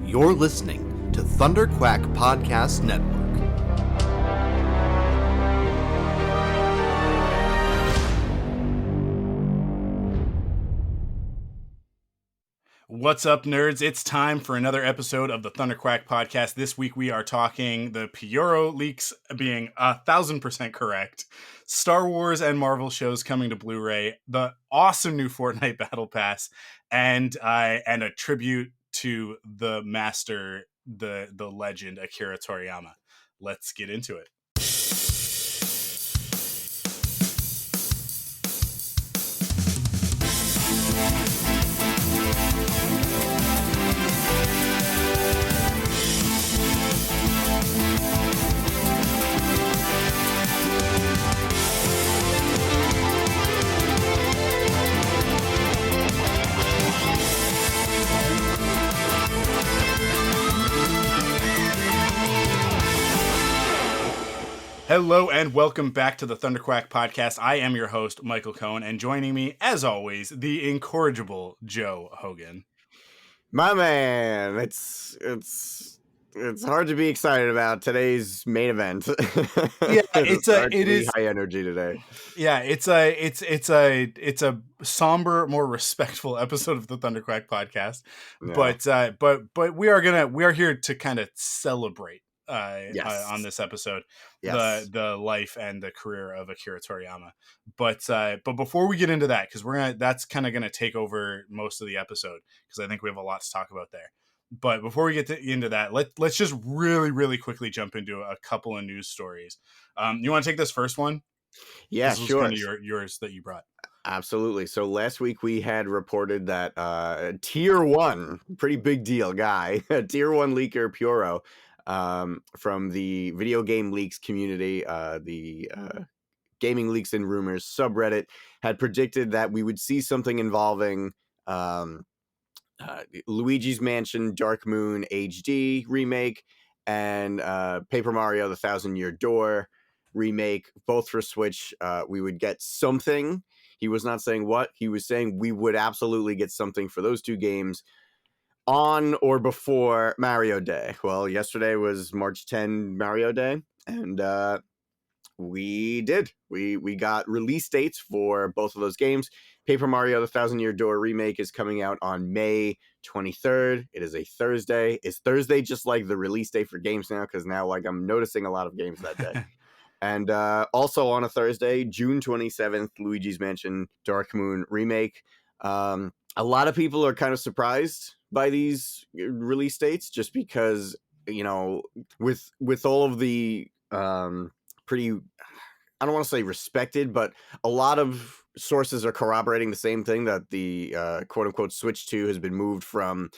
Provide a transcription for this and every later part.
You're listening to ThunderQuack Podcast Network. What's up, nerds? It's time for another episode of the ThunderQuack Podcast. This week we are talking the Pyoro leaks being 1,000% correct, Star Wars and Marvel shows coming to Blu-ray, the awesome new Fortnite Battle Pass, and a tribute to the master, the legend Akira Toriyama. Let's get into it. Hello and welcome back to the ThunderQuack Podcast. I am your host, Michael Cohen, and joining me, as always, the incorrigible Joe Hogan. My man, it's hard to be excited about today's main event. Yeah, it is high energy today. Yeah, it's a somber, more respectful episode of the ThunderQuack Podcast. Yeah. But we are here to kind of celebrate on this episode, the life and the career of Akira Toriyama. But before we get into that, because that's kind of gonna take over most of the episode, because I think we have a lot to talk about there. But before we get into that, let's just really quickly jump into a couple of news stories. You want to take this first one? Yeah, this sure. Kind of yours that you brought. Absolutely. So last week we had reported that Tier 1, pretty big deal guy, Tier 1 leaker Pyoro, from the video game leaks community, the gaming leaks and rumors subreddit, had predicted that we would see something involving Luigi's Mansion Dark Moon HD remake and Paper Mario The Thousand Year Door remake, both for Switch. We would get something. He was not saying what. He was saying we would absolutely get something for those two games on or before Mario Day. Well, yesterday was March 10 Mario Day, and we did. We got release dates for both of those games. Paper Mario The Thousand Year Door remake is coming out on May 23rd. It is a Thursday. Is Thursday just like the release day for games now? Because now I'm noticing a lot of games that day. And also on a Thursday, June 27th, Luigi's Mansion Dark Moon remake. A lot of people are kind of surprised by these release dates, just because, with all of the pretty, I don't want to say respected, but a lot of sources are corroborating the same thing, that the quote-unquote Switch 2 has been moved from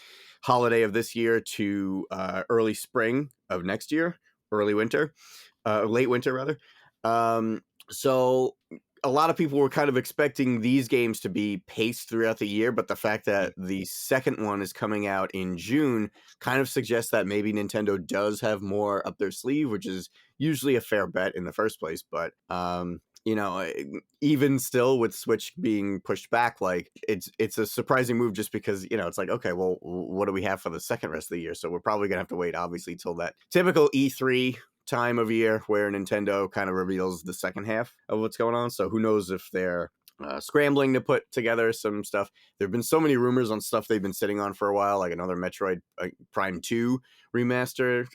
holiday of this year to early spring of next year, late winter rather. So a lot of people were kind of expecting these games to be paced throughout the year, but the fact that the second one is coming out in June kind of suggests that maybe Nintendo does have more up their sleeve, which is usually a fair bet in the first place. But even still, with Switch being pushed back, it's a surprising move, just because, it's like, okay, well, what do we have for the second rest of the year? So we're probably gonna have to wait, obviously, till that typical E3 time of year where Nintendo kind of reveals the second half of what's going on. So who knows if they're scrambling to put together some stuff. There have been so many rumors on stuff they've been sitting on for a while, like another Metroid Prime 2 remaster.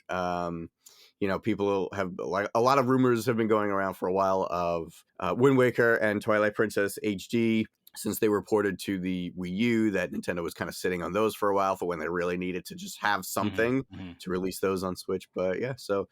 People have, like, a lot of rumors have been going around for a while of Wind Waker and Twilight Princess HD, since they reported to the Wii U that Nintendo was kind of sitting on those for a while for when they really needed to just have something to release those on Switch. But yeah, so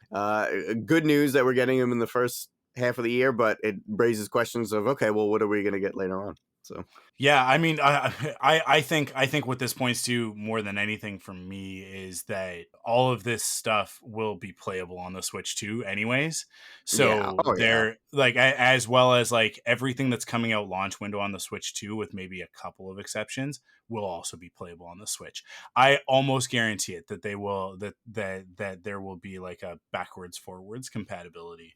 good news that we're getting them in the first half of the year, but it raises questions of, okay, well, what are we going to get later on? So yeah, I mean, I think what this points to more than anything for me is that all of this stuff will be playable on the Switch too, anyways. So they're like, as well as like everything that's coming out launch window on the Switch 2, with maybe a couple of exceptions, will also be playable on the Switch. I almost guarantee it that they will, that there will be like a backwards forwards compatibility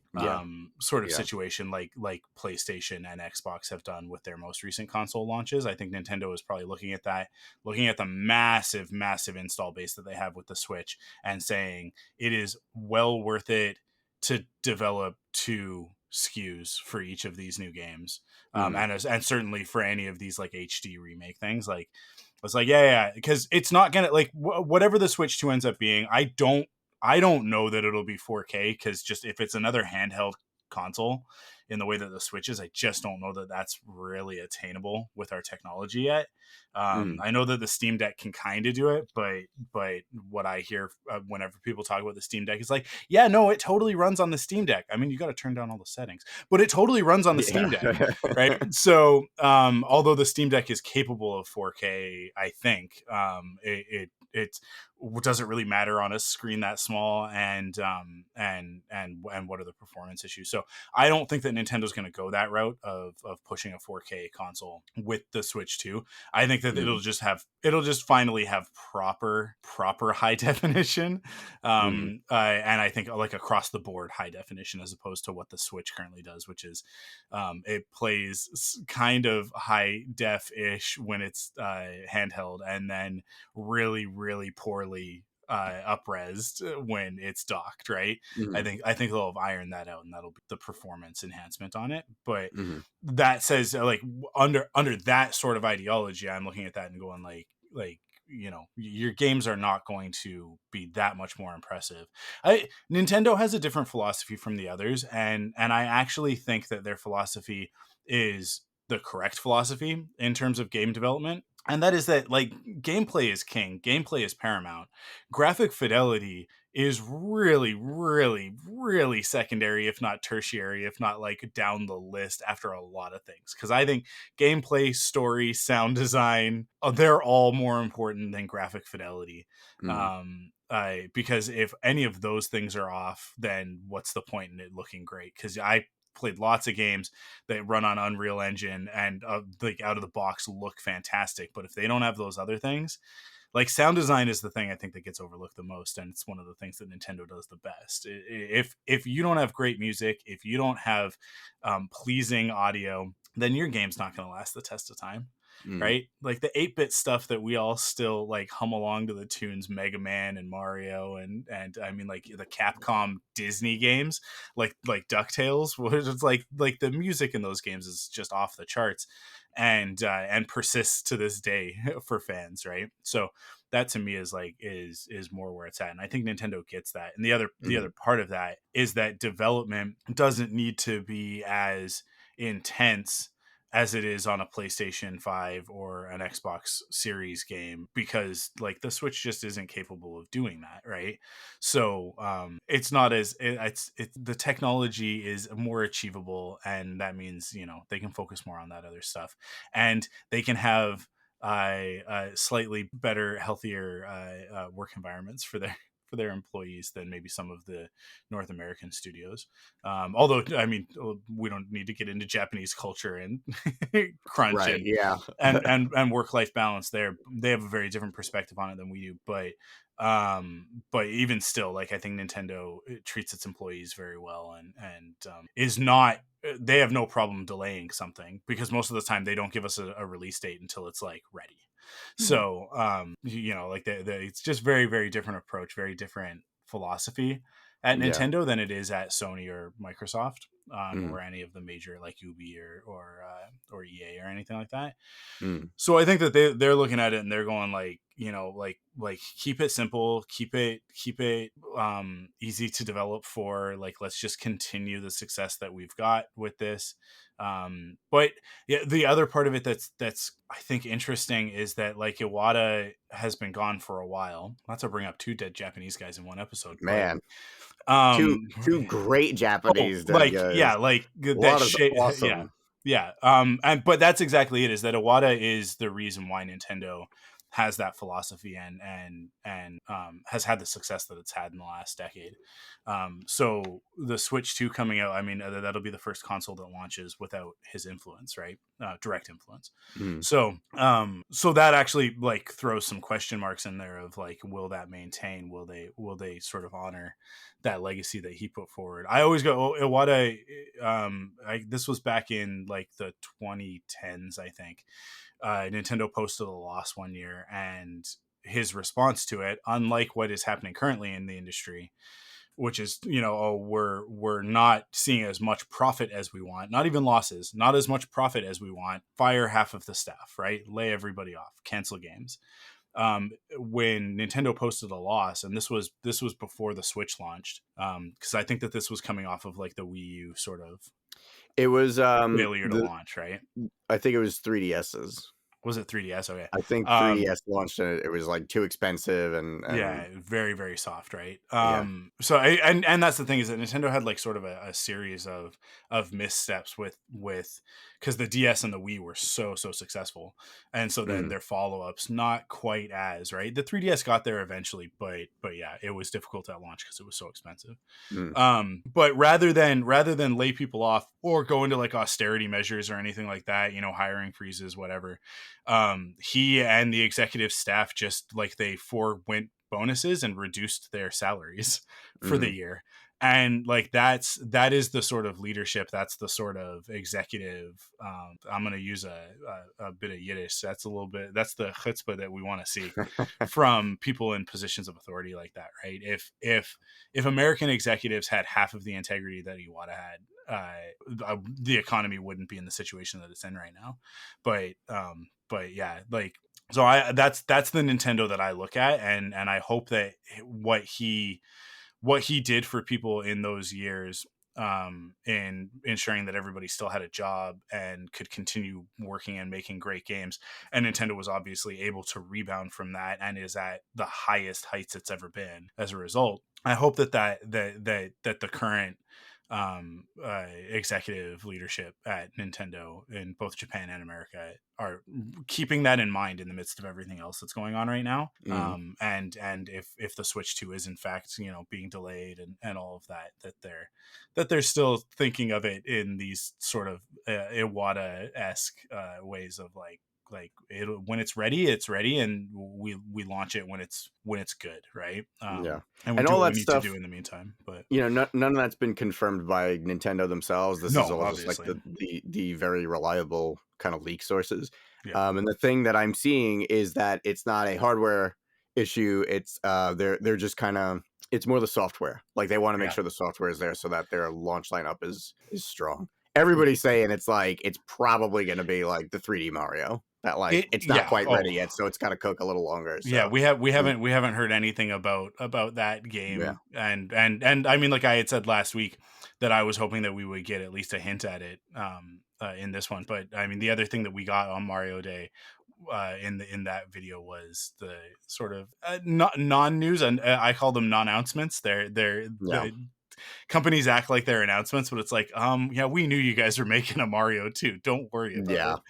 situation, like PlayStation and Xbox have done with their most recent console launches. I think Nintendo is probably looking at the massive install base that they have with the Switch and saying it is well worth it to develop 2 SKUs for each of these new games. And certainly for any of these like HD remake things, like it's like, yeah, because it's not gonna like whatever the Switch 2 ends up being. I don't know that it'll be 4K, because just if it's another handheld console in the way that the Switch is, I just don't know that that's really attainable with our technology yet. I know that the Steam Deck can kind of do it, but what I hear whenever people talk about the Steam Deck is like, yeah, no, it totally runs on the Steam Deck. I mean, you got to turn down all the settings, but it totally runs on the Steam Deck, right? So, although the Steam Deck is capable of 4K, I think it doesn't really matter on a screen that small, and what are the performance issues. So I don't think that Nintendo's going to go that route of pushing a 4K console with the Switch 2. I think that it'll just finally have proper high definition, and I think like across the board high definition, as opposed to what the Switch currently does, which is it plays kind of high def-ish when it's handheld, and then really poorly upresed when it's docked, right? I think they'll have ironed that out, and that'll be the performance enhancement on it. But that says, like, under that sort of ideology, I'm looking at that and going like your games are not going to be that much more impressive. Nintendo has a different philosophy from the others, and I actually think that their philosophy is the correct philosophy in terms of game development. And that is that, like, gameplay is king, gameplay is paramount. Graphic fidelity is really secondary, if not tertiary, if not like down the list after a lot of things. Because I think gameplay, story, sound design, they're all more important than graphic fidelity. Because if any of those things are off, then what's the point in it looking great? Because I played lots of games that run on Unreal Engine and like out of the box look fantastic, but if they don't have those other things, like sound design is the thing I think that gets overlooked the most, and it's one of the things that Nintendo does the best. If you don't have great music, if you don't have pleasing audio, then your game's not going to last the test of time. Right? Like the 8-bit stuff that we all still like hum along to the tunes, Mega Man and Mario, and I mean like the Capcom Disney games, like DuckTales, which is like the music in those games is just off the charts, and persists to this day for fans, right? So that to me is like is more where it's at, and I think Nintendo gets that. And the other part of that is that development doesn't need to be as intense as it is on a PlayStation 5 or an Xbox Series game, because like the Switch just isn't capable of doing that, right? So it's not as it's the technology is more achievable, and that means they can focus more on that other stuff, and they can have slightly better, healthier work environments for their employees than maybe some of the North American studios. Although, I mean, we don't need to get into Japanese culture and crunch, right, and work-life balance there. They have a very different perspective on it than we do. But even still, like, I think Nintendo treats its employees very well, and is not, they have no problem delaying something, because most of the time they don't give us a release date until it's like ready. So, like it's just very different approach, very different philosophy at Nintendo than it is at Sony or Microsoft, or any of the major like Ubi or EA or anything like that. So I think that they're looking at it and they're going like, like keep it simple, keep it easy to develop for, like, let's just continue the success that we've got with this. But yeah, the other part of it that's I think interesting is that like Iwata has been gone for a while. Not to bring up 2 dead Japanese guys in one episode, man. but, two great Japanese dead guys. Yeah, like that shit. Awesome. Yeah. But that's exactly it. Is that Iwata is the reason why Nintendo has that philosophy and has had the success that it's had in the last decade. So the Switch 2 coming out, I mean, that'll be the first console that launches without his influence, right? direct influence. Mm. So that actually like throws some question marks in there of like, will that maintain? Will they sort of honor that legacy that he put forward? I always go, Iwata. This was back in like the 2010s, I think. Nintendo posted a loss one year, and his response to it, unlike what is happening currently in the industry, which is, we're not seeing as much profit as we want, not even losses, not as much profit as we want, fire half of the staff, right? Lay everybody off, cancel games. When Nintendo posted a loss, and this was before the Switch launched, because I think that this was coming off of like the Wii U sort of It was failure to launch, right? I think it was 3DSs. Was it 3DS? Okay. I think 3DS launched and it was like too expensive and yeah, very, very soft, right? Yeah. So and that's the thing, is that Nintendo had like sort of a series of missteps with because the DS and the Wii were so successful, and so then their follow-ups not quite as, right. The 3DS got there eventually, but yeah, it was difficult at launch because it was so expensive. But rather than lay people off or go into like austerity measures or anything like that, hiring freezes, whatever, he and the executive staff just like they forewent bonuses and reduced their salaries for the year. And like that is the sort of leadership, that's the sort of executive, I'm going to use a bit of Yiddish, that's the chutzpah that we want to see from people in positions of authority like that, right? If American executives had half of the integrity that Iwata had, the economy wouldn't be in the situation that it's in right now. But yeah, like, so that's the Nintendo that I look at, and I hope that what he did for people in those years, in ensuring that everybody still had a job and could continue working and making great games, and Nintendo was obviously able to rebound from that and is at the highest heights it's ever been as a result. I hope that the current executive leadership at Nintendo in both Japan and America are keeping that in mind in the midst of everything else that's going on right now. And if the Switch 2 is in fact, being delayed and all of that they're still thinking of it in these sort of Iwata-esque ways of like when it's ready, and we launch it when it's good, right? Yeah, and we and do all what that we need stuff to do in the meantime, but none of that's been confirmed by Nintendo themselves. This is all obviously. just like the very reliable kind of leak sources. Yeah. And the thing that I'm seeing is that it's not a hardware issue. It's they're just kind of, it's more the software. Like they want to make sure the software is there so that their launch lineup is strong. Everybody's saying it's probably going to be like the 3D Mario. That it's not quite ready yet, so it's got to cook a little longer. So. Yeah, we haven't heard anything about that game. Yeah. And I mean, like I had said last week, that I was hoping that we would get at least a hint at it in this one. But I mean, the other thing that we got on Mario Day in that video was the sort of non-news, and I call them non-announcements. The companies act like they're announcements, but it's like, we knew you guys were making a Mario too. Don't worry about it.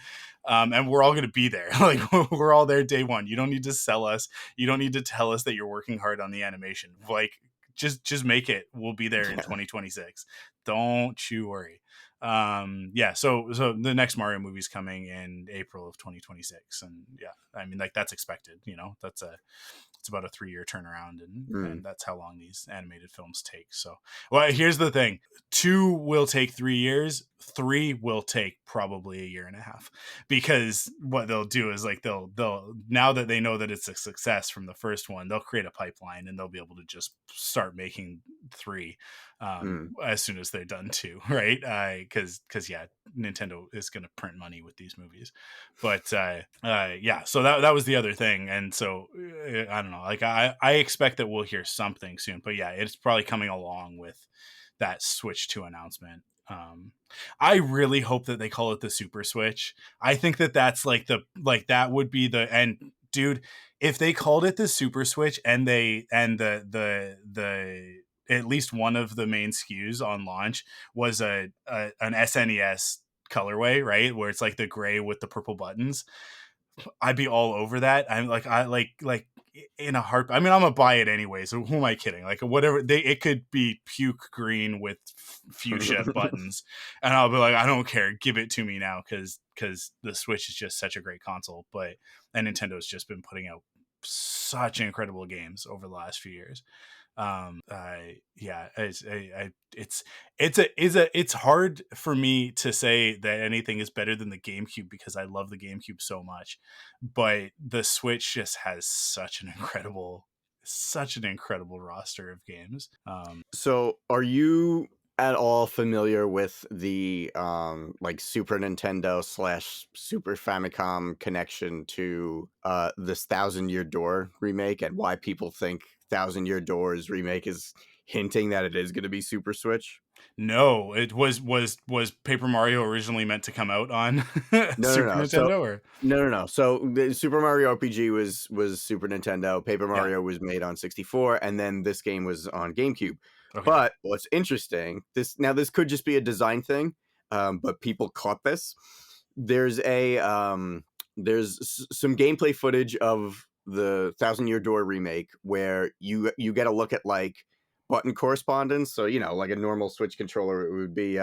And we're all going to be there. Like we're all there day one. You don't need to sell us. You don't need to tell us that you're working hard on the animation. Like just make it. We'll be there in 2026. Don't you worry. So the next Mario movie's coming in April of 2026, and I mean, like that's expected. It's about a 3-year turnaround, and that's how long these animated films take. So, well, here's the thing: 2 will take 3 years. 3 will take probably a year and a half, because what they'll do is like they'll now that they know that it's a success from the first one, they'll create a pipeline and they'll be able to just start making 3 as soon as they're done 2, right? Because Nintendo is going to print money with these movies. But so that was the other thing, and so I don't know. Like I expect that we'll hear something soon, but it's probably coming along with that Switch 2 announcement. I really hope that they call it the Super Switch. I think that that's that would be the end, dude. If they called it the Super Switch and the at least one of the main SKUs on launch was an SNES colorway, right, where it's like the gray with the purple buttons, I'd be all over that. I'm like, in a heart. I mean, I'm gonna buy it anyway. So who am I kidding? Like whatever it could be puke green with fuchsia buttons, and I'll be like, I don't care. Give it to me now, because because the Switch is just such a great console, and Nintendo's just been putting out such incredible games over the last few years. Yeah, it's hard for me to say that anything is better than the GameCube because I love the GameCube so much, but the Switch just has such an incredible roster of games. So are you at all familiar with the like Super Nintendo / Super Famicom connection to this Thousand Year Door remake, and why people think Thousand Year Door's remake is hinting that it is going to be Super Switch? No, it was Paper Mario originally meant to come out on No, Super no. So Nintendo, or no. So the Super Mario RPG was Super Nintendo. Paper yeah, Mario was made on 64, and then this game was on GameCube. okay, But what's interesting, this could just be a design thing, but people caught this. There's some gameplay footage of the Thousand Year Door remake where you get a look at like button correspondence. So like a normal Switch controller, it would be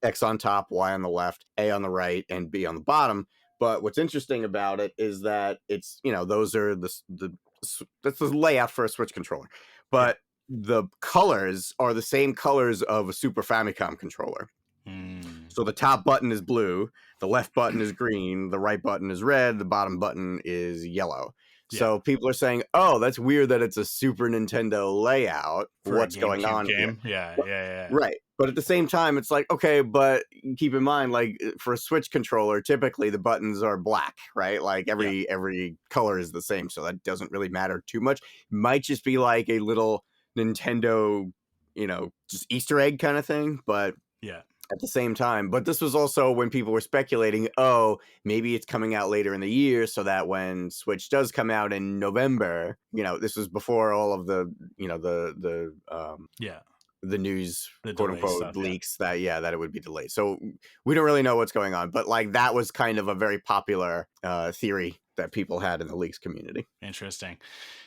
X on top, Y on the left, A on the right, and B on the bottom. But what's interesting about it is that it's those are that's the layout for a Switch controller, but the colors are the same colors of a Super Famicom controller. So the top button is blue, the left button is green, the right button is red, the bottom button is yellow. So people are saying, "Oh, that's weird that it's a Super Nintendo layout. for What's going on game. here?" Yeah. Right. But at the same time, it's like, okay, but keep in mind, like for a Switch controller, typically the buttons are black, right? Like every color is the same, so that doesn't really matter too much. Might just be like a little Nintendo, just Easter egg kind of thing, but yeah. At the same time. But this was also when people were speculating, oh, maybe it's coming out later in the year so that when Switch does come out in November, this was before all of the, the news, The quote delay unquote, stuff, leaks that it would be delayed. So we don't really know what's going on, but like that was kind of a very popular theory that people had in the leaks community. Interesting.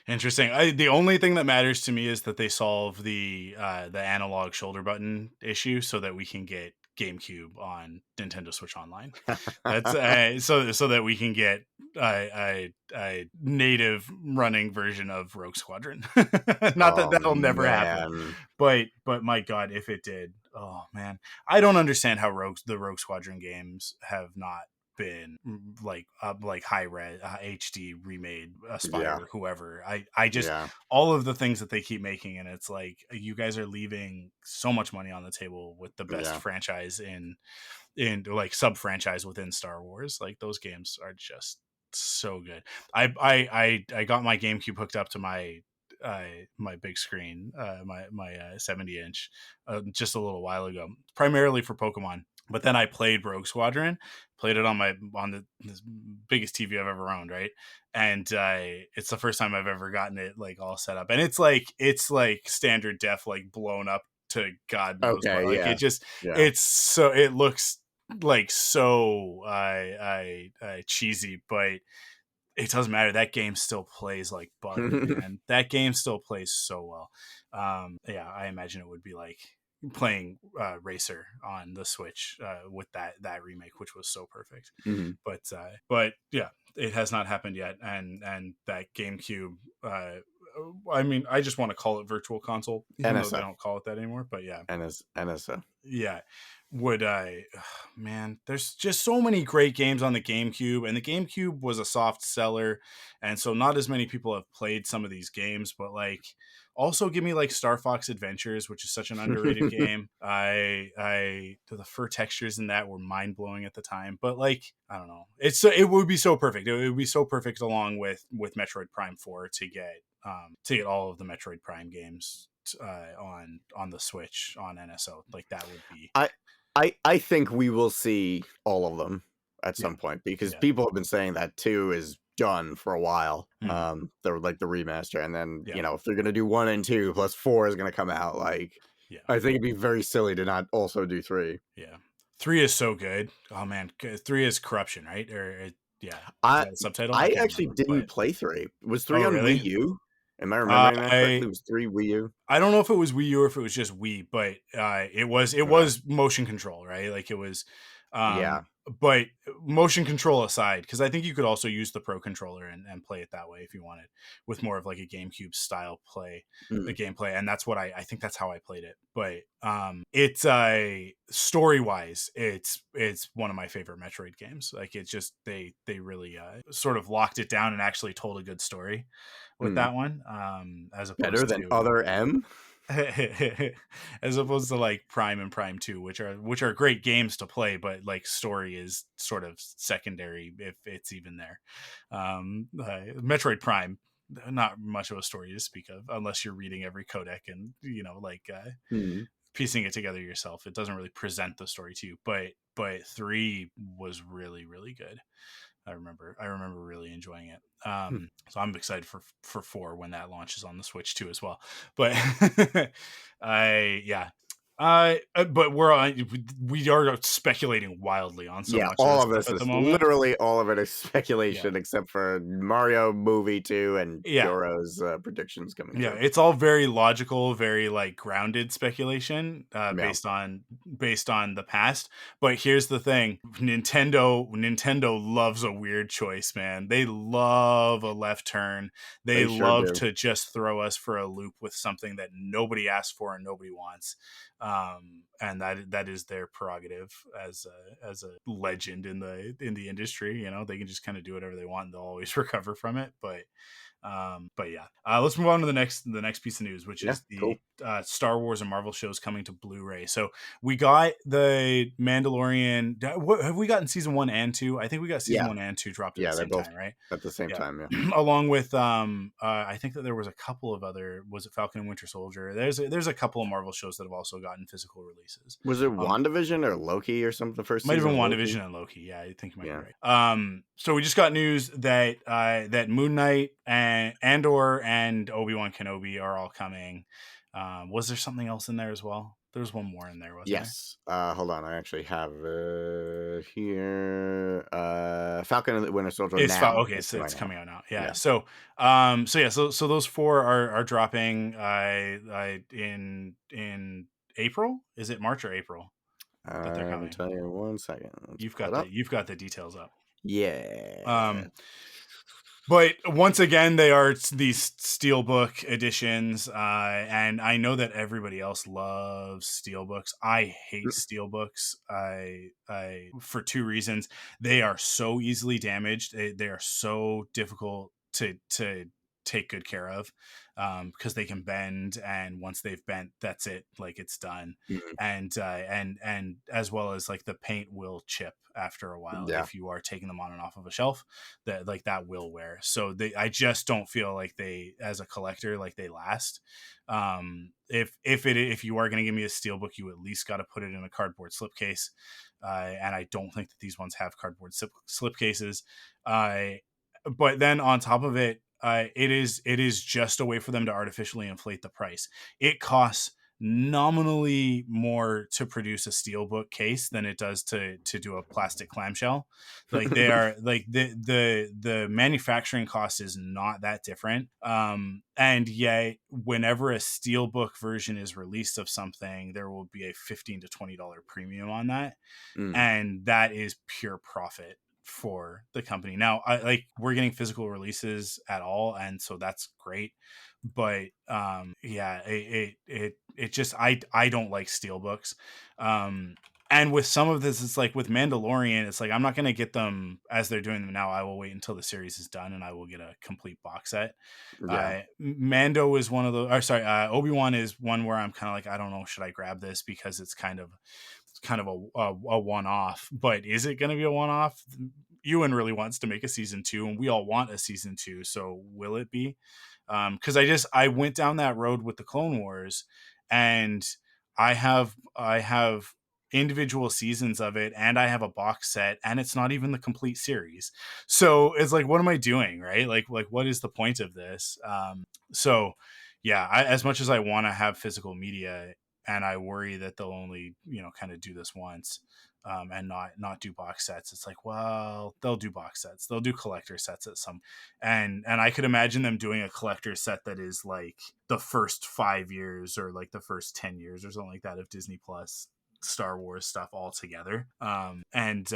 The only thing that matters to me is that they solve the analog shoulder button issue so that we can get GameCube on Nintendo Switch Online. That's so that we can get a native running version of Rogue Squadron. Not that that'll never happen, but my God, if it did, oh man, I don't understand how the Rogue Squadron games have not been like high res HD remade, Aspire, whoever. I just all of the things that they keep making, and it's like you guys are leaving so much money on the table with the best franchise in like sub franchise within Star Wars. Like those games are just so good. I got my GameCube hooked up to my big screen, my 70-inch just a little while ago, primarily for Pokemon. But then I played Rogue Squadron, played it on the biggest TV I've ever owned, right? And it's the first time I've ever gotten it like all set up, and it's like standard def, like blown up to God knows what. Like it just it looks like so cheesy, but it doesn't matter. That game still plays like butter, man. That game still plays so well. I imagine it would be like playing Racer on the Switch with that remake, which was so perfect. But yeah, it has not happened yet, and that GameCube. I mean, I just want to call it Virtual Console, even though they don't call it that anymore. But yeah, NSO. Yeah. Man, there's just so many great games on the GameCube, and the GameCube was a soft seller, and so not as many people have played some of these games, but like also give me like Star Fox Adventures, which is such an underrated game. The fur textures in that were mind-blowing at the time, but like I don't know, it would be so perfect. It would be so perfect along with Metroid Prime 4 to get all of the Metroid Prime games on the Switch on NSO. Like that would be I think we will see all of them at some point, because people have been saying that 2 is done for a while. They're like the remaster, and then if they're gonna do 1 and 2 plus 4 is gonna come out, like I think it'd be very silly to not also do 3. 3 is so good. Oh man, 3 is Corruption, right? Or subtitle. I actually didn't play 3. Was 3 on really? Wii U? Am I remembering that correctly? It was 3 Wii U. I don't know if it was Wii U or if it was just Wii, but it was motion control, right? Like it was Yeah. But motion control aside, because I think you could also use the Pro controller and play it that way if you wanted, with more of like a GameCube style gameplay, and that's what I think that's how I played it. But it's story wise, it's one of my favorite Metroid games. Like it's just they really sort of locked it down and actually told a good story with that one, as Better opposed than to Other M. as opposed to like Prime and Prime 2, which are great games to play, but like story is sort of secondary if it's even there. Metroid Prime, not much of a story to speak of unless you're reading every codec and piecing it together yourself. It doesn't really present the story to you, but 3 was really, really good. I remember really enjoying it. So I'm excited for 4 when that launches on the Switch too as well. But but we are speculating wildly on so much all of of this this stuff at is the moment. literally all of it is speculation, except for Mario movie 2 and Kyoro's predictions coming Yeah, true. it's all very logical, very like grounded speculation based on the past. But here's the thing: Nintendo loves a weird choice, man. They love a left turn. They sure love do. to just throw us for a loop with something that nobody asked for and nobody wants. And that is their prerogative as a legend in the industry. You know, they can just kind of do whatever they want and they'll always recover from it. But yeah, let's move on to the next piece of news, which is the Star Wars and Marvel shows coming to Blu-ray. So we got the Mandalorian. Have we gotten season 1 and 2? I think we got season 1 and 2 dropped at the same time, right? At the same time, Along with I think that there was a couple of other, was it Falcon and Winter Soldier? There's a couple of Marvel shows that have also gotten physical releases. Was it WandaVision or Loki or something? The first might have season been WandaVision and Loki. Yeah, I think you might be right. So we just got news that that Moon Knight and Andor and Obi-Wan Kenobi are all coming. Was there something else in there as well? There was one more in there, wasn't there? Hold on, I actually have it here. Falcon and the Winter Soldier. Okay, so it's coming out now. Yeah. So so those 4 are dropping in April. Is it March or April that they're coming? I'll tell you 1 second. You've got the details up. Yeah. But once again, they are these steelbook editions, and I know that everybody else loves steelbooks. I hate steelbooks. I for 2 reasons. They are so easily damaged. They are so difficult to take good care of, because they can bend, and once they've bent, that's it. Like it's done. And as well as like the paint will chip after a while if you are taking them on and off of a shelf. That will wear. So I just don't feel like they, as a collector, like they last. If you are going to give me a steelbook, you at least got to put it in a cardboard slipcase. And I don't think that these ones have cardboard slipcases. But then on top of it, it is just a way for them to artificially inflate the price. It costs nominally more to produce a steelbook case than it does to do a plastic clamshell. Like they are like the manufacturing cost is not that different. And yet whenever a steelbook version is released of something, there will be a $15 to $20 premium on that. And that is pure profit for the company. Now, we're getting physical releases at all, and so that's great. But it just I don't like steelbooks. And with some of this, it's like with Mandalorian, it's like I'm not going to get them as they're doing them now. I will wait until the series is done, and I will get a complete box set. Mando is one of those. Or sorry, Obi-Wan is one where I'm kind of like, I don't know, should I grab this because it's kind of a one-off. But is it going to be a one-off? Ewan really wants to make a season 2, and we all want a season 2. So will it be? Because I went down that road with the Clone Wars, and I have individual seasons of it, and I have a box set, and it's not even the complete series. So it's like, what am I doing, right? Like what is the point of this? So yeah, as much as I want to have physical media, and I worry that they'll only kind of do this once, and not do box sets. It's like, well, they'll do box sets, they'll do collector sets at some, and I could imagine them doing a collector set that is like the first 5 years or like the first 10 years or something like that of Disney Plus Star Wars stuff altogether. And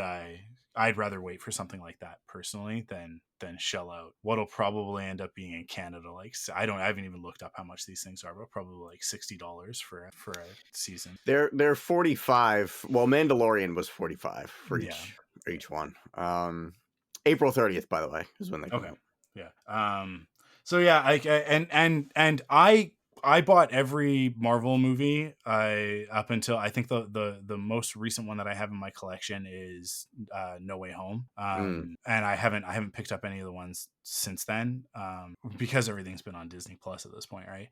I'd rather wait for something like that personally than shell out what'll probably end up being in Canada. Like I haven't even looked up how much these things are, but probably like $60 for a season. They're 45. Well, Mandalorian was 45 for Yeah. each one. April 30th, by the way, is when they come out. Yeah. So yeah, I bought every Marvel movie up until I think the most recent one that I have in my collection is No Way Home. And I haven't picked up any of the ones since then because everything's been on Disney Plus at this point, right?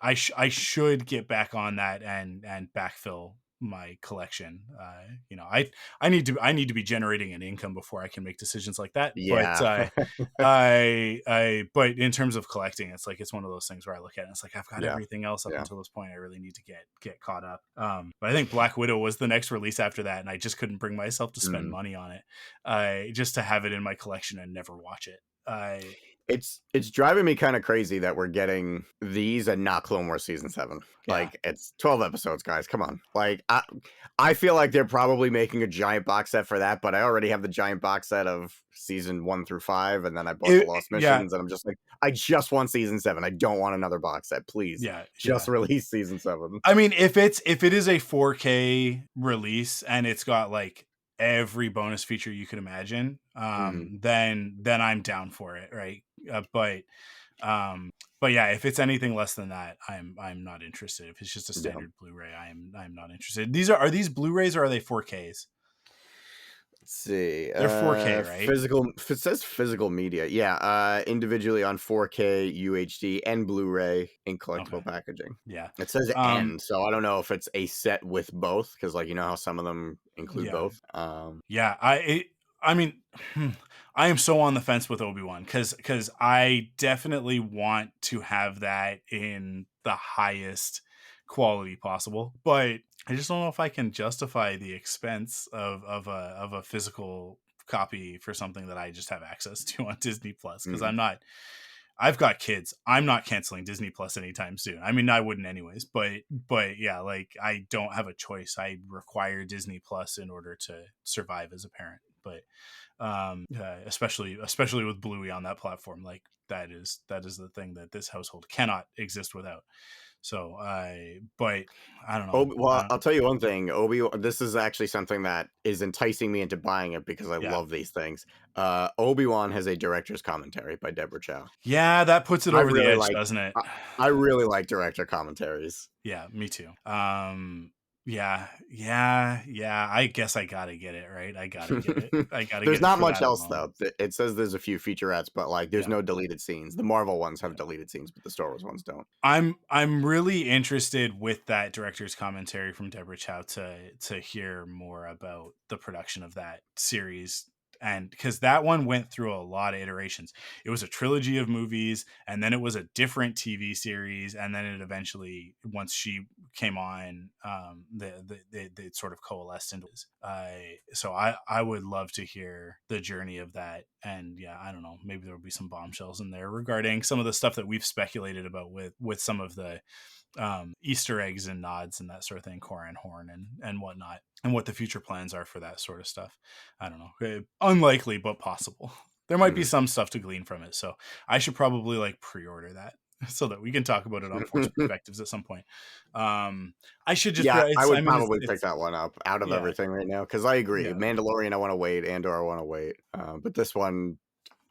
I should get back on that and backfill my collection. I need to be generating an income before I can make decisions like that. Yeah. But but in terms of collecting, it's like it's one of those things where I look at it and it's like I've got everything else up until this point. I really need to get caught up. But I think Black Widow was the next release after that, and I just couldn't bring myself to spend money on it. Just to have it in my collection and never watch it. It's driving me kind of crazy that we're getting these and not Clone Wars season 7. Like it's 12 episodes, guys. Come on. Like I feel like they're probably making a giant box set for that, but I already have the giant box set of season 1 through 5, and then I bought the Lost Missions, and I'm just like, I just want season 7. I don't want another box set, please. Just release season 7. I mean, if it is a 4K release and it's got like every bonus feature you could imagine, then I'm down for it, right? But yeah, if it's anything less than that, I'm not interested. If it's just a standard Blu-ray, I'm not interested. Are these Blu-rays or are they 4Ks? Let's see. They're 4K, right? Physical. It says physical media. Yeah. Individually on 4K, UHD, and Blu-ray in collectible packaging. Yeah. It says "and," so I don't know if it's a set with both, because like how some of them include both. I mean, I am so on the fence with Obi-Wan because I definitely want to have that in the highest quality possible, but I just don't know if I can justify the expense of a physical copy for something that I just have access to on Disney Plus, because I've got kids. I'm not canceling Disney Plus anytime soon. I mean, I wouldn't anyways, but yeah, like I don't have a choice. I require Disney Plus in order to survive as a parent. But especially with Bluey on that platform, like that is the thing that this household cannot exist without. So but I don't know. I'll tell you one thing, this is actually something that is enticing me into buying it because I love these things. Obi-Wan has a director's commentary by Deborah Chow. Yeah, that puts it over the edge, doesn't it? I really like director commentaries. Yeah, me too. Yeah. I guess I gotta get it, right? I gotta get it. There's not much else though. It says there's a few featurettes, but like there's no deleted scenes. The Marvel ones have deleted scenes, but the Star Wars ones don't. I'm really interested with that director's commentary from Deborah Chow to hear more about the production of that series. And because that one went through a lot of iterations. It was a trilogy of movies, and then it was a different TV series, and then it eventually, once she came on, they sort of coalesced into this. So I would love to hear the journey of that. And yeah, I don't know, maybe there will be some bombshells in there regarding some of the stuff that we've speculated about with some of the Easter eggs and nods and that sort of thing, Koran Horn and whatnot, and what the future plans are for that sort of stuff. I don't know, unlikely but possible. There might be some stuff to glean from it, so I should probably like pre-order that so that we can talk about it on Force Perspectives at some point. I should just I would probably pick that one up out of everything right now, because I agree. Mandalorian I want to wait, Andor I want to wait, but this one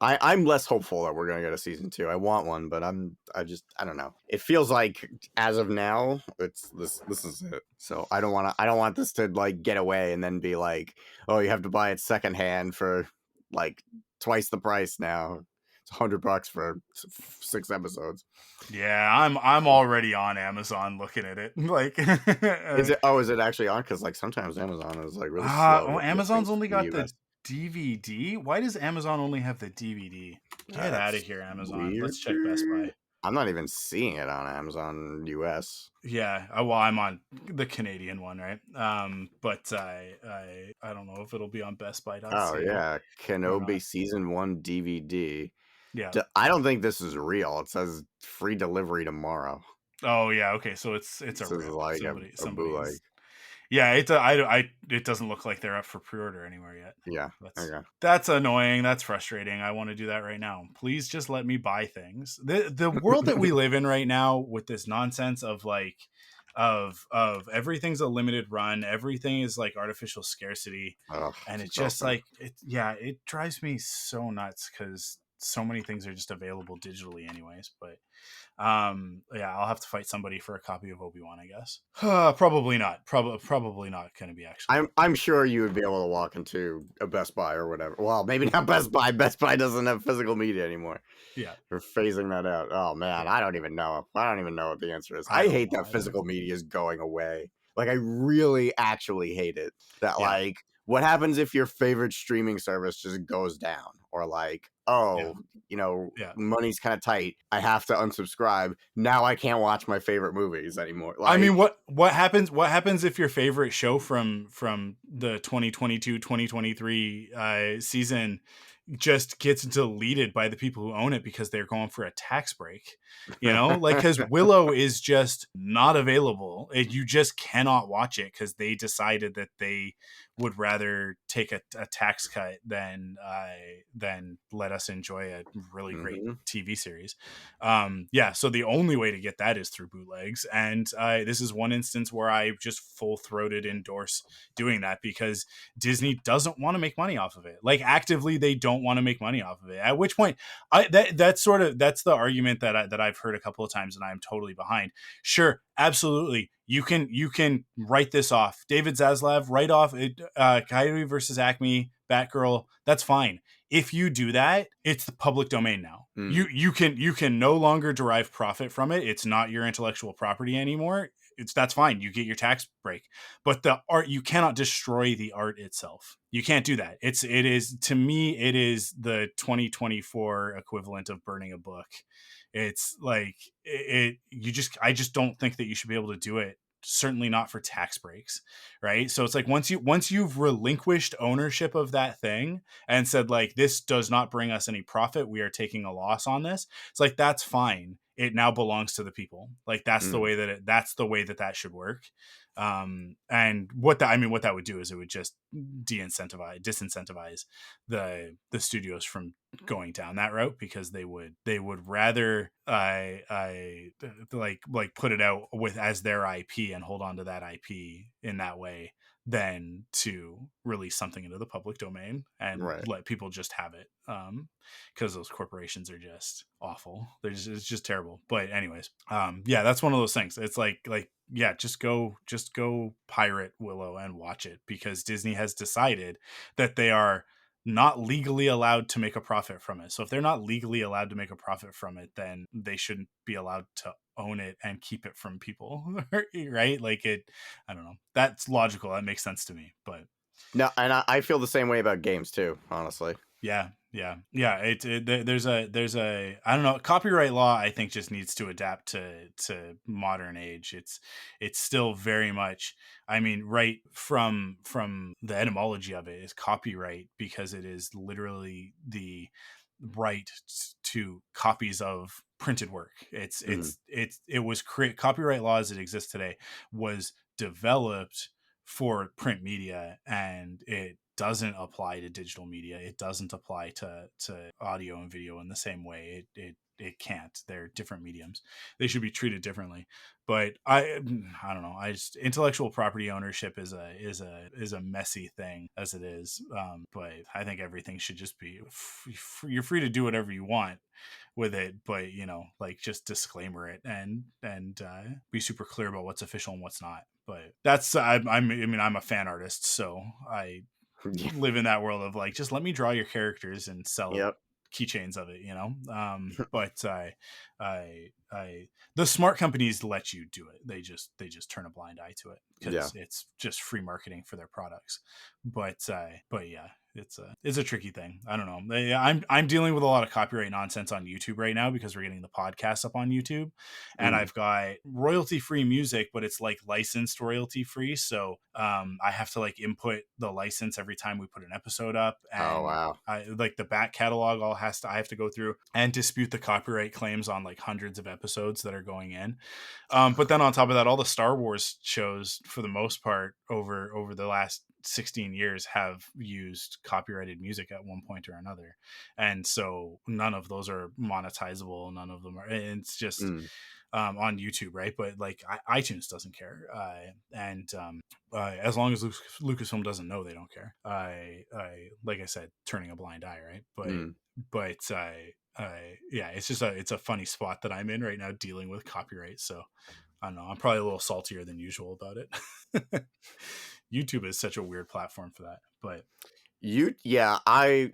I'm less hopeful that we're gonna get a season 2. I want one, but I don't know. It feels like as of now, it's this is it. So I don't want this to like get away and then be like, oh, you have to buy it secondhand for like twice the price now. It's $100 for 6 episodes. Yeah, I'm already on Amazon looking at it. Like, is it? Oh, is it actually on? Because like sometimes Amazon is like really slow. Oh, Amazon's only got the DVD. Why does Amazon only have the DVD? Get out of here, Amazon. Weird. Let's check Best Buy. I'm not even seeing it on Amazon US. Yeah, well, I'm on the Canadian one, right? But I don't know if it'll be on Best Buy. Oh yeah, Kenobi Season 1 DVD. Yeah, I don't think this is real. It says free delivery tomorrow. Oh yeah, okay, so it's a real like somebody. Yeah, it doesn't look like they're up for pre-order anywhere yet. Yeah. Okay. That's annoying. That's frustrating. I want to do that right now. Please just let me buy things. The world that we live in right now with this nonsense of like of everything's a limited run, everything is like artificial scarcity, Oh, and it's so just funny. like it drives me so nuts because so many things are just available digitally anyways. But yeah, I'll have to fight somebody for a copy of Obi-Wan, I guess. Probably not. Probably not gonna be actually. I'm sure you would be able to walk into a Best Buy or whatever. Well, maybe not Best Buy. Best Buy doesn't have physical media anymore. Yeah. We're phasing that out. Oh man, Yeah. I don't even know. I don't even know what the answer is. I I don't hate know that either. physical media is going away. Like I really actually hate it. That Yeah. like what happens if your favorite streaming service just goes down or like, oh, Yeah. money's kind of tight. I have to unsubscribe. Now I can't watch my favorite movies anymore. I mean, Like what happens if your favorite show from the 2022-2023 season just gets deleted by the people who own it because they're going for a tax break, like because Willow is just not available. You just cannot watch it because they decided that they would rather take a tax cut than let us enjoy a really great TV series. Yeah, so the only way to get that is through bootlegs, and this is one instance where I just full-throated endorse doing that because Disney doesn't want to make money off of it. Like actively, they don't want to make money off of it. At which point, that's the argument that I've heard a couple of times, and I'm totally behind. Sure, absolutely, you can write this off. David Zaslav, write off Coyote versus Acme, Batgirl. That's fine. If you do that, it's the public domain now. You can no longer derive profit from it. It's not your intellectual property anymore. That's fine. You get your tax break. But the art, you cannot destroy the art itself. You can't do that. It is to me, it is the 2024 equivalent of burning a book. It's like I just don't think that you should be able to do it. Certainly not for tax breaks, right? So it's like once you've relinquished ownership of that thing and said like this does not bring us any profit, we are taking a loss on this. It's like that's fine. It now belongs to the people. Like that's the way that should work. And what that would do is it would just disincentivize the studios from going down that route because they would rather like put it out with as their IP and hold on to that IP in that way than to release something into the public domain and let people just have it. Because those corporations are just awful. It's just terrible. But anyways, yeah, that's one of those things. It's like yeah, just go pirate Willow and watch it because Disney has decided that they are not legally allowed to make a profit from it. So if they're not legally allowed to make a profit from it, then they shouldn't be allowed to own it and keep it from people, right? Like I don't know. That's logical. That makes sense to me. But no, and I feel the same way about games too, honestly. Yeah. There's a I don't know, copyright law I think just needs to adapt to modern age. It's still very much, I mean, right from the etymology of it is copyright because it is literally the right to copies of printed work. It was copyright law as it exists today was developed for print media, and it doesn't apply to digital media. It doesn't apply to audio and video in the same way. It can't. They're different mediums. They should be treated differently. But I don't know. Intellectual property ownership is a messy thing as it is. But I think everything should just be you're free to do whatever you want with it, but like just disclaimer it and be super clear about what's official and what's not. But that's I'm a fan artist, so I live in that world of like just let me draw your characters and sell keychains of it, but I the smart companies let you do it. They just turn a blind eye to it because it's just free marketing for their products. But yeah, it's a tricky thing. I don't know. I'm dealing with a lot of copyright nonsense on YouTube right now because we're getting the podcast up on YouTube, and I've got royalty free music, but it's like licensed royalty free. So I have to like input the license every time we put an episode up, and Oh wow. I like the back catalog I have to go through and dispute the copyright claims on like hundreds of episodes that are going in. But then on top of that, all the Star Wars shows, for the most part, over the last 16 years, have used copyrighted music at one point or another, and so none of those are monetizable. None of them are. It's just on YouTube, right? But like iTunes doesn't care, and as long as Lucasfilm doesn't know, they don't care. I like I said, turning a blind eye, right? But yeah, it's a funny spot that I'm in right now dealing with copyright. So I don't know. I'm probably a little saltier than usual about it. YouTube is such a weird platform for that, but I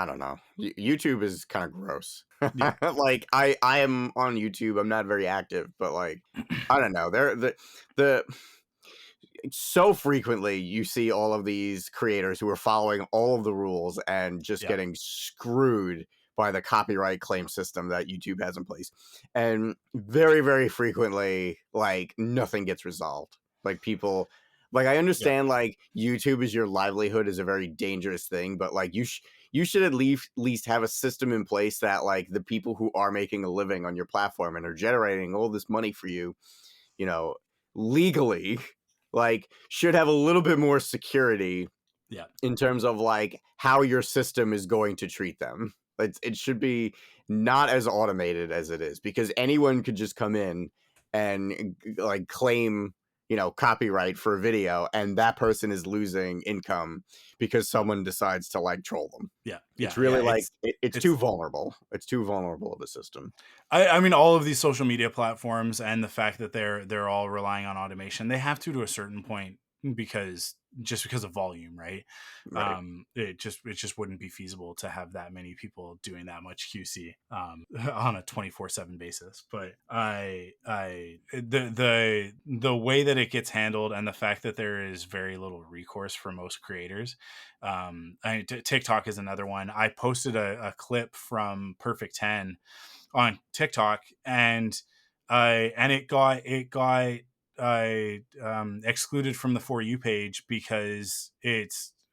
don't know. YouTube is kind of gross. Yeah. Like I am on YouTube. I'm not very active, but like I don't know. The so frequently you see all of these creators who are following all of the rules and just getting screwed by the copyright claim system that YouTube has in place. And very, very frequently, like nothing gets resolved. Like people, like I understand like YouTube is your livelihood is a very dangerous thing, but like you should at least have a system in place that like the people who are making a living on your platform and are generating all this money for you, you know, legally, like should have a little bit more security in terms of like how your system is going to treat them. It should be not as automated as it is, because anyone could just come in and like claim, you know, copyright for a video, and that person is losing income because someone decides to like troll them. It's really it's too vulnerable. It's too vulnerable of a system. I mean, all of these social media platforms and the fact that they're all relying on automation, they have to a certain point, because of volume, right? It just wouldn't be feasible to have that many people doing that much QC on a 24/7 basis. But the way that it gets handled, and the fact that there is very little recourse for most creators. TikTok is another one. I posted a clip from Perfect 10 on TikTok, and it got excluded from the For You page because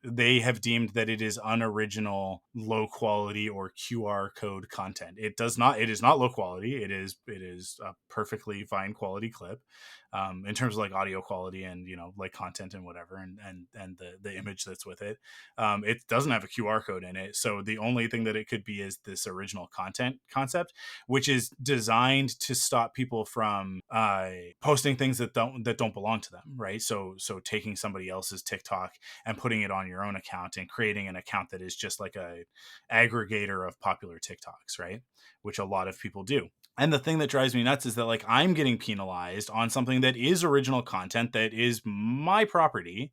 they have deemed that it is unoriginal, low quality, or QR code content. It is not low quality. It is a perfectly fine quality clip, in terms of like audio quality and, you know, like content and whatever, and the image that's with it. It doesn't have a QR code in it, so the only thing that it could be is this original content concept, which is designed to stop people from posting things that don't belong to them, right? So taking somebody else's TikTok and putting it on your own account and creating an account that is just like a aggregator of popular TikToks, right? Which a lot of people do. And the thing that drives me nuts is that like I'm getting penalized on something that is original content, that is my property,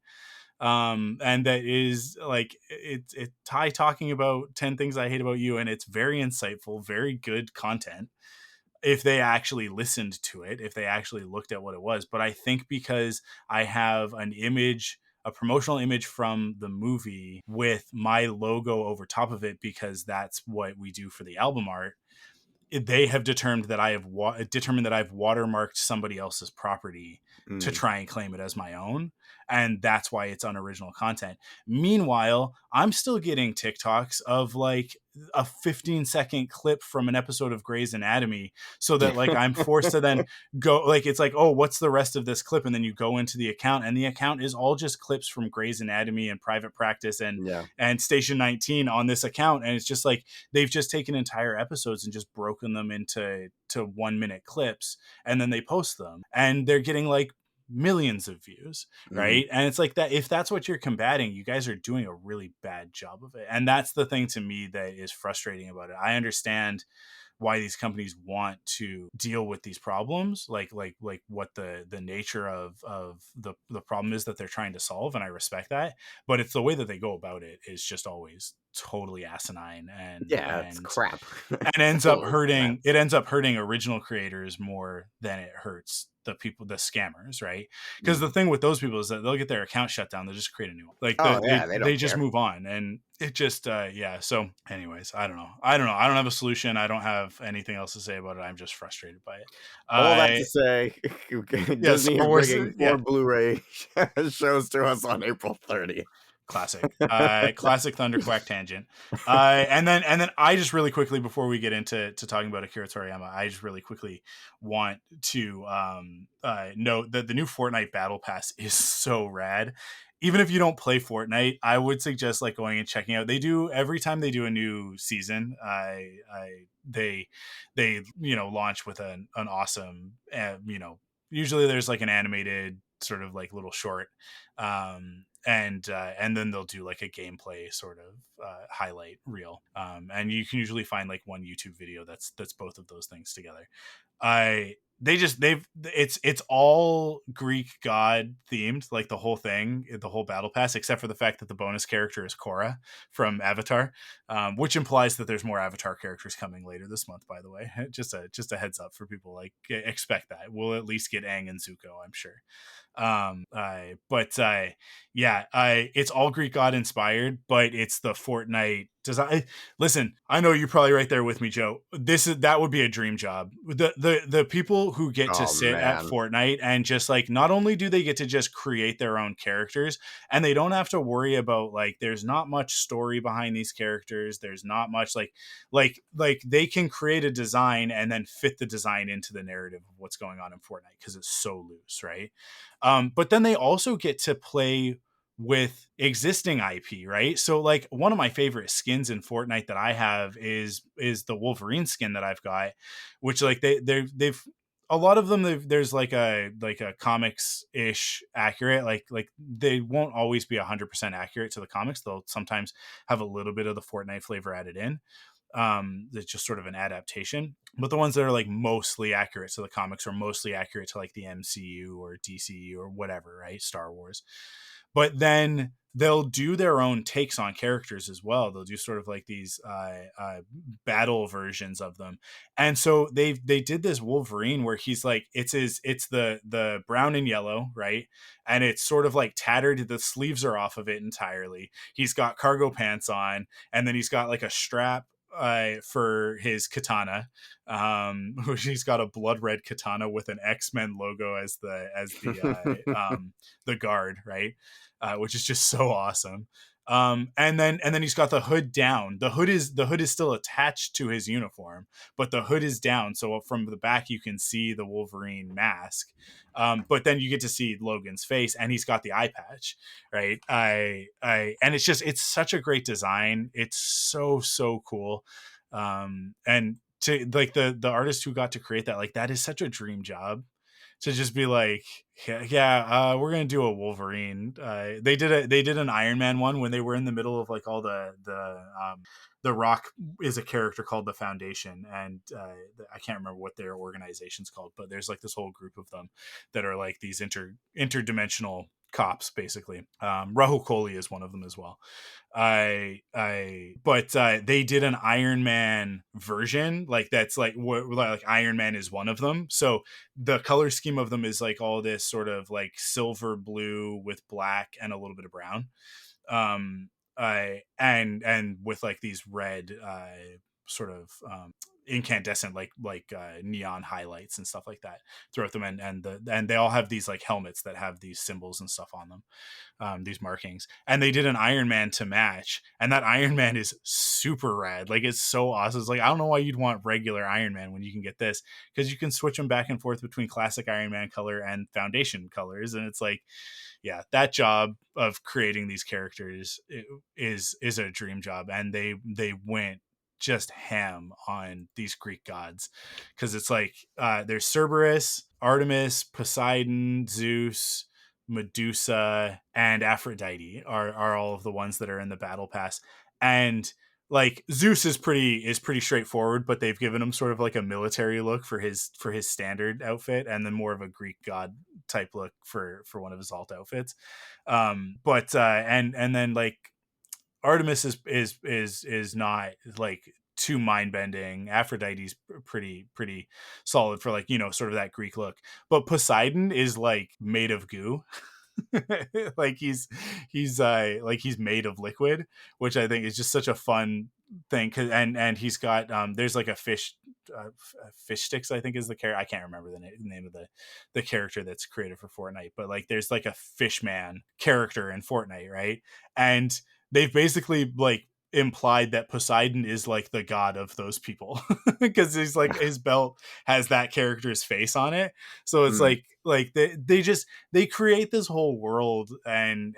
and that is like it's Ty talking about 10 things I hate about you, and it's very insightful, very good content if they actually listened to it, if they actually looked at what it was. But I think because I have an image, a promotional image from the movie with my logo over top of it, because that's what we do for the album art, they have determined that I've watermarked somebody else's property to try and claim it as my own. And that's why it's unoriginal content. Meanwhile, I'm still getting TikToks of like a 15-second clip from an episode of Grey's Anatomy, so that like I'm forced to then go, like, it's like, oh, what's the rest of this clip? And then you go into the account, and the account is all just clips from Grey's Anatomy and Private Practice and Station 19 on this account. And it's just like, they've just taken entire episodes and just broken them into 1-minute clips, and then they post them, and they're getting like millions of views, right? And it's like that, if that's what you're combating, you guys are doing a really bad job of it. And that's the thing to me that is frustrating about it. I understand why these companies want to deal with these problems, like what the nature of the problem is that they're trying to solve, and I respect that. But it's the way that they go about it is just always totally asinine Yeah, it's crap. and ends up Total crap. hurting. It ends up hurting original creators more than it hurts the people, the scammers, right? Because the thing with those people is that they'll get their account shut down, they'll just create a new one, like Oh yeah, they they don't just care. move on, and it just yeah. So anyways, I don't know, I don't have a solution, I don't have anything else to say about it, I'm just frustrated by it. All that to say, Yeah, Disney Star is Wars, bringing yeah, 4 Blu-ray shows to us on April 30th. classic classic ThunderQuack tangent. And then I just really quickly, before we get into talking about Akira Toriyama, I just really quickly want to note that the new Fortnite Battle Pass is so rad. Even if you don't play Fortnite, I would suggest like going and checking out. They do, every time they do a new season, they launch with an awesome usually there's like an animated sort of like little short, and then they'll do like a gameplay sort of highlight reel, and you can usually find like one YouTube video that's both of those things together. It's all Greek god themed, like the whole thing, the whole battle pass, except for the fact that the bonus character is Korra from Avatar, which implies that there's more Avatar characters coming later this month, by the way. Just a heads up for people, like expect that we'll at least get Aang and Zuko, I'm sure. It's all Greek god inspired, but it's the Fortnite design. Listen, I know you're probably right there with me, Joe. That would be a dream job. The people who get to sit at Fortnite and just like, not only do they get to just create their own characters, and they don't have to worry about like, there's not much story behind these characters. There's not much like they can create a design and then fit the design into the narrative of what's going on in Fortnite, because it's so loose, right? But then they also get to play with existing IP, right? So like, one of my favorite skins in Fortnite that I have is the Wolverine skin that I've got, which like they've a lot of them, there's like a comics ish accurate, like they won't always be 100% accurate to the comics. They'll sometimes have a little bit of the Fortnite flavor added in. It's just sort of an adaptation, but the ones that are like mostly accurate to the comics, or mostly accurate to like the MCU or DCU or whatever, right? Star Wars. But then they'll do their own takes on characters as well. They'll do sort of like these battle versions of them. And so they did this Wolverine where he's like, it's the brown and yellow, right? And it's sort of like tattered. The sleeves are off of it entirely. He's got cargo pants on, and then he's got like a strap for his katana, which he's got a blood red katana with an X-Men logo as the the guard, right? Which is just so awesome. And then he's got the hood down. The hood is still attached to his uniform, but the hood is down, so from the back you can see the Wolverine mask. But then you get to see Logan's face, and he's got the eye patch, right? And it's such a great design. It's so cool. And to like the artist who got to create that, like, that is such a dream job, to just be like, we're gonna do a Wolverine. They did an Iron Man one when they were in the middle of like all the Rock is a character called the Foundation, and I can't remember what their organization's called, but there's like this whole group of them that are like these interdimensional cops, basically. Rahul Kohli is one of them as well. But they did an Iron Man version, like that's like like Iron Man is one of them. So the color scheme of them is like all this sort of like silver blue with black and a little bit of brown, and with like these red sort of incandescent like neon highlights and stuff like that throughout them, and they all have these like helmets that have these symbols and stuff on them, these markings. And they did an Iron Man to match, and that Iron Man is super rad. Like, it's so awesome. It's like, I don't know why you'd want regular Iron Man when you can get this, because you can switch them back and forth between classic Iron Man color and Foundation colors. And it's like, yeah, that job of creating these characters is a dream job. And they went just ham on these Greek gods, because it's like there's Cerberus, Artemis, Poseidon, Zeus, Medusa, and Aphrodite are all of the ones that are in the battle pass. And like, Zeus is pretty straightforward, but they've given him sort of like a military look for his standard outfit, and then more of a Greek god type look for one of his alt outfits. And then like Artemis is not like too mind bending. Aphrodite's pretty solid for like, you know, sort of that Greek look. But Poseidon is like made of goo. Like he's made of liquid, which I think is just such a fun thing. And he's got there's like a fish sticks, I think is the character. I can't remember the name of the character that's created for Fortnite, but like there's like a fish man character in Fortnite, right? And they've basically like implied that Poseidon is like the god of those people because he's like his belt has that character's face on it. So it's like they create this whole world, and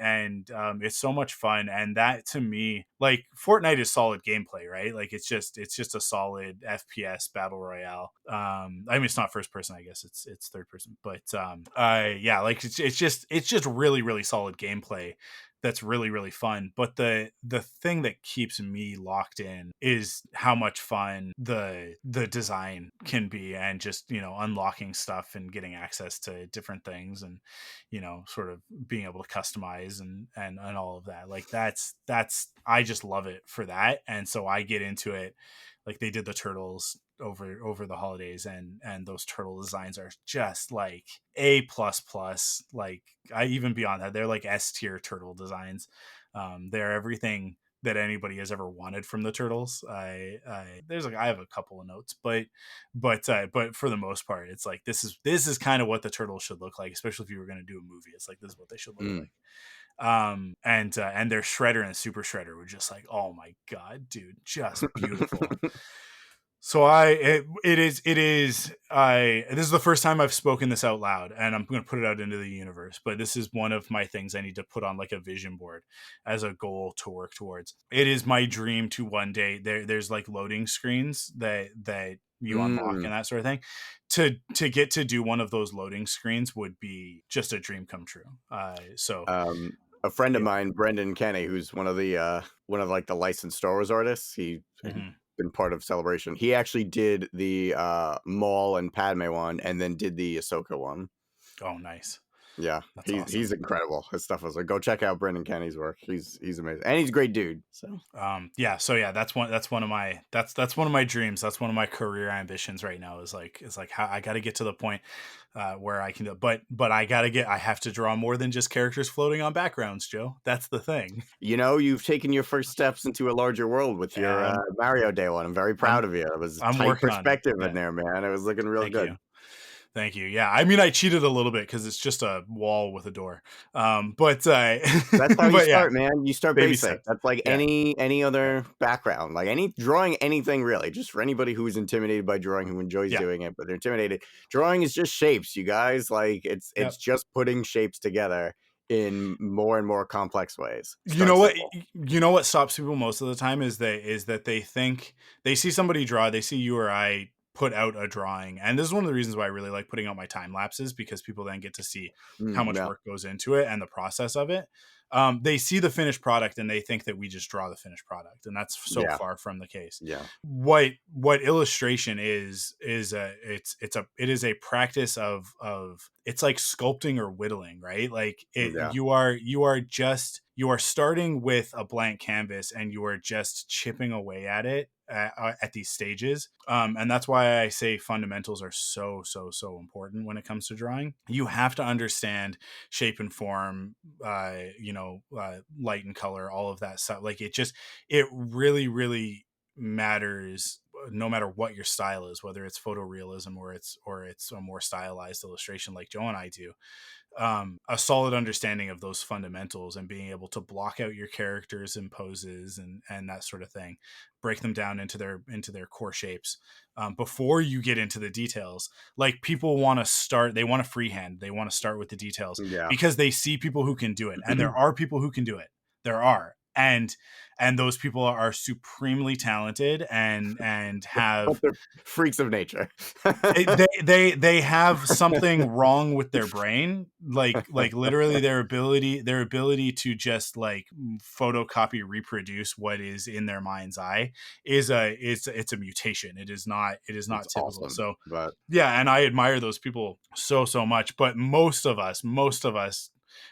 it's so much fun. And that to me, like, Fortnite is solid gameplay, right? Like it's just a solid FPS battle royale. I mean, it's not first person, I guess it's third person, but yeah, like it's just really, really solid gameplay that's really, really fun. But the thing that keeps me locked in is how much fun the design can be, and just, you know, unlocking stuff and getting access to different things, and, you know, sort of being able to customize and all of that. Like that's I just love it for that. And so I get into it. Like they did the turtles over the holidays, and those turtle designs are just like A++. Like I even beyond that, they're like S tier turtle designs. They're everything that anybody has ever wanted from the turtles. I have a couple of notes, but for the most part, it's like this is kind of what the turtles should look like, especially if you were going to do a movie. It's like this is what they should look like. And their Shredder and Super Shredder were just like, oh my god, dude, just beautiful. So this is the first time I've spoken this out loud, and I'm going to put it out into the universe, but this is one of my things I need to put on like a vision board as a goal to work towards. It is my dream to one day, there's like loading screens that you unlock and that sort of thing. To get to do one of those loading screens would be just a dream come true. A friend of mine, Brendan Kenny, who's one of like the licensed Star Wars artists, he's been part of Celebration. He actually did the Maul and Padme one, and then did the Ahsoka one. Oh, nice. Yeah, he's incredible. His stuff was like, go check out Brendan Kenny's work. He's amazing, and he's a great dude. So that's one of my dreams. That's one of my career ambitions right now. Is like how I got to get to the point where I can do, but I have to draw more than just characters floating on backgrounds, Joe. That's the thing. You know, you've taken your first steps into a larger world with your Mario Day one. I'm very proud of you. It was tight perspective in there, man. It was looking real good. Thank you. Yeah, I mean, I cheated a little bit because it's just a wall with a door. But that's how you start, man. You start Baby basic. steps. That's like any other background, like drawing anything really. Just for anybody who's intimidated by drawing, who enjoys doing it, but they're intimidated. Drawing is just shapes, you guys. Like it's just putting shapes together in more and more complex ways. You know what stops people most of the time is that they think they see somebody draw, they see you or I put out a drawing, and this is one of the reasons why I really like putting out my time lapses, because people then get to see how much work goes into it and the process of it. They see the finished product and they think that we just draw the finished product, and that's so far from the case. What illustration is it is a practice of it's like sculpting or whittling, right? Like you are starting with a blank canvas and you are just chipping away at it at these stages. And that's why I say fundamentals are so important when it comes to drawing. You have to understand shape and form, light and color, all of that stuff. Like it really, really matters, no matter what your style is, whether it's photorealism or it's a more stylized illustration like Joe and I do. A solid understanding of those fundamentals and being able to block out your characters and poses and that sort of thing, break them down into their core shapes before you get into the details. Like people want to freehand, they want to start with the details because they see people who can do it, and there are people who can do it. There are. And those people are supremely talented and have freaks of nature. they have something wrong with their brain, like literally their ability to just like photocopy, reproduce what is in their mind's eye it's a mutation. It is not typical. Awesome, so and I admire those people so much, but most of us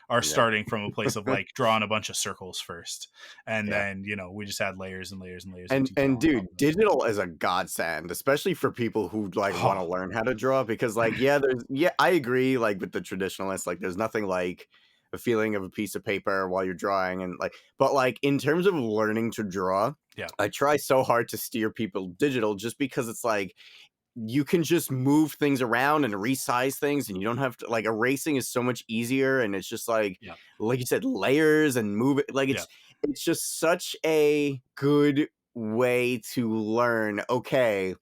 are starting from a place of like drawing a bunch of circles first, and Yeah. then we just add layers and layers and layers of And detail on top dude, of it. digital is a godsend, especially for people who like want to Oh, learn how to draw because like I agree like with the traditionalists, like there's nothing like a feeling of a piece of paper while you're drawing and like but like in terms of learning to draw, yeah, I try so hard to steer people digital just because it's like you can just move things around and resize things and you don't have to like erasing is so much easier and it's just yeah, like you said layers and move it like yeah, it's just such a good way to learn okay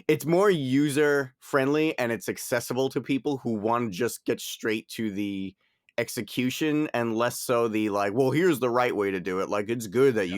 it's more user friendly and it's accessible to people who want to just get straight to the execution and less so the like well here's the right way to do it like it's good that yeah,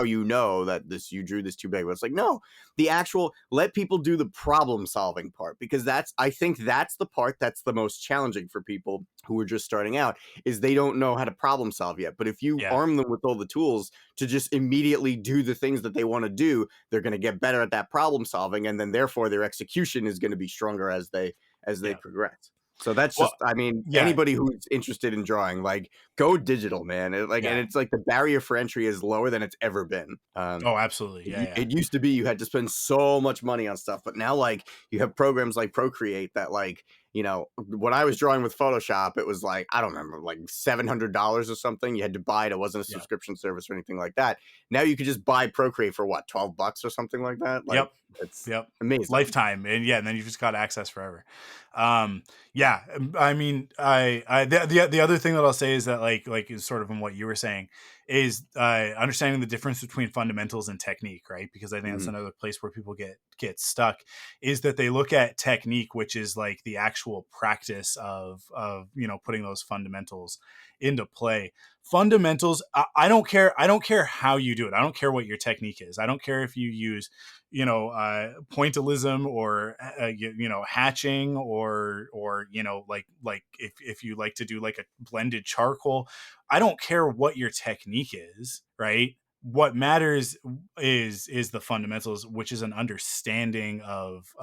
you know that this you drew this too big but it's like no the actual let people do the problem solving part because that's I think that's the part that's the most challenging for people who are just starting out is they don't know how to problem solve yet but if you yeah, arm them with all the tools to just immediately do the things that they want to do they're going to get better at that problem solving and then therefore their execution is going to be stronger as they yeah. progress so that's Well, just I mean yeah, anybody who's interested in drawing like go digital man and yeah. it's like the barrier for entry is lower than it's ever been Oh, absolutely. Yeah, yeah, it used to be you had to spend so much money on stuff but now like you have programs like Procreate that like when I was drawing with Photoshop it was like I don't remember like $700 or something you had to buy it wasn't a yeah. subscription service or anything like that now you could just buy Procreate for what $12 or something like that like Yep. it's Yep. amazing Lifetime. And yeah, and then you've just got access forever. Yeah. I mean, the other thing that I'll say is that like is sort of in what you were saying is understanding the difference between fundamentals and technique, right? Because I think that's Mhm. another place where people get stuck is that they look at technique, which is like the actual practice of putting those fundamentals into play. Fundamentals, I don't care. I don't care how you do it. I don't care what your technique is. I don't care if you use pointillism or hatching or like if you like to do like a blended charcoal. I don't care what your technique is, right? What matters is the fundamentals, which is an understanding of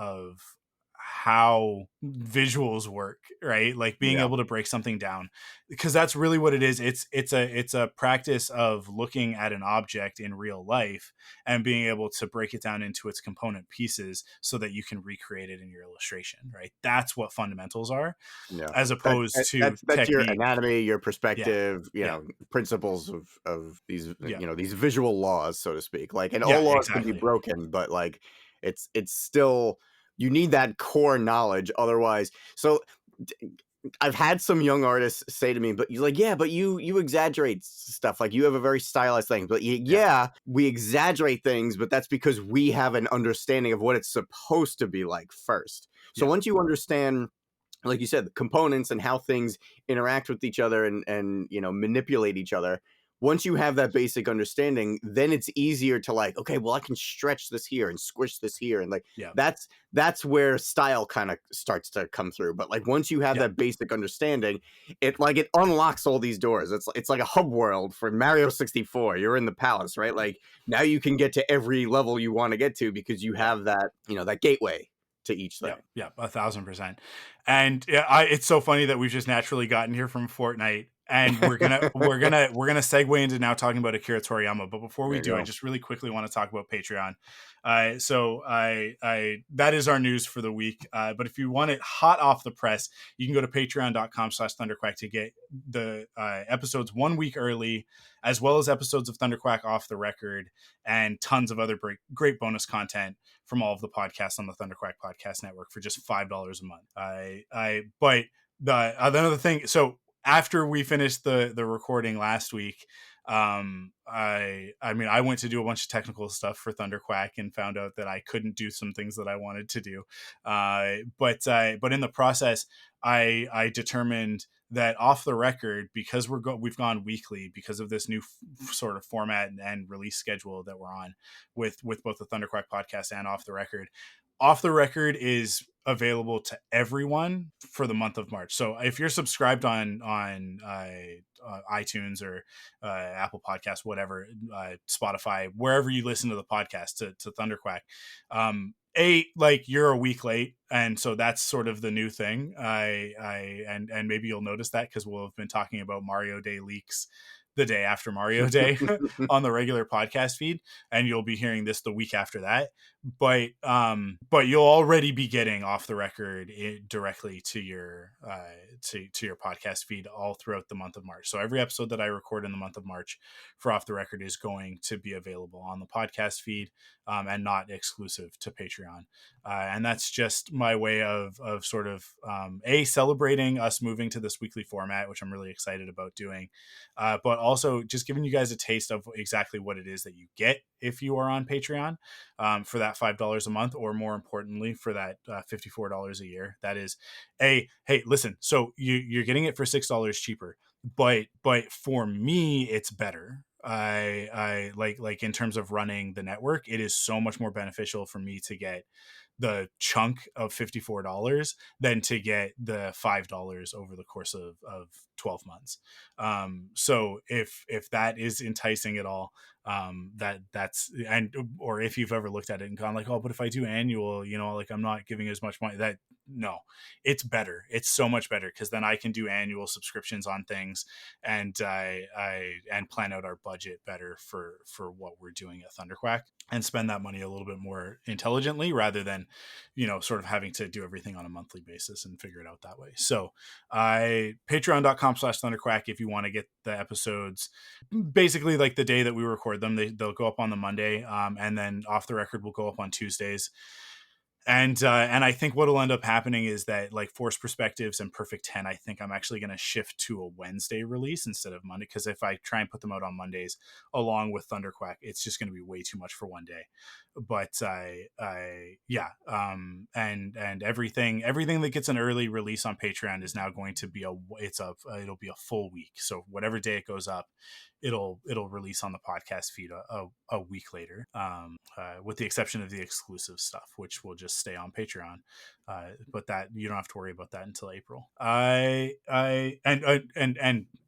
how visuals work, right? Like being Yeah. able to break something down, because that's really what it is. It's a practice of looking at an object in real life and being able to break it down into its component pieces so that you can recreate it in your illustration, right? That's what fundamentals are, Yeah. as opposed to That's your technique. anatomy, your Yeah, perspective, yeah, principles of these, yeah, these visual laws, so to speak. Like, and all yeah, laws can be exactly. broken, but like, it's still you need that core knowledge. Otherwise, so I've had some young artists say to me, but you're like, yeah, but you exaggerate stuff. Like you have a very stylized thing. But Yeah, yeah, we exaggerate things, but that's because we have an understanding of what it's supposed to be like first. So yeah, once you understand like you said, the components and how things interact with each other and manipulate each other. Once you have that basic understanding, then it's easier to like, okay, well, I can stretch this here and squish this here, and like yeah, that's where style kind of starts to come through. But like once you have yeah, that basic understanding, it unlocks all these doors. It's like a hub world for Mario 64. You're in the palace, right? Like now you can get to every level you want to get to because you yeah. have that that gateway to each Yeah, thing. yeah, 1,000%. And yeah, it's so funny that we've just naturally gotten here from Fortnite, and we're gonna segue into now talking about Akira Toriyama. But before we There you do, I go. just really quickly want to talk about Patreon. So I that is our news for the week. But if you want it hot off the press, you can go to patreon.com/thunderquack to get the episodes 1 week early, as well as episodes of Thunderquack off the record and tons of other great bonus content from all of the podcasts on the ThunderQuack Podcast Network for just $5 a month. But the another thing. So after we finished the recording last week, I mean, I went to do a bunch of technical stuff for ThunderQuack and found out that I couldn't do some things that I wanted to do. But in the process, I determined that off the record, because we've gone weekly because of this new sort of format and release schedule that we're on with both the ThunderQuack podcast and off the record. Off the record is available to everyone for the month of March. So if you're subscribed on iTunes or Apple Podcasts, whatever, Spotify, wherever you listen to the podcast to ThunderQuack, like you're a week late, and so that's sort of the new thing. And maybe you'll notice that because we'll have been talking about Mario Day leaks the day after Mario Day on the regular podcast feed, and you'll be hearing this the week after that. But you'll already be getting off the record directly to your to your podcast feed all throughout the month of March. So every episode that I record in the month of March for Off the Record is going to be available on the podcast feed, and not exclusive to Patreon. And that's just my way of sort of celebrating us moving to this weekly format, which I'm really excited about doing, but also just giving you guys a taste of exactly what it is that you get if you are on Patreon, for that $5 a month, or more importantly, for that $54 a year. That is hey, listen, so you're getting it for $6 cheaper, but for me, it's better. I like in terms of running the network, it is so much more beneficial for me to get the chunk of $54 than to get the $5 over the course of 12 months. So if that is enticing at all, that's, and or if you've ever looked at it and gone like, oh, but if I do annual, like I'm not giving as much money, that no, it's better. It's so much better, because then I can do annual subscriptions on things, and and plan out our budget better for what we're doing at ThunderQuack, and spend that money a little bit more intelligently, rather than sort of having to do everything on a monthly basis and figure it out that way. So patreon.com/ThunderQuack if you want to get the episodes basically like the day that we record them. They'll go up on the Monday, and then Off the Record will go up on Tuesdays. And I think what'll end up happening is that, like, Force Perspectives and Perfect 10, I think I'm actually going to shift to a Wednesday release instead of Monday, because if I try and put them out on Mondays along with ThunderQuack, it's just going to be way too much for one day. But and everything that gets an early release on Patreon is now going to be it'll be a full week. So whatever day it goes up, it'll release on the podcast feed a week later, with the exception of the exclusive stuff, which will just stay on Patreon. But that you don't have to worry about that until April. And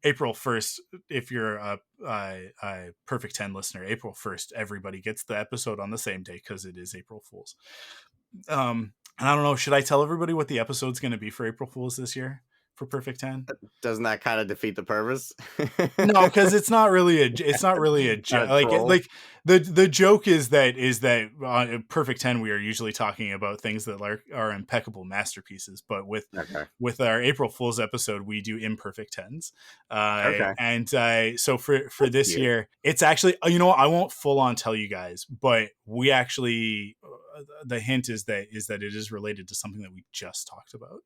April 1st, if you're a Perfect 10 listener, April 1st, everybody gets the episode on the same day, because it is April Fool's. And I don't know, should I tell everybody what the episode's going to be for April Fool's this year for Perfect 10? Doesn't that kind of defeat the purpose? No, because it's not really a joke. Like the joke is that Perfect 10 we are usually talking about things that are impeccable masterpieces, but with our April Fool's episode we do imperfect 10s. And so for this year, it's actually, I won't full on tell you guys, but we actually, the hint is that it is related to something that we just talked about.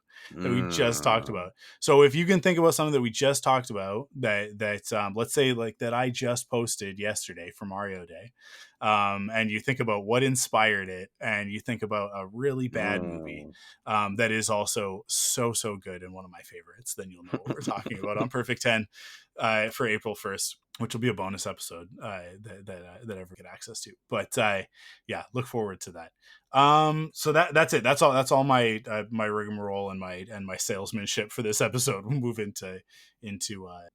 So if you can think about something that we just talked about, that let's say like that I just posted yesterday for Mario Day, and you think about what inspired it, and you think about a really bad movie that is also so good and one of my favorites, then you'll know what we're talking about on Perfect 10 for April 1st, which will be a bonus episode that ever get access to. But look forward to that. So that's it. That's all my my rigmarole and my salesmanship for this episode. We'll move into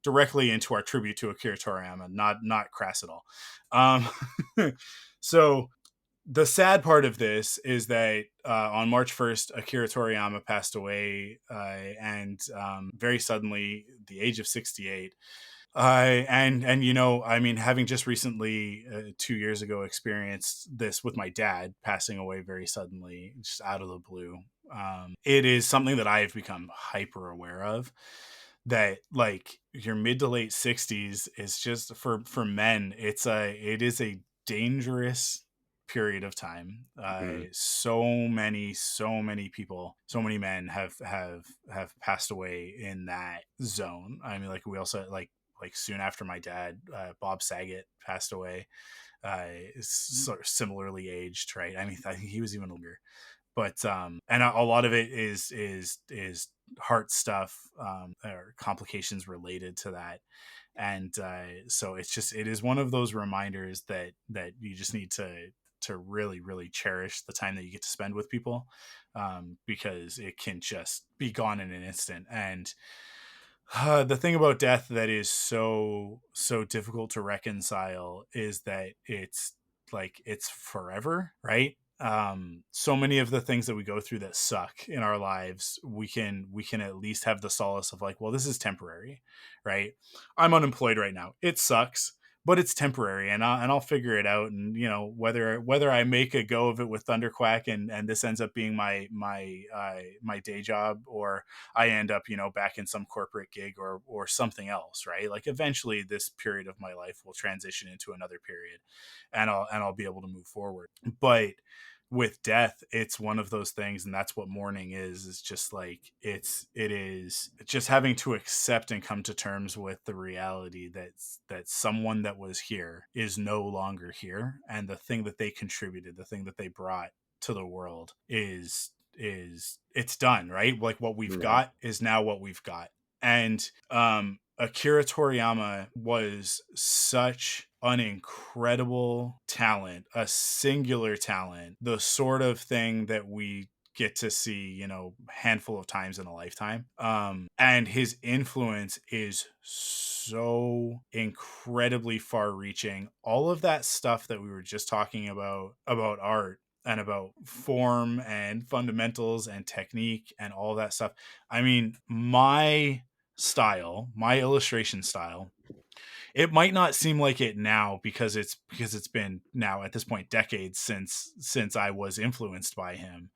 directly into our tribute to Akira Toriyama, not crass at all. So the sad part of this is that on March 1st, Akira Toriyama passed away, and very suddenly, the age of 68. And I mean, having just recently 2 years ago experienced this with my dad passing away very suddenly, just out of the blue, it is something that I have become hyper aware of, that like your mid to late 60s is just for men, it is a dangerous period of time. So many people, so many men have passed away in that zone. I mean, like, we also like soon after my dad, Bob Saget passed away, sort of similarly aged, right? I mean, I think he was even older, but and a lot of it is heart stuff, or complications related to that. And so it is one of those reminders that you just need to really cherish the time that you get to spend with people, because it can just be gone in an instant. And the thing about death that is so difficult to reconcile is that it's like, it's forever, right? so many of the things that we go through that suck in our lives, we can at least have the solace of like, well, this is temporary, right? I'm unemployed right now. It sucks, but it's temporary, and I'll figure it out. And you know, whether I make a go of it with ThunderQuack and this ends up being my day job, or I end up, you know, back in some corporate gig or something else, right? Like eventually this period of my life will transition into another period, and I'll be able to move forward. But with death, it's one of those things, and that's what mourning is just like it is just having to accept and come to terms with the reality that someone that was here is no longer here, and the thing that they contributed, the thing that they brought to the world is it's done, right? Like what we've got is now what we've got. And Akira Toriyama was such an incredible talent, a singular talent, the sort of thing that we get to see, you know, handful of times in a lifetime. And his influence is so incredibly far reaching. All of that stuff that we were just talking about art and about form and fundamentals and technique and all that stuff. I mean, my illustration style, it might not seem like it now because it's been now at this point decades since I was influenced by him.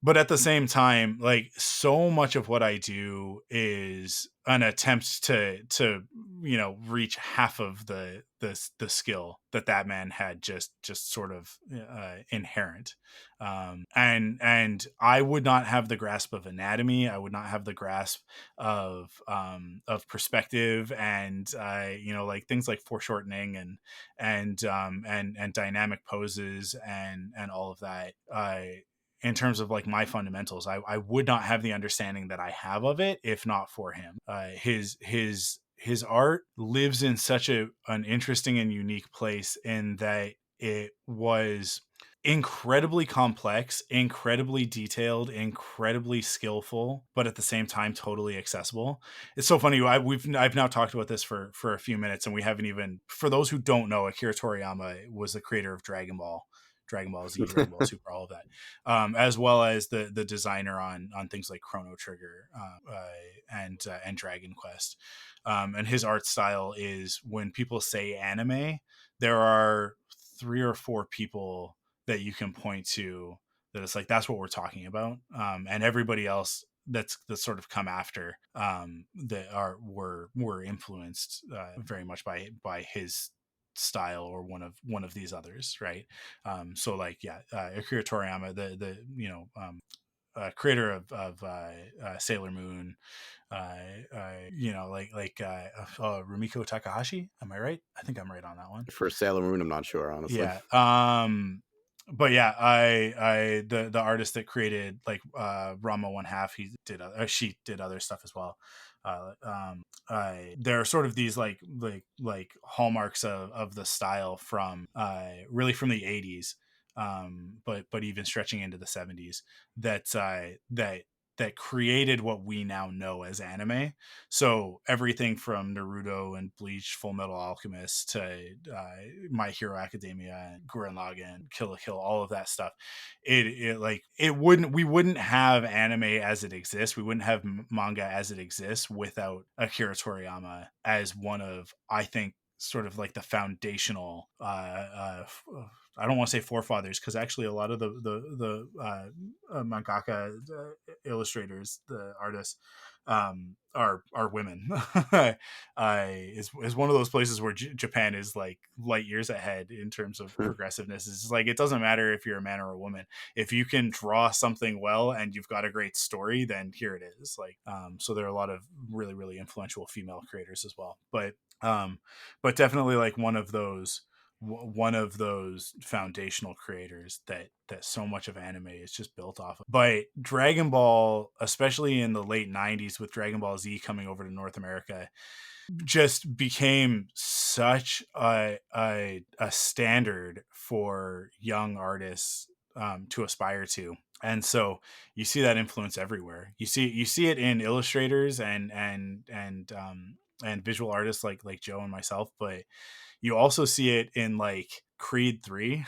But at the same time, like so much of what I do is an attempt to you know, reach half of the skill that man had just sort of inherent. And I would not have the grasp of anatomy. I would not have the grasp of perspective, and you know, like things like foreshortening and dynamic poses and all of that. In terms of like my fundamentals, I would not have the understanding that I have of it if not for him. His art lives in such an interesting and unique place, in that it was incredibly complex, incredibly detailed, incredibly skillful, but at the same time totally accessible. It's so funny. I've now talked about this for a few minutes, and we haven't even, for those who don't know, Akira Toriyama was the creator of Dragon Ball Z, Dragon Ball Super, all of that, as well as the designer on things like Chrono Trigger and Dragon Quest. And his art style is, when people say anime, there are 3 or 4 people that you can point to that it's like, that's what we're talking about. And everybody else that's sort of come after, that were influenced very much by his style, or one of these others, right? So like, yeah, Akira Toriyama, the you know, creator of Sailor Moon, you know, Rumiko Takahashi. Am I right? I think I'm right on that one. For Sailor Moon, I'm not sure, honestly. Yeah. But yeah, the artist that created like Rama One Half, she did other stuff as well. There are sort of these like hallmarks of the style from really from the 80s, but even stretching into the 70s, that created what we now know as anime. So everything from Naruto and Bleach, Full Metal Alchemist, to My Hero Academia and Gurren Lagann, Kill la Kill, all of that stuff. We wouldn't have anime as it exists. We wouldn't have manga as it exists without Akira Toriyama as one of, I think, sort of like the foundational I don't want to say forefathers, because actually a lot of the mangaka, illustrators, the artists, are women. Is one of those places where Japan is like light years ahead in terms of progressiveness. It's like, it doesn't matter if you're a man or a woman. If you can draw something well and you've got a great story, then here it is. Like, so there are a lot of really, really influential female creators as well. But definitely like one of those foundational creators that so much of anime is just built off of. But Dragon Ball, especially in the late 90s with Dragon Ball Z coming over to North America, just became such a standard for young artists to aspire to. And so you see that influence everywhere. You see it in illustrators and visual artists like Joe and myself, but you also see it in like Creed 3.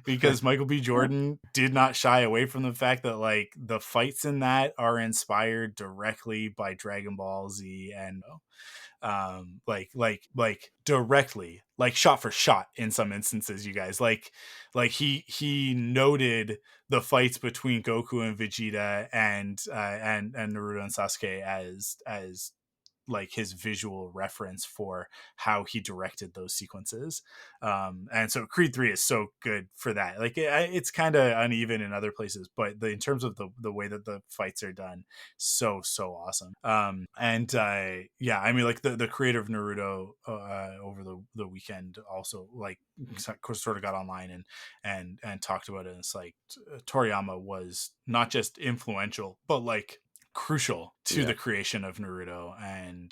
because Michael B. Jordan did not shy away from the fact that like the fights in that are inspired directly by Dragon Ball Z and like directly, like shot for shot in some instances, you guys, like he noted the fights between Goku and Vegeta and Naruto and Sasuke as like his visual reference for how he directed those sequences. And so Creed 3 is so good for that. Like it's kind of uneven in other places, but in terms of the way that the fights are done, so awesome. And yeah, I mean, like the creator of Naruto over the weekend also like sort of got online and talked about it. And it's like Toriyama was not just influential, but like crucial to the creation of Naruto. And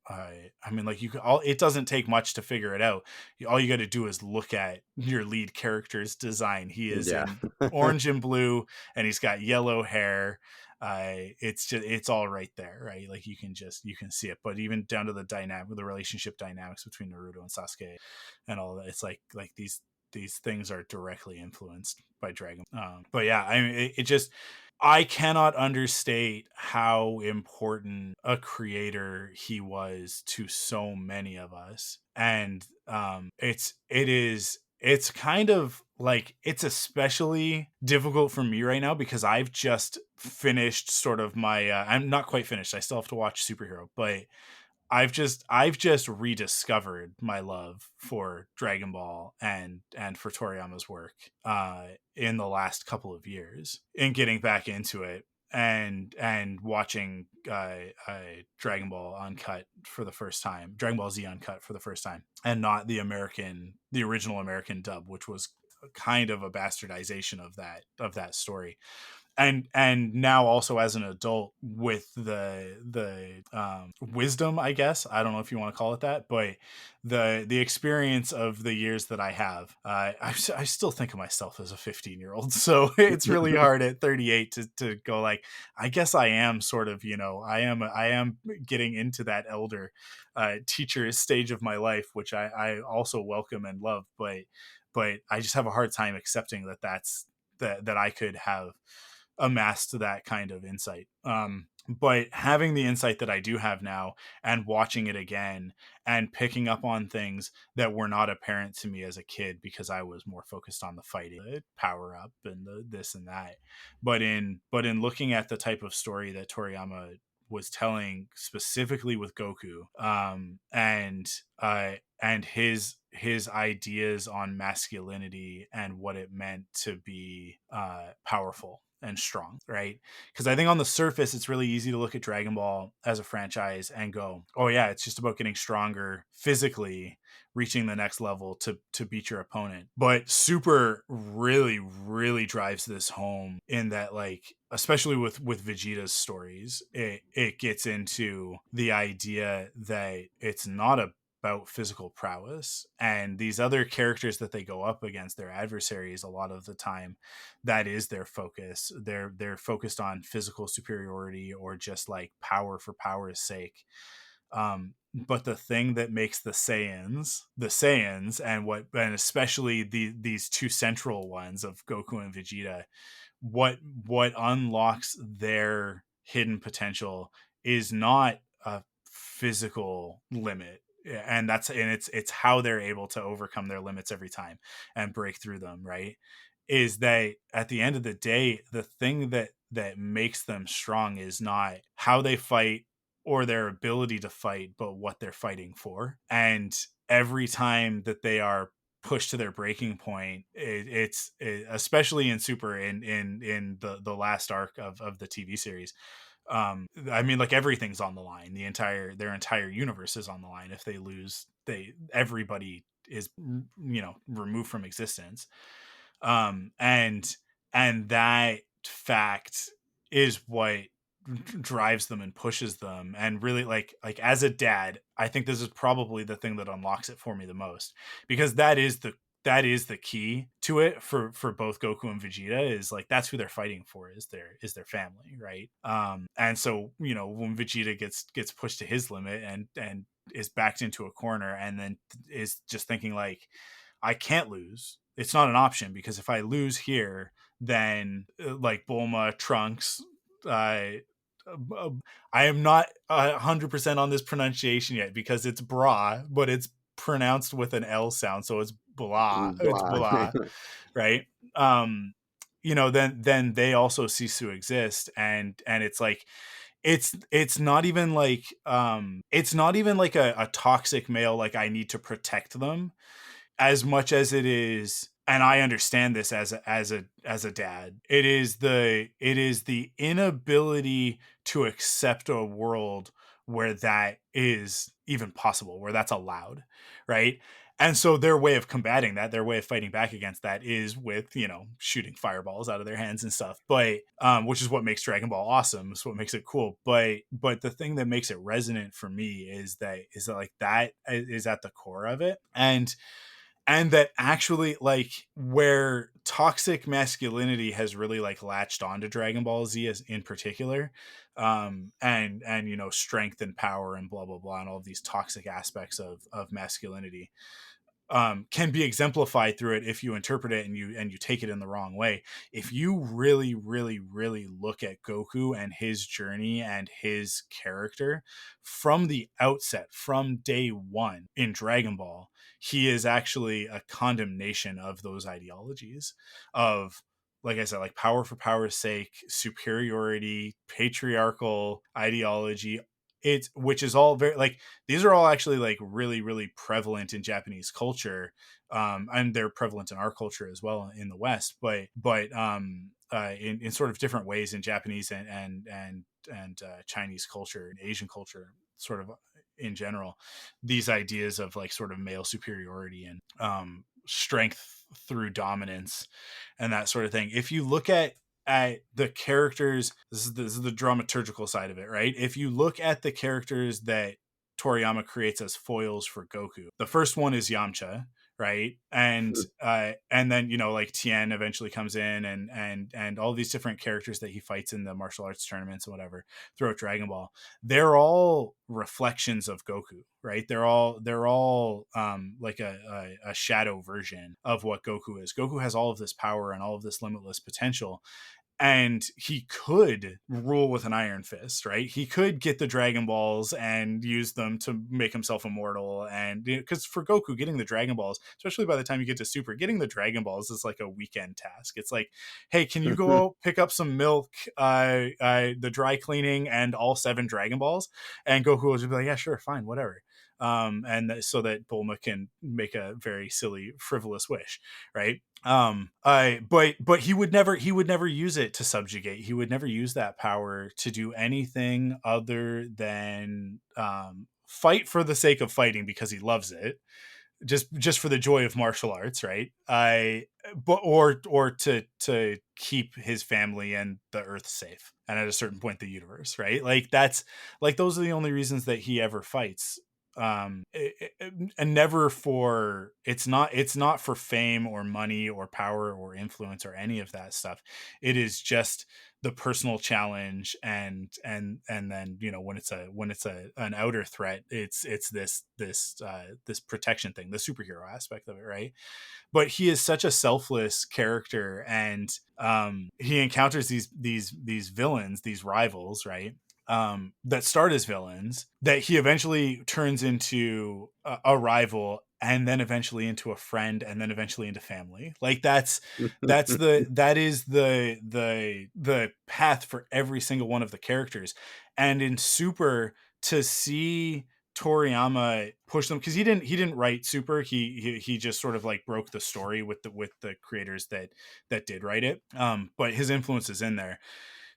I mean, like it doesn't take much to figure it out. All you got to do is look at your lead character's design. He is in orange and blue, and he's got yellow hair. It's all right there, right? Like you can see it. But even down to the relationship dynamics between Naruto and Sasuke and all that, it's like these things are directly influenced by Dragon. But yeah, I mean, it just, I cannot understate how important a creator he was to so many of us. And it's kind of like, it's especially difficult for me right now because I've just finished sort of my I'm not quite finished, I still have to watch Superhero, but I've just rediscovered my love for Dragon Ball and for Toriyama's work in the last couple of years, in getting back into it and watching Dragon Ball Uncut for the first time, Dragon Ball Z Uncut for the first time, and not the original American dub, which was kind of a bastardization of that story. And now also as an adult with the wisdom, I guess, I don't know if you want to call it that, but the experience of the years that I have, I still think of myself as a 15-year-old, so it's really hard at 38 to go like, I guess I am sort of, I am getting into that elder teacher stage of my life, which I also welcome and love, but I just have a hard time accepting that I could have amassed that kind of insight. But having the insight that I do have now and watching it again and picking up on things that were not apparent to me as a kid because I was more focused on the fighting, the power up and the this and that. But in looking at the type of story that Toriyama was telling specifically with Goku, and his ideas on masculinity and what it meant to be powerful and strong, right? Because I think on the surface it's really easy to look at Dragon Ball as a franchise and go, oh yeah, it's just about getting stronger physically, reaching the next level to beat your opponent. But Super really drives this home in that, like, especially with Vegeta's stories, it gets into the idea that it's not about physical prowess, and these other characters that they go up against, their adversaries, a lot of the time that is their focus. They're focused on physical superiority or just like power for power's sake. But the thing that makes the Saiyans, and especially these two central ones of Goku and Vegeta, what unlocks their hidden potential is not a physical limit, and it's how they're able to overcome their limits every time and break through them, right? Is that at the end of the day, the thing that makes them strong is not how they fight or their ability to fight, but what they're fighting for. And every time that they are pushed to their breaking point, it's especially in Super, in the last arc of the TV series, I mean, like, everything's on the line. Their entire universe is on the line. If they lose, everybody is removed from existence. And that fact is what drives them and pushes them. And really, like as a dad, I think this is probably the thing that unlocks it for me the most, because that is the key to it for both Goku and Vegeta, is like, that's who they're fighting for, is their family, right? And so, when Vegeta gets pushed to his limit and is backed into a corner, and then is just thinking like, I can't lose. it's not an option, because if I lose here, then like Bulma, Trunks, I am not 100% on this pronunciation yet, because it's bra, but it's pronounced with an L sound, so it's blah. It's Blah. blah, right? Then they also cease to exist, and it's like it's not even like a toxic male, like I need to protect them, as much as it is, and I understand this as a dad, it is the inability to accept a world where that is even possible, where that's allowed, right? And so their way of combating that, their way of fighting back against that, is with, shooting fireballs out of their hands and stuff. But which is what makes Dragon Ball awesome. It's what makes it cool. But the thing that makes it resonant for me is that like that is at the core of it. And that actually, like, where toxic masculinity has really like latched onto Dragon Ball Z as in particular, and strength and power and blah blah blah, and all of these toxic aspects of masculinity, can be exemplified through it if you interpret it and you take it in the wrong way. If you really, really, really look at Goku and his journey and his character from the outset, from day one in Dragon Ball, he is actually a condemnation of those ideologies of, like I said, like power for power's sake, superiority, patriarchal ideology. Which is all very, like, these are all actually like really, really prevalent in Japanese culture, and they're prevalent in our culture as well in the West, but in sort of different ways in Japanese and Chinese culture and Asian culture, sort of in general, these ideas of like sort of male superiority and strength through dominance and that sort of thing. If you look at the characters, this is the dramaturgical side of it, right? If you look at the characters that Toriyama creates as foils for Goku, the first one is Yamcha, right? And then like Tien eventually comes in, and all these different characters that he fights in the martial arts tournaments and whatever throughout Dragon Ball, they're all reflections of Goku, right? They're all like a shadow version of what Goku is. Goku has all of this power and all of this limitless potential, and he could rule with an iron fist, right? He could get the Dragon Balls and use them to make himself immortal. And because for Goku, getting the Dragon Balls, especially by the time you get to Super, getting the Dragon Balls is like a weekend task. It's like, hey, can you go pick up some milk, the dry cleaning, and all 7 Dragon Balls? And Goku will just be like, yeah, sure, fine, whatever. So that Bulma can make a very silly, frivolous wish, right? But he would never use it to subjugate. He would never use that power to do anything other than fight for the sake of fighting, because he loves it, just for the joy of martial arts, right? Or to keep his family and the Earth safe, and at a certain point the universe, right? Like that's like those are the only reasons that he ever fights. And never for, it's not for fame or money or power or influence or any of that stuff. It is just the personal challenge, and then when it's an outer threat, it's this protection thing, the superhero aspect of it, right? But he is such a selfless character, and he encounters these villains, these rivals, right? That start as villains, that he eventually turns into a rival, and then eventually into a friend, and then eventually into family. Like that is the path for every single one of the characters. And in Super, to see Toriyama push them, because he didn't write Super, he just sort of like broke the story with the creators that did write it, but his influence is in there.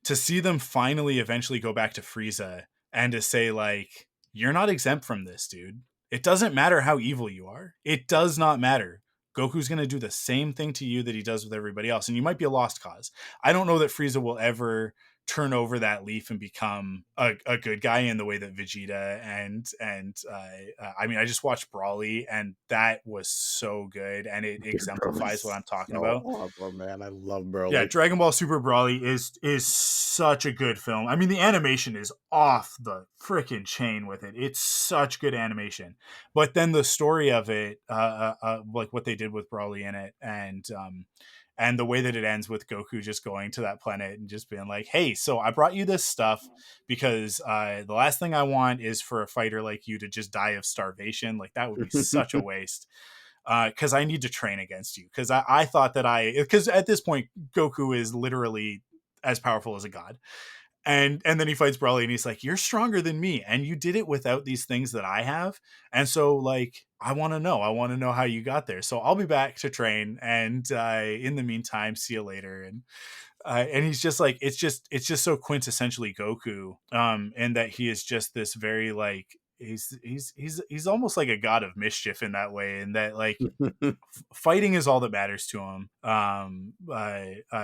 To see them finally eventually go back to Frieza and to say, like, you're not exempt from this, dude. It doesn't matter how evil you are. It does not matter. Goku's going to do the same thing to you that he does with everybody else. And you might be a lost cause. I don't know that Frieza will ever turn over that leaf and become a good guy in the way that Vegeta and I mean, I just watched Brawly, and that was so good, and it Dude, bro, exemplifies what I'm talking so about. awesome, man. I love Yeah, Broly. Dragon Ball Super Brawly is such a good film. I mean, the animation is off the freaking chain with it. It's such good animation. But then the story of it, like what they did with Brawly in it, and the way that it ends with Goku just going to that planet and just being like, "Hey, so I brought you this stuff because the last thing I want is for a fighter like you to just die of starvation. Like that would be such a waste." Because I need to train against you. Because I thought that because at this point Goku is literally as powerful as a god, and then he fights Broly, and he's like, "You're stronger than me, and you did it without these things that I have, and so like I want to know how you got there. So I'll be back to train, and in the meantime, see you later." And he's just like, it's just so quintessentially Goku, and that he is just this very like he's almost like a god of mischief in that way, and that like fighting is all that matters to him. I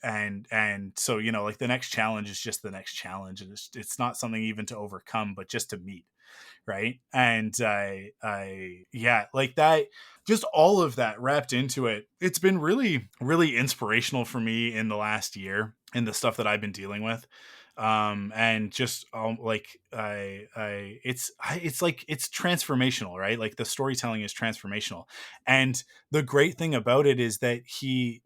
and so like the next challenge is just the next challenge, and it's not something even to overcome, but just to meet, right? And yeah, like that, just all of that wrapped into it. It's been really, really inspirational for me in the last year in the stuff that I've been dealing with. And just like it's like it's transformational, right? Like the storytelling is transformational, and the great thing about it is that he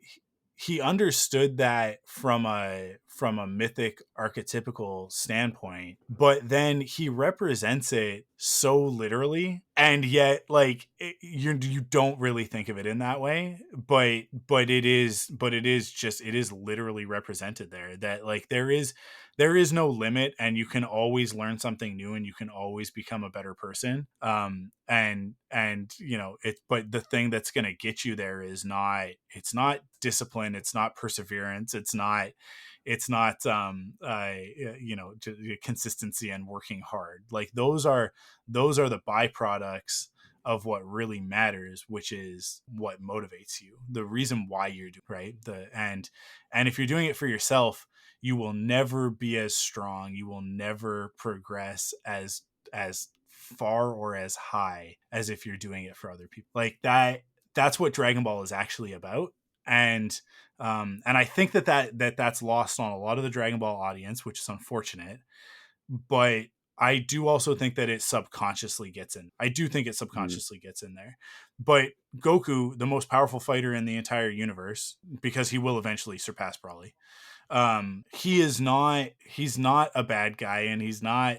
understood that from a mythic archetypical standpoint, but then he represents it so literally, and yet like you don't really think of it in that way, but it is just, it is literally represented there, that like there is no limit, and you can always learn something new, and you can always become a better person. And it, but the thing that's going to get you there is it's not discipline, it's not perseverance, it's not consistency and working hard. Like those are the byproducts of what really matters, which is what motivates you, the reason why you're doing, right? And if you're doing it for yourself, you will never be as strong, you will never progress as far or as high as if you're doing it for other people. Like that's what Dragon Ball is actually about. And I think that's lost on a lot of the Dragon Ball audience, which is unfortunate. But I do also think that it subconsciously gets in. I do think it subconsciously gets in there. But Goku, the most powerful fighter in the entire universe, because he will eventually surpass Broly, he's not a bad guy, and he's not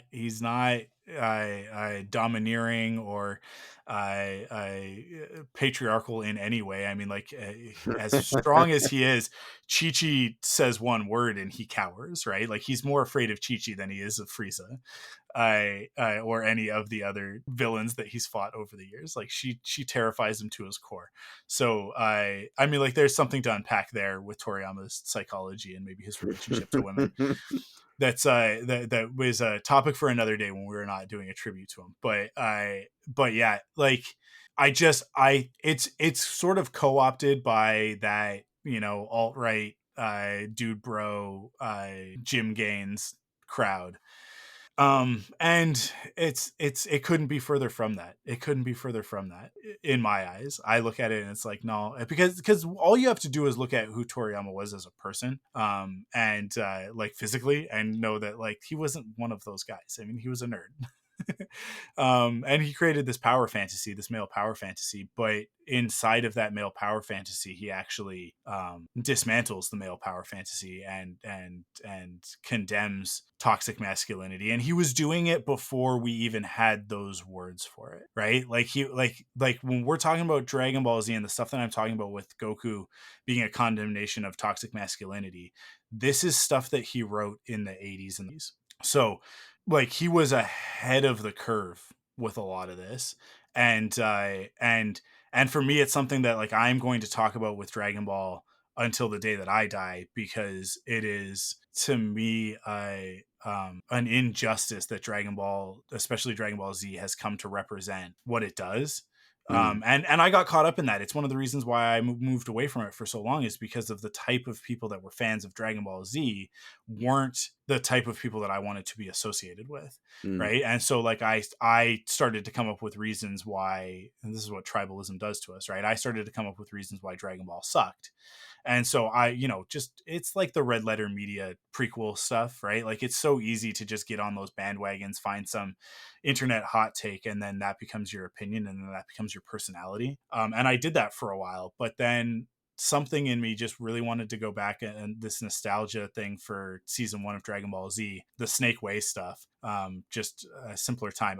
domineering or patriarchal in any way. I mean, like as strong as he is, Chi-Chi says one word and he cowers, right? Like he's more afraid of Chi-Chi than he is of Frieza, or any of the other villains that he's fought over the years. Like she terrifies him to his core. So I mean, like there's something to unpack there with Toriyama's psychology and maybe his relationship to women. That's that was a topic for another day when we were not doing a tribute to him. But yeah, like it's sort of co-opted by that, alt-right dude bro Jim Gaines crowd. And it couldn't be further from that. It couldn't be further from that in my eyes. I look at it and it's like, no, because all you have to do is look at who Toriyama was as a person, and like physically, and know that like he wasn't one of those guys. I mean, he was a nerd. And he created this male power fantasy, but inside of that male power fantasy, he actually dismantles the male power fantasy and condemns toxic masculinity. And he was doing it before we even had those words for it, right? Like like when we're talking about Dragon Ball Z and the stuff that I'm talking about with Goku being a condemnation of toxic masculinity, this is stuff that he wrote in the 80s and 90s. So like he was ahead of the curve with a lot of this. And for me, it's something that like I'm going to talk about with Dragon Ball until the day that I die, because it is, to me, an injustice that Dragon Ball, especially Dragon Ball Z, has come to represent what it does. And I got caught up in that. It's one of the reasons why I moved away from it for so long, is because of the type of people that were fans of Dragon Ball Z weren't the type of people that I wanted to be associated with. Right. And so like I started to come up with reasons why, and this is what tribalism does to us, right? I started to come up with reasons why Dragon Ball sucked. And so I, just, it's like the red letter media prequel stuff, right? Like it's so easy to just get on those bandwagons, find some internet hot take, and then that becomes your opinion, and then that becomes your personality. And I did that for a while, but then something in me just really wanted to go back, and this nostalgia thing for season 1 of Dragon Ball Z, the Snake Way stuff, just a simpler time.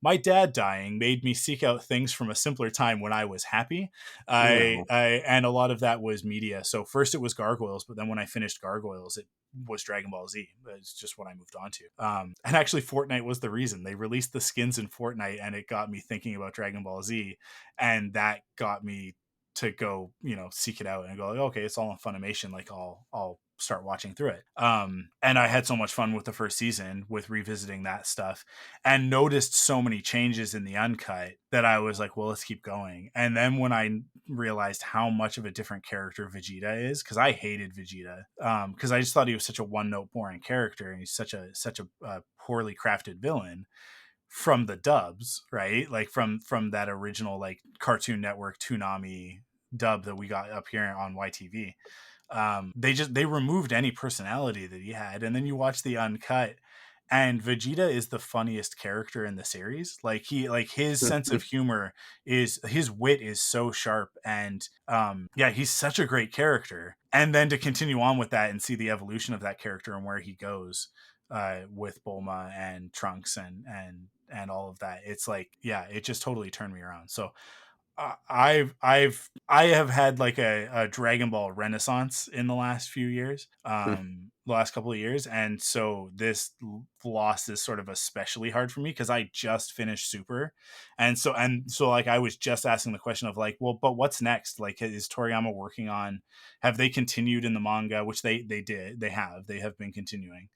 My dad dying made me seek out things from a simpler time when I was happy. And a lot of that was media. So first it was Gargoyles, but then when I finished Gargoyles, it was Dragon Ball Z. It's just what I moved on to. And actually Fortnite was the reason. They released the skins in Fortnite, and it got me thinking about Dragon Ball Z, and that got me to go, seek it out and go, okay, it's all on Funimation. Like I'll start watching through it. And I had so much fun with the first season with revisiting that stuff, and noticed so many changes in the uncut that I was like, well, let's keep going. And then when I realized how much of a different character Vegeta is, because I hated Vegeta, because I just thought he was such a one-note boring character, and he's such a poorly crafted villain from the dubs, right? Like from that original like Cartoon Network Toonami dub that we got up here on YTV. They removed any personality that he had, and then you watch the uncut, and Vegeta is the funniest character in the series. Like his sense of humor his wit is so sharp, and he's such a great character. And then to continue on with that and see the evolution of that character and where he goes with Bulma and Trunks and all of that, it's like, it just totally turned me around. So I have had like a Dragon Ball renaissance in the last few years, the last couple of years. And so this loss is sort of especially hard for me because I just finished Super. And so like I was just asking the question of like, well, but what's next? Like, is Toriyama working on, have they continued in the manga, which they have been continuing.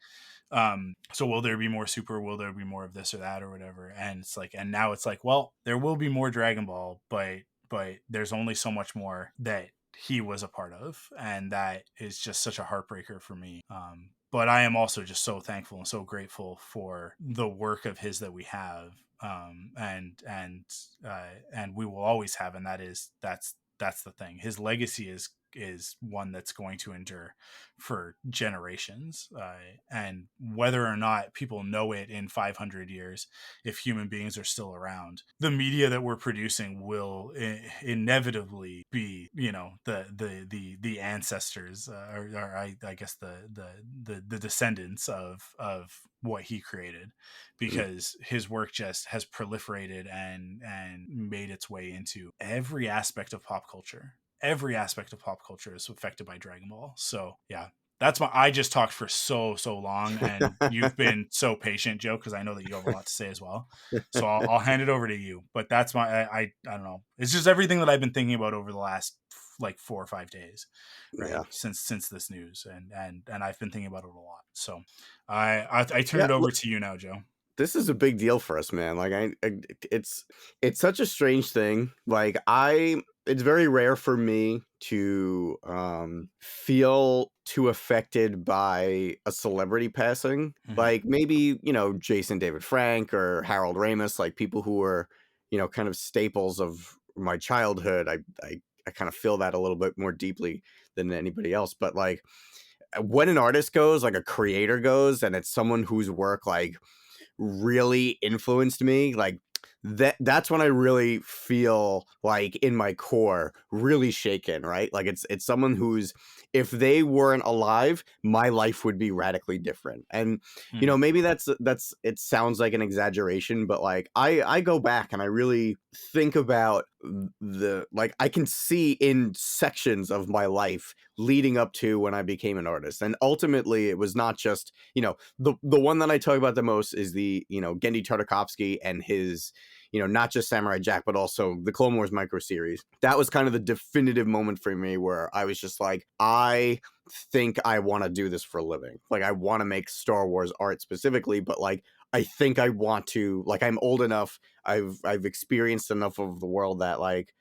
So will there be more Super? Will there be more of this or that or whatever? And it's like, and now it's like, well, there will be more Dragon Ball, but there's only so much more that he was a part of, and that is just such a heartbreaker for me. But I am also just so thankful and so grateful for the work of his that we have, and we will always have, and that's the thing. His legacy is one that's going to endure for generations, and whether or not people know it in 500 years, if human beings are still around, the media that we're producing will inevitably be, the ancestors, or I guess the descendants of what he created, because his work just has proliferated and made its way into every aspect of pop culture. Every aspect of pop culture is affected by Dragon Ball. So I just talked for so long, and you've been so patient, Joe, because I know that you have a lot to say as well. So I'll hand it over to you. But that's I don't know. It's just everything that I've been thinking about over the last like 4 or 5 days, right? Since this news, and I've been thinking about it a lot. So I turn it over to you now, Joe. This is a big deal for us, man. Like it's such a strange thing. Like it's very rare for me to feel too affected by a celebrity passing. Mm-hmm. Like maybe, Jason David Frank or Harold Ramis, like people who were, kind of staples of my childhood. I kind of feel that a little bit more deeply than anybody else. But like when an artist goes, like a creator goes, and it's someone whose work like really influenced me, like that's when I really feel like in my core really shaken, right? Like it's someone who's, if they weren't alive, my life would be radically different. And maybe that's it sounds like an exaggeration, but like I go back and I really think about I can see in sections of my life leading up to when I became an artist. And ultimately it was not just, the one that I talk about the most is the, Gendy Tartakovsky and his, not just Samurai Jack, but also the Clone Wars micro series. That was kind of the definitive moment for me where I was just like, I think I want to do this for a living. Like, I want to make Star Wars art specifically, but like, I think I want to, like, I'm old enough, I've experienced enough of the world that like,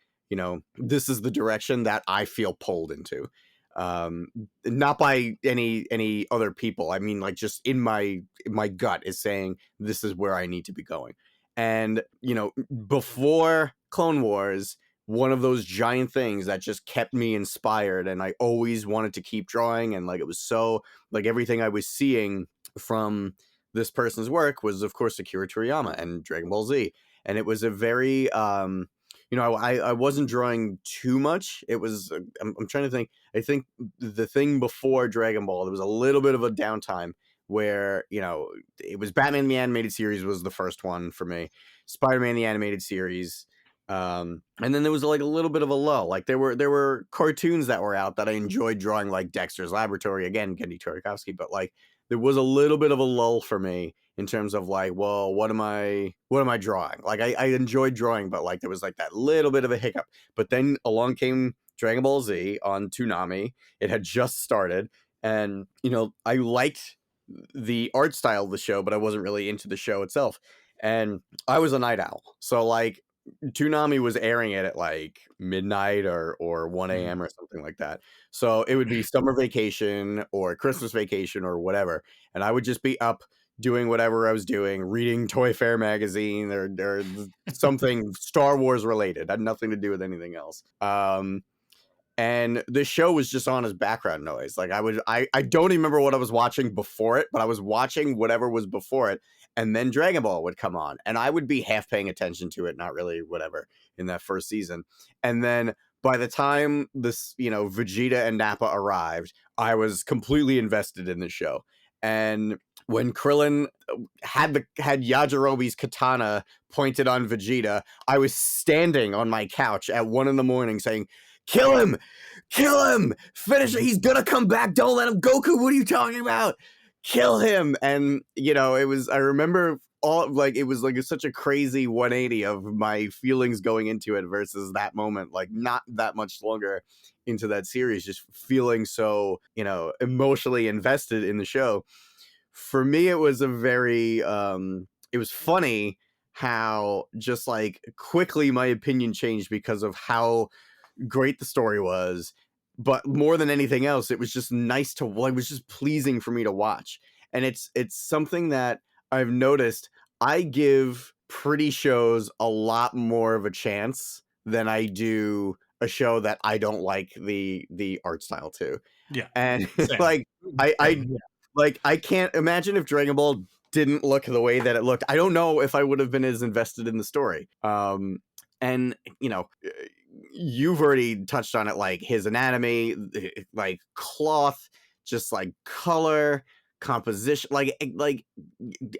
this is the direction that I feel pulled into. Not by any other people. I mean, like, just in my gut is saying this is where I need to be going. And before Clone Wars, one of those giant things that just kept me inspired, and I always wanted to keep drawing, and like, it was so, like, everything I was seeing from this person's work was, of course, Akira Toriyama and Dragon Ball Z. And it was a very I wasn't drawing too much. It was I'm trying to think. I think the thing before Dragon Ball, there was a little bit of a downtime where it was Batman the Animated Series was the first one for me, Spider-Man the Animated Series, and then there was like a little bit of a lull. Like, there were cartoons that were out that I enjoyed drawing, like Dexter's Laboratory, again, Gendy Tartakovsky, but like, there was a little bit of a lull for me in terms of like, well, what am I drawing? Like, I enjoyed drawing, but like, there was like that little bit of a hiccup. But then along came Dragon Ball Z on Toonami. It had just started, and I liked the art style of the show, but I wasn't really into the show itself. And I was a night owl, so like, Toonami was airing it at like midnight or 1 a.m. or something like that. So it would be summer vacation or Christmas vacation or whatever. And I would just be up doing whatever I was doing, reading Toy Fair magazine or something Star Wars related. Had nothing to do with anything else. And the show was just on as background noise. Like, I don't even remember what I was watching before it, but I was watching whatever was before it. And then Dragon Ball would come on, and I would be half paying attention to it, not really whatever, in that first season. And then by the time this, Vegeta and Nappa arrived, I was completely invested in the show. And when Krillin had Yajirobe's katana pointed on Vegeta, I was standing on my couch at 1 a.m. saying, "Kill him! Kill him! Finish it! He's gonna come back! Don't let him! Goku, what are you talking about? Kill him!" And it was, I remember it was like such a crazy 180 of my feelings going into it versus that moment, like not that much longer into that series, just feeling so, emotionally invested in the show. For me, it was a very, it was funny how just like quickly my opinion changed because of how great the story was. But more than anything else, it was just nice to, it was just pleasing for me to watch. And it's something that I've noticed. I give pretty shows a lot more of a chance than I do a show that I don't like the art style to. Yeah. And Same. like, I can't imagine if Dragon Ball didn't look the way that it looked. I don't know if I would have been as invested in the story. And you've already touched on it, like his anatomy, like cloth, just like color, composition, like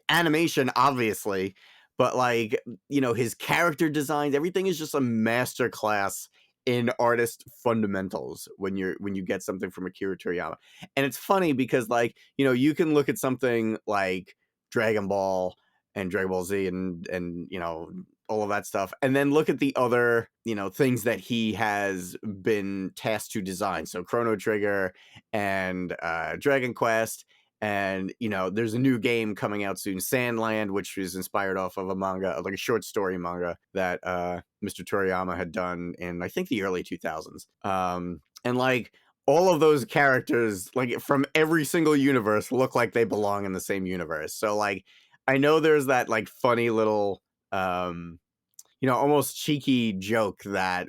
animation, obviously, but like, his character designs, everything is just a masterclass in artist fundamentals when you get something from Akira Toriyama. And it's funny because like, you can look at something like Dragon Ball and Dragon Ball Z and all of that stuff, and then look at the other things that he has been tasked to design. So Chrono Trigger and Dragon Quest, and there's a new game coming out soon, Sandland, which is inspired off of a manga, like a short story manga that Mr. Toriyama had done in, I think, the early 2000s. And like, all of those characters, like from every single universe, look like they belong in the same universe. So like, I know there's that like funny little almost cheeky joke that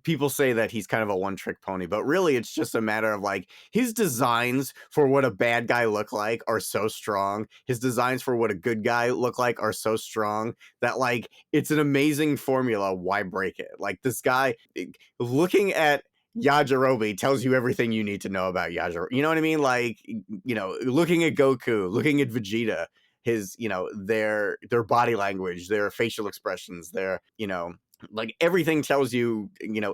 people say that he's kind of a one-trick pony, but really it's just a matter of like, his designs for what a bad guy look like are so strong, his designs for what a good guy look like are so strong that like, it's an amazing formula. Why break it? Like, this guy, looking at Yajirobe tells you everything you need to know about Yajirobe. You know what I mean? Like, looking at Goku, looking at Vegeta, his, their body language, their facial expressions, their, like, everything tells you,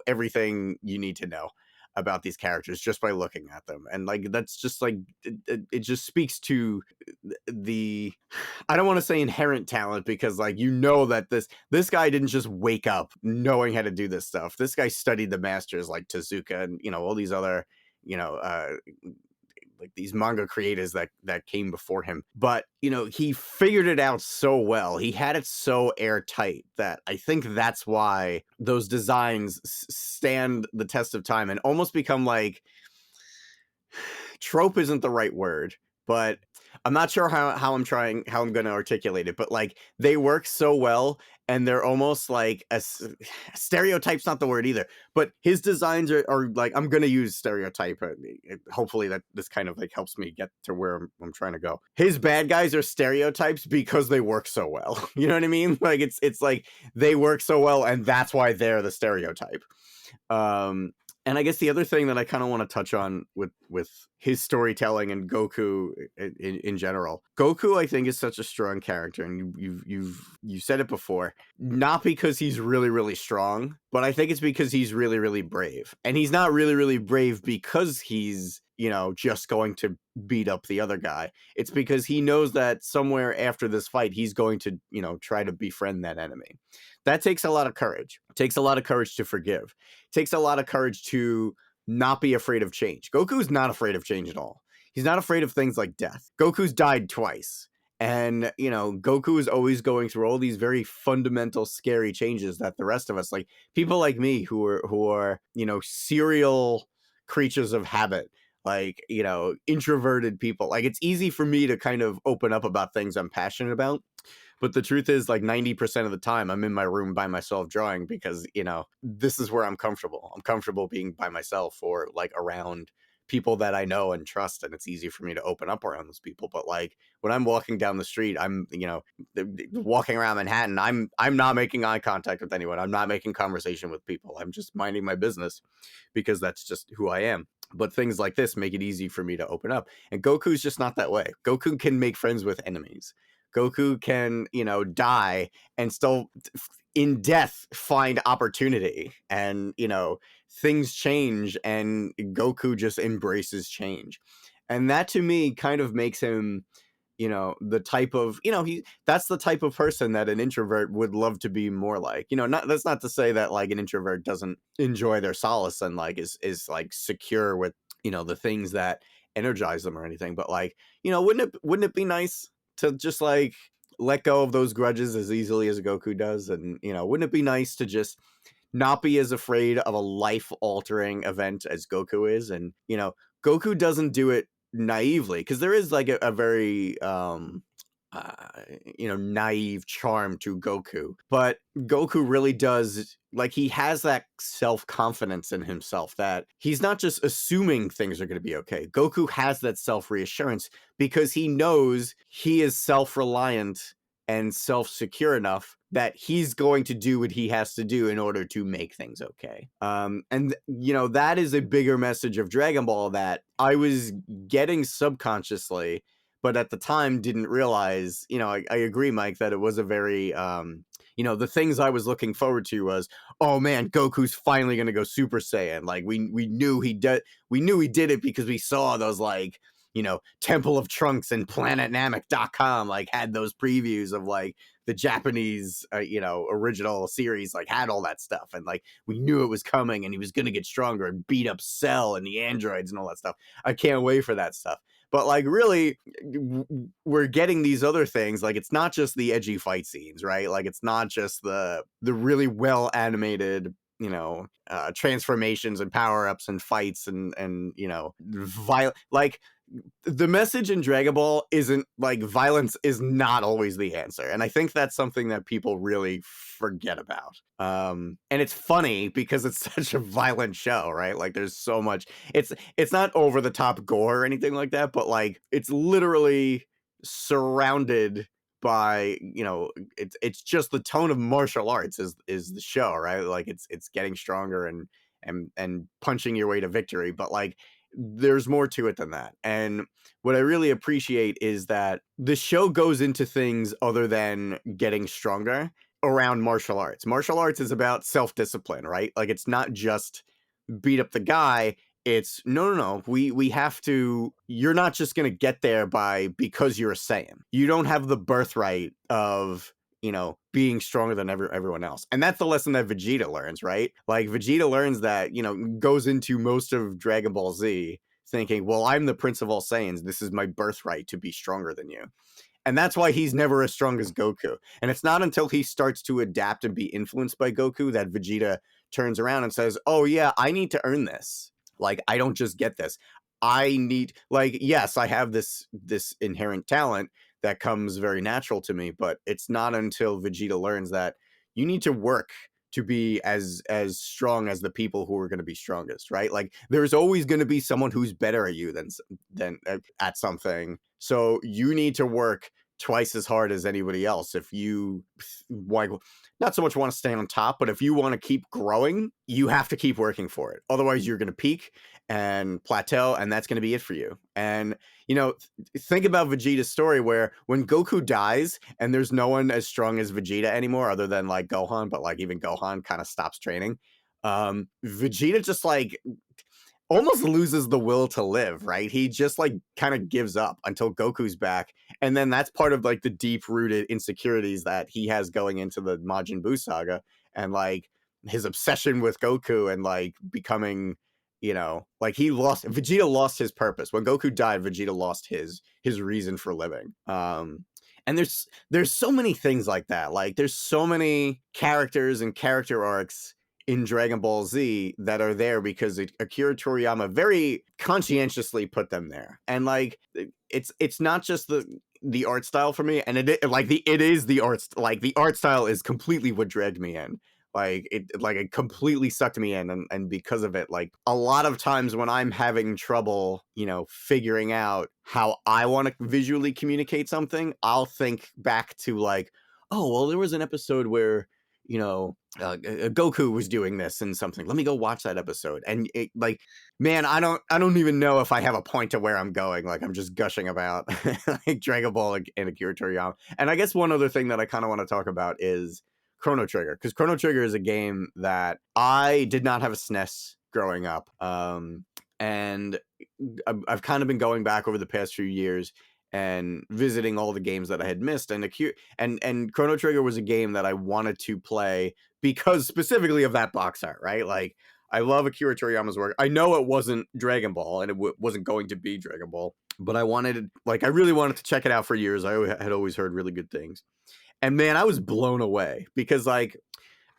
everything you need to know. about these characters just by looking at them. And like that's just like it just speaks to the I don't want to say inherent talent, because like that this guy didn't just wake up knowing how to do this stuff. This guy studied the masters like Tezuka and all these other like these manga creators that came before him. But he figured it out so well. He had it so airtight that I think that's why those designs stand the test of time and almost become like, trope isn't the right word, but I'm not sure how I'm going to articulate it, but like they work so well, and they're almost like stereotype's not the word either, but his designs are like, I'm going to use stereotype. Hopefully that this kind of like helps me get to where I'm trying to go. His bad guys are stereotypes because they work so well. You know what I mean? Like it's like they work so well, and that's why they're the stereotype. And I guess the other thing that I kind of want to touch on with his storytelling and Goku in general, Goku I think is such a strong character, and you've said it before, not because he's really really strong, but I think it's because he's really really brave, and he's not really really brave because he's just going to beat up the other guy. It's because he knows that somewhere after this fight he's going to try to befriend that enemy. That takes a lot of courage. It takes a lot of courage to forgive. It takes a lot of courage to not be afraid of change. Goku's not afraid of change at all. He's not afraid of things like death. Goku's died twice. And, Goku is always going through all these very fundamental, scary changes that the rest of us, like people like me who are serial creatures of habit, like, introverted people. Like, it's easy for me to kind of open up about things I'm passionate about. But the truth is, like 90% of the time, I'm in my room by myself drawing because, this is where I'm comfortable. I'm comfortable being by myself or like around people that I know and trust. And it's easy for me to open up around those people. But like when I'm walking down the street, I'm, walking around Manhattan, I'm not making eye contact with anyone. I'm not making conversation with people. I'm just minding my business because that's just who I am. But things like this make it easy for me to open up. And Goku's just not that way. Goku can make friends with enemies. Goku can, die and still in death find opportunity, and, things change and Goku just embraces change. And that to me kind of makes him, the type of, that's the type of person that an introvert would love to be more like. That's not to say that like an introvert doesn't enjoy their solace and like is like secure with, the things that energize them or anything. But like, wouldn't it be nice to just like let go of those grudges as easily as Goku does? And wouldn't it be nice to just not be as afraid of a life-altering event as Goku is? And Goku doesn't do it naively, because there is like a very naive charm to Goku, but Goku really does, like, he has that self-confidence in himself that he's not just assuming things are going to be okay. Goku has that self-reassurance because he knows he is self-reliant and self-secure enough that he's going to do what he has to do in order to make things okay. And that is a bigger message of Dragon Ball that I was getting subconsciously, but at the time didn't realize. I agree, Mike, that it was a very the things I was looking forward to was, oh man, Goku's finally gonna go Super Saiyan. Like we knew he did it because we saw those like Temple of Trunks and PlanetNamek.com like had those previews of like the Japanese original series, like had all that stuff, and like we knew it was coming and he was gonna get stronger and beat up Cell and the androids and all that stuff. I can't wait for that stuff. But like really, we're getting these other things. Like it's not just the edgy fight scenes, right? Like it's not just the really well animated transformations and power-ups and fights and like the message in Dragon Ball isn't like violence is not always the answer. And I think that's something that people really forget about. And it's funny because it's such a violent show, right? Like there's so much, it's not over the top gore or anything like that, but like it's literally surrounded by it's just the tone of martial arts is the show, right? Like it's getting stronger and punching your way to victory, but like there's more to it than that. And what I really appreciate is that the show goes into things other than getting stronger around martial arts. Martial arts is about self-discipline, right? Like it's not just beat up the guy. It's no. We have to. You're not just gonna get there because you're a Saiyan. You don't have the birthright of being stronger than everyone else. And that's the lesson that Vegeta learns, right? Like Vegeta learns that, goes into most of Dragon Ball Z thinking, well, I'm the Prince of all Saiyans. This is my birthright to be stronger than you. And that's why he's never as strong as Goku. And it's not until he starts to adapt and be influenced by Goku that Vegeta turns around and says, oh yeah, I need to earn this. Like, I don't just get this. I need, like, yes, I have this inherent talent that comes very natural to me, but it's not until Vegeta learns that you need to work to be as strong as the people who are going to be strongest, right? Like, there's always going to be someone who's better at you than at something. So you need to work twice as hard as anybody else if you not so much want to stay on top, but if you want to keep growing, you have to keep working for it. Otherwise, you're going to peak and plateau, and that's going to be it for you. And, think about Vegeta's story where when Goku dies and there's no one as strong as Vegeta anymore other than, like, Gohan, but, like, even Gohan kind of stops training. Vegeta just, like, almost loses the will to live, right? He just, like, kind of gives up until Goku's back. And then that's part of, like, the deep-rooted insecurities that he has going into the Majin Buu saga. And, like, his obsession with Goku and, like, becoming, like, Vegeta lost his purpose. When Goku died, Vegeta lost his reason for living. And there's so many things like that. Like, there's so many characters and character arcs in Dragon Ball Z that are there because Akira Toriyama very conscientiously put them there. And, like, it's not just the art style for me, and it is the art, like, the art style is completely what dragged me in. Like, it completely sucked me in, and because of it, like, a lot of times when I'm having trouble, figuring out how I want to visually communicate something, I'll think back to, like, oh, well, there was an episode where Goku was doing this and something. Let me go watch that episode. And like, man, I don't even know if I have a point to where I'm going. Like, I'm just gushing about like Dragon Ball and Akira Toriyama. And I guess one other thing that I kind of want to talk about is Chrono Trigger, because Chrono Trigger is a game that I did not have a SNES growing up. And I've kind of been going back over the past few years and visiting all the games that I had missed. And Chrono Trigger was a game that I wanted to play because specifically of that box art, right? Like, I love Akira Toriyama's work. I know it wasn't Dragon Ball, and it wasn't going to be Dragon Ball, but I really wanted to check it out for years. I had always heard really good things. And man, I was blown away because, like,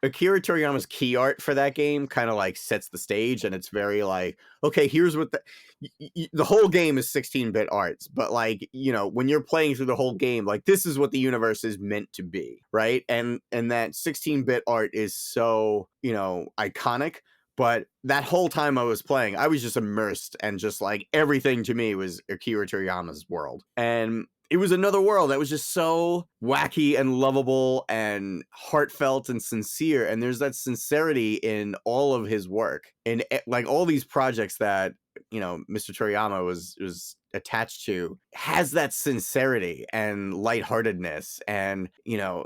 Akira Toriyama's key art for that game kind of, like, sets the stage, and it's very like, okay, here's what the whole game is 16-bit arts, but, like, when you're playing through the whole game, like, this is what the universe is meant to be, right? And that 16-bit art is so, iconic. But that whole time I was playing, I was just immersed, and just, like, everything to me was Akira Toriyama's world. And it was another world that was just so wacky and lovable and heartfelt and sincere. And there's that sincerity in all of his work. And, like, all these projects that, Mr. Toriyama was attached to has that sincerity and lightheartedness. And,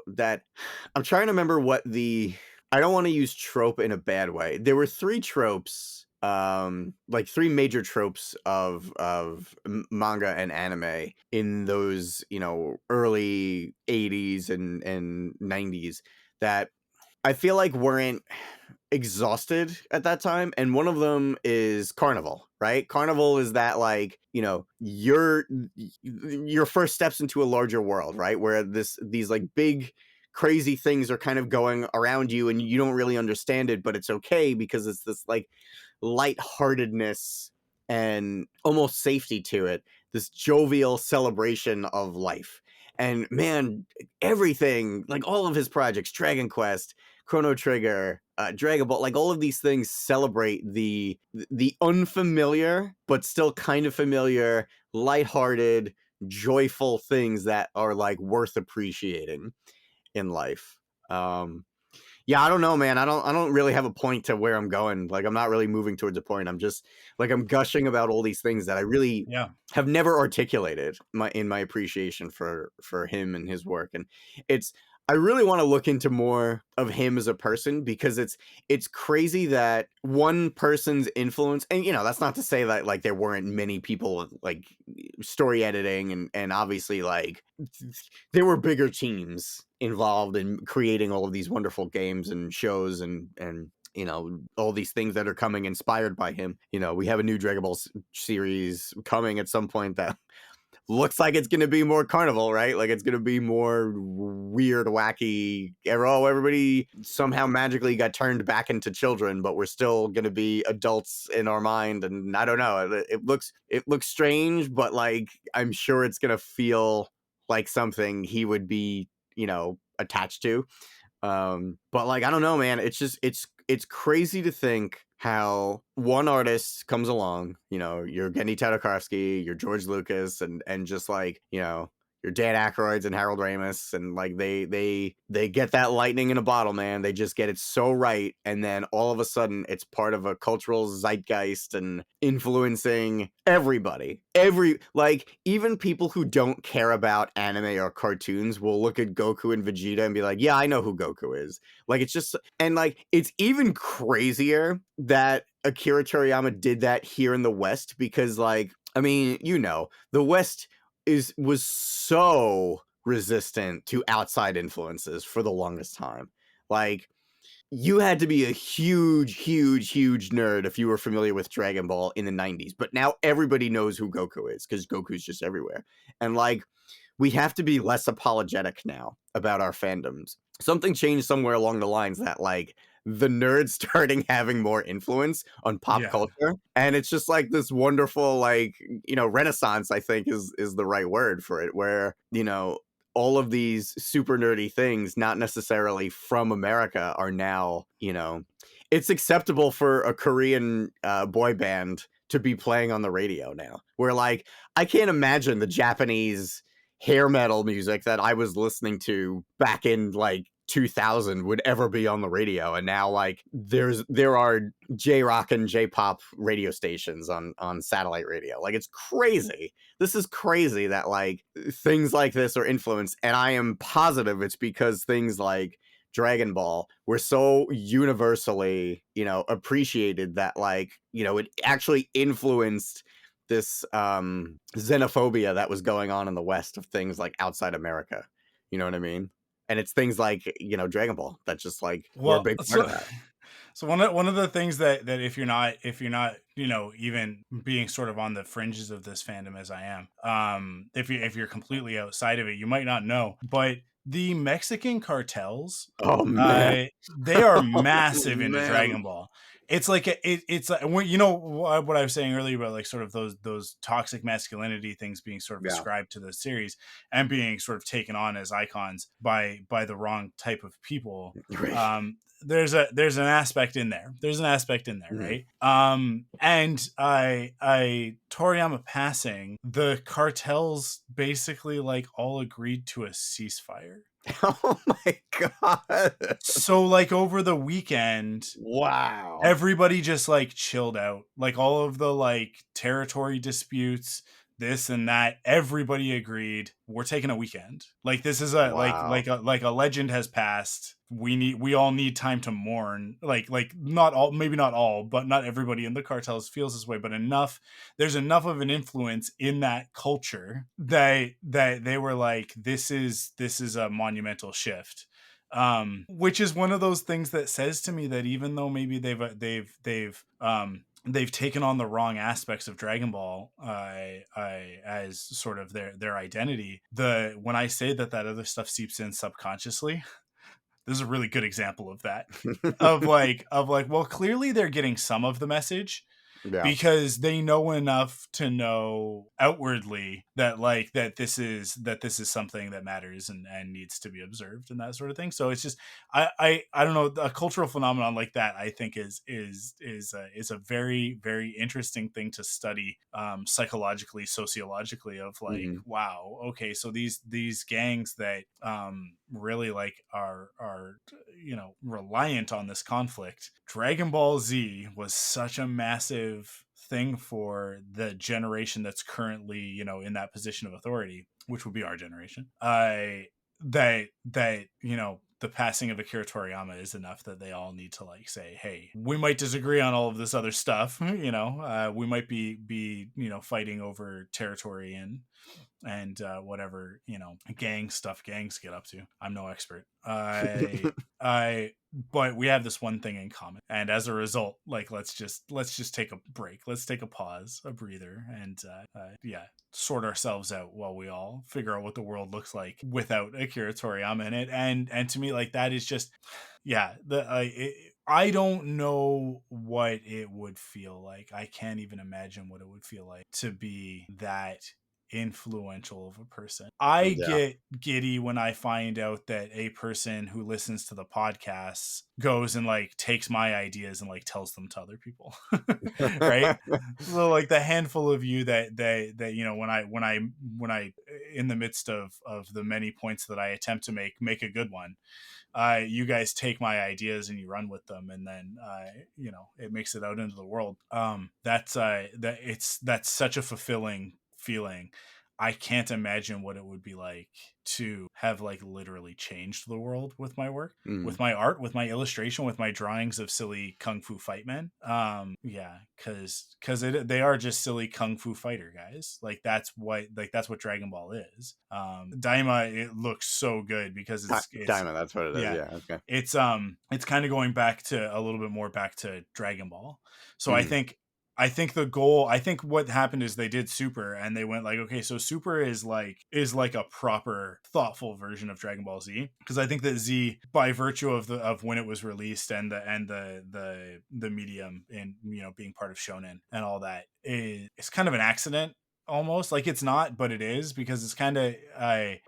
that I'm trying to remember I don't want to use trope in a bad way. There were three tropes, like three major tropes of manga and anime in those, early 80s and 90s that I feel like weren't exhausted at that time. And one of them is Carnival, right? Carnival is that, like, your first steps into a larger world, right? Where these like big crazy things are kind of going around you and you don't really understand it, but it's okay because it's this, like, lightheartedness and almost safety to it, this jovial celebration of life. And man, everything, like, all of his projects, Dragon Quest, Chrono Trigger, Dragon Ball, like, all of these things celebrate the unfamiliar but still kind of familiar, lighthearted, joyful things that are, like, worth appreciating in life. Yeah, I don't know, man. I don't really have a point to where I'm going. Like, I'm not really moving towards a point. I'm just, like, I'm gushing about all these things that I really have never articulated in my appreciation for him and his work. And I really want to look into more of him as a person, because it's crazy that one person's influence, and that's not to say that like there weren't many people like story editing and obviously like there were bigger teams involved in creating all of these wonderful games and shows and all these things that are coming inspired by him. We have a new Dragon Ball series coming at some point that looks like it's going to be more carnival, right? Like it's going to be more weird, wacky. Everybody somehow magically got turned back into children, but we're still going to be adults in our mind. And I don't know. It looks strange, but like I'm sure it's going to feel like something he would be, attached to. But like I don't know, man. It's just it's crazy to think how one artist comes along, you're Gendy Tartakovsky, you're George Lucas, and just like, your Dan Aykroyds and Harold Ramis, and like they get that lightning in a bottle, man. They just get it so right, and then all of a sudden it's part of a cultural zeitgeist and influencing everybody. Even people who don't care about anime or cartoons will look at Goku and Vegeta and be like, yeah, I know who Goku is. Like it's just, and like it's even crazier that Akira Toriyama did that here in the West, because like, I mean, the West was so resistant to outside influences for the longest time. Like you had to be a huge nerd if you were familiar with Dragon Ball in the 90s, but now everybody knows who Goku is because Goku's just everywhere. And like we have to be less apologetic now about our fandoms. Something changed somewhere along the lines that like the nerds starting having more influence on pop culture, and it's just like this wonderful like renaissance, I think is the right word for it, where all of these super nerdy things not necessarily from America are now it's acceptable for a Korean boy band to be playing on the radio now, where like I can't imagine the Japanese hair metal music that I was listening to back in like 2000 would ever be on the radio, and now like there are J-rock and J-pop radio stations on satellite radio. Like it's crazy. This is crazy that like things like this are influenced, and I am positive it's because things like Dragon Ball were so universally appreciated that like it actually influenced this xenophobia that was going on in the West of things like outside America. You know what I mean? And it's things like Dragon Ball that just like were a big part of that. So one of the things that if you're not even being sort of on the fringes of this fandom as I am, if you're completely outside of it, you might not know, but the Mexican cartels, man, they are massive into Dragon Ball. It's like it's what I was saying earlier about like sort of those toxic masculinity things being sort of ascribed to the series and being sort of taken on as icons by the wrong type of people. Right. There's an aspect in there. Right? And Toriyama passing, the cartels basically like all agreed to a ceasefire. Oh my god. So like over the weekend, wow, everybody just like chilled out. Like all of the like territory disputes, this and that, everybody agreed we're taking a weekend. Like this is like a legend has passed. We all need time to mourn. Like not all, maybe not all, but not everybody in the cartels feels this way, but there's enough of an influence in that culture that they were like, this is a monumental shift. Which is one of those things that says to me that even though maybe they've taken on the wrong aspects of Dragon Ball as sort of their identity, when I say that other stuff seeps in subconsciously, this is a really good example of that. of like well, clearly they're getting some of the message. Yeah. Because they know enough to know outwardly that this is something that matters and needs to be observed and that sort of thing. So it's just I don't know, a cultural phenomenon like that I think is a very, very interesting thing to study psychologically, sociologically, of like, wow, okay, so these gangs that really like are reliant on this conflict. Dragon Ball Z was such a massive thing for the generation that's currently in that position of authority, which would be our generation. that the passing of Akira Toriyama is enough that they all need to like say, hey, we might disagree on all of this other stuff. We might be fighting over territory and whatever gang stuff gangs get up to. I'm no expert. I but we have this one thing in common, and as a result, like let's just take a break, let's take a pause, a breather, and sort ourselves out while we all figure out what the world looks like without Akira Toriyama in it. And to me, like that is just I don't know what it would feel like. I can't even imagine what it would feel like to be that influential of a person. I get giddy when I find out that a person who listens to the podcasts goes and like takes my ideas and like tells them to other people. Right? So like the handful of you that when I in the midst of the many points that I attempt to make a good one, you guys take my ideas and you run with them, and then it makes it out into the world. That's such a fulfilling feeling. I can't imagine what it would be like to have like literally changed the world with my work, with my art, with my illustration, with my drawings of silly kung fu fight men. Because they are just silly kung fu fighter guys. Like that's what Dragon Ball is. Daima, it looks so good because it's Daima, that's what it is. Yeah, okay. It's kind of going back to a little bit more back to Dragon Ball. So I think the goal, I think what happened is they did Super and they went like, okay, so Super is like a proper thoughtful version of Dragon Ball Z. Because I think that Z, by virtue of when it was released and the medium and being part of Shonen and all that, it's kind of an accident. Almost like it's not, but it is, because it's kind of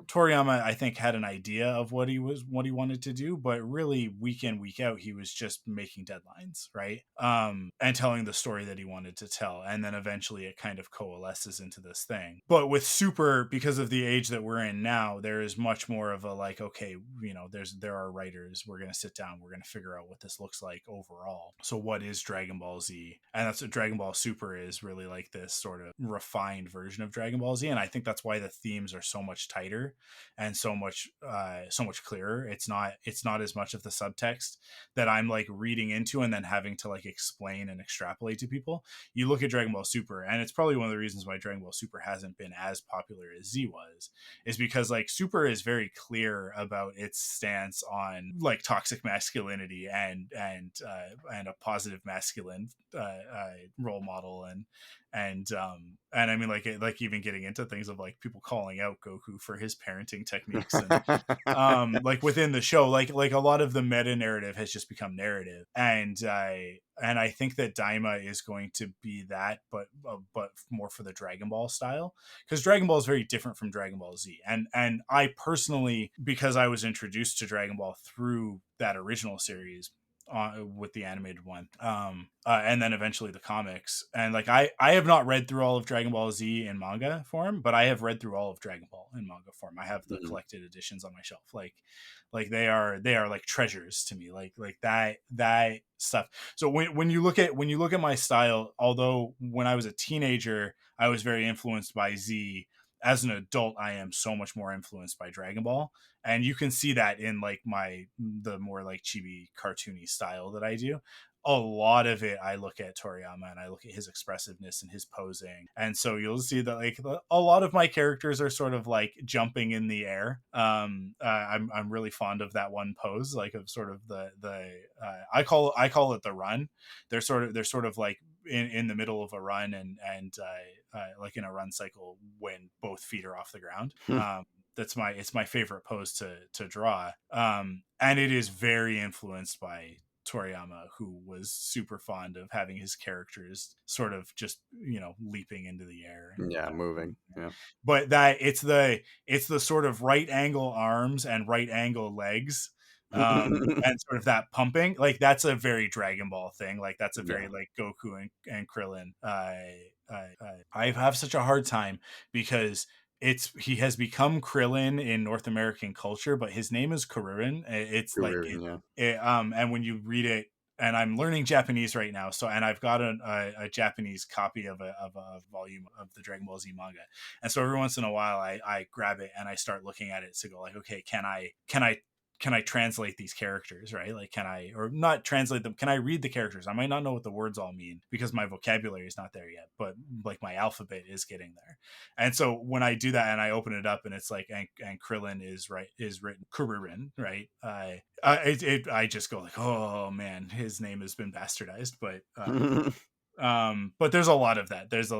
Toriyama, I think, had an idea of what he wanted to do, but really week in week out he was just making deadlines, right? And telling the story that he wanted to tell, and then eventually it kind of coalesces into this thing. But with Super, because of the age that we're in now, there is much more of a like, okay, there are writers, we're going to sit down, we're going to figure out what this looks like overall. So what is Dragon Ball Z? And that's what Dragon Ball Super is, really like this sort of refined version of Dragon Ball Z. And I think that's why the themes are so much tighter and so much clearer. It's not as much of the subtext that I'm like reading into and then having to like explain and extrapolate to people. You look at Dragon Ball Super, and it's probably one of the reasons why Dragon Ball Super hasn't been as popular as Z was, is because like Super is very clear about its stance on like toxic masculinity and a positive masculine role model, and I mean like even getting into things of like people calling out Goku for his parenting techniques, and like within the show, like a lot of the meta narrative has just become narrative, and I think that Daima is going to be that, but more for the Dragon Ball style, because Dragon Ball is very different from Dragon Ball Z, and I personally, because I was introduced to Dragon Ball through that original series, with the animated one, and then eventually the comics, and like I have not read through all of Dragon Ball Z in manga form, but I have read through all of Dragon Ball in manga form. I have the collected editions on my shelf. Like they are like treasures to me, like that stuff. So when you look at my style, although when I was a teenager I was very influenced by Z, as an adult I am so much more influenced by Dragon Ball, and you can see that in like the more like chibi cartoony style that I do. A lot of it I look at Toriyama and I look at his expressiveness and his posing, and so you'll see that like a lot of my characters are sort of like jumping in the air. I'm really fond of that one pose, like of sort of the I call it the run. They're sort of like in the middle of a run, and like in a run cycle when both feet are off the ground. It's my favorite pose to draw, and it is very influenced by Toriyama, who was super fond of having his characters sort of just leaping into the air, moving. But that it's the sort of right angle arms and right angle legs, and sort of that pumping, like that's a very Dragon Ball thing, like that's a very like Goku and Krillin. I have such a hard time because he has become Krillin in North American culture, but his name is Karurin. It's Karurin, and when you read it I'm learning Japanese right now. So, and I've got a Japanese copy of a volume of the Dragon Ball Z manga. And so every once in a while I grab it and I start looking at it to go like, okay, can I translate these characters, right? Like, can I, or not translate them? Can I read the characters? I might not know what the words all mean because my vocabulary is not there yet, but like my alphabet is getting there. And so when I do that and I open it up and it's like, and Krillin is written Kuririn, right? I just go like, oh man, his name has been bastardized, but there's a lot of that. There's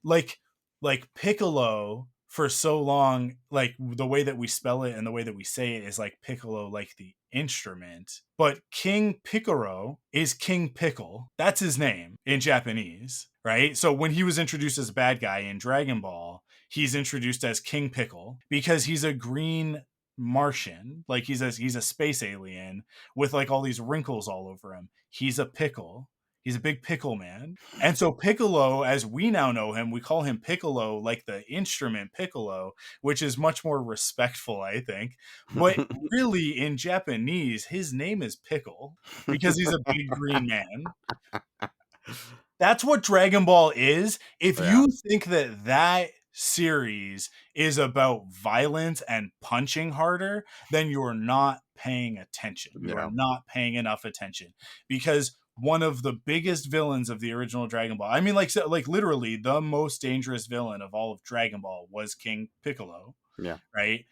like Piccolo for so long, like the way that we spell it and the way that we say it is like Piccolo, like the instrument. But King Piccolo is King Pickle. That's his name in Japanese, right? So when he was introduced as a bad guy in Dragon Ball, he's introduced as King Pickle because he's a green Martian, like he's a space alien with like all these wrinkles all over him. He's a pickle. He's a big pickle man. And so Piccolo, as we now know him, we call him Piccolo, like the instrument Piccolo, which is much more respectful, I think. But really, in Japanese, his name is Pickle because he's a big green man. That's what Dragon Ball is. If you think that series is about violence and punching harder, then you're not paying attention. You are not paying enough attention, because one of the biggest villains of the original Dragon Ball, I mean, like literally the most dangerous villain of all of Dragon Ball was King Piccolo. Yeah. Right.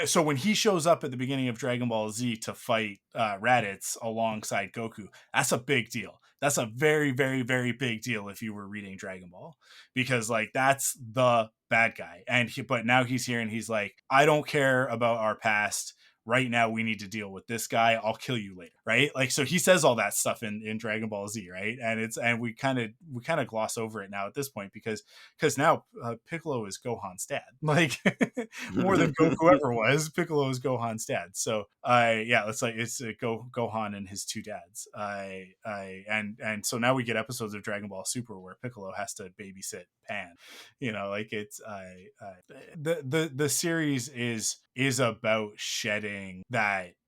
So when he shows up at the beginning of Dragon Ball Z to fight Raditz alongside Goku, that's a big deal. That's a very, very, very big deal if you were reading Dragon Ball, because like that's the bad guy. But now he's here and he's like, I don't care about our past. Right now we need to deal with this guy. I'll kill you later. Right. Like, so he says all that stuff in Dragon Ball Z. Right. And we kind of gloss over it now at this point because now Piccolo is Gohan's dad, like more than Goku ever was. Piccolo is Gohan's dad. So it's Gohan and his two dads. And so now we get episodes of Dragon Ball Super where Piccolo has to babysit Pan, like it's the series is about shedding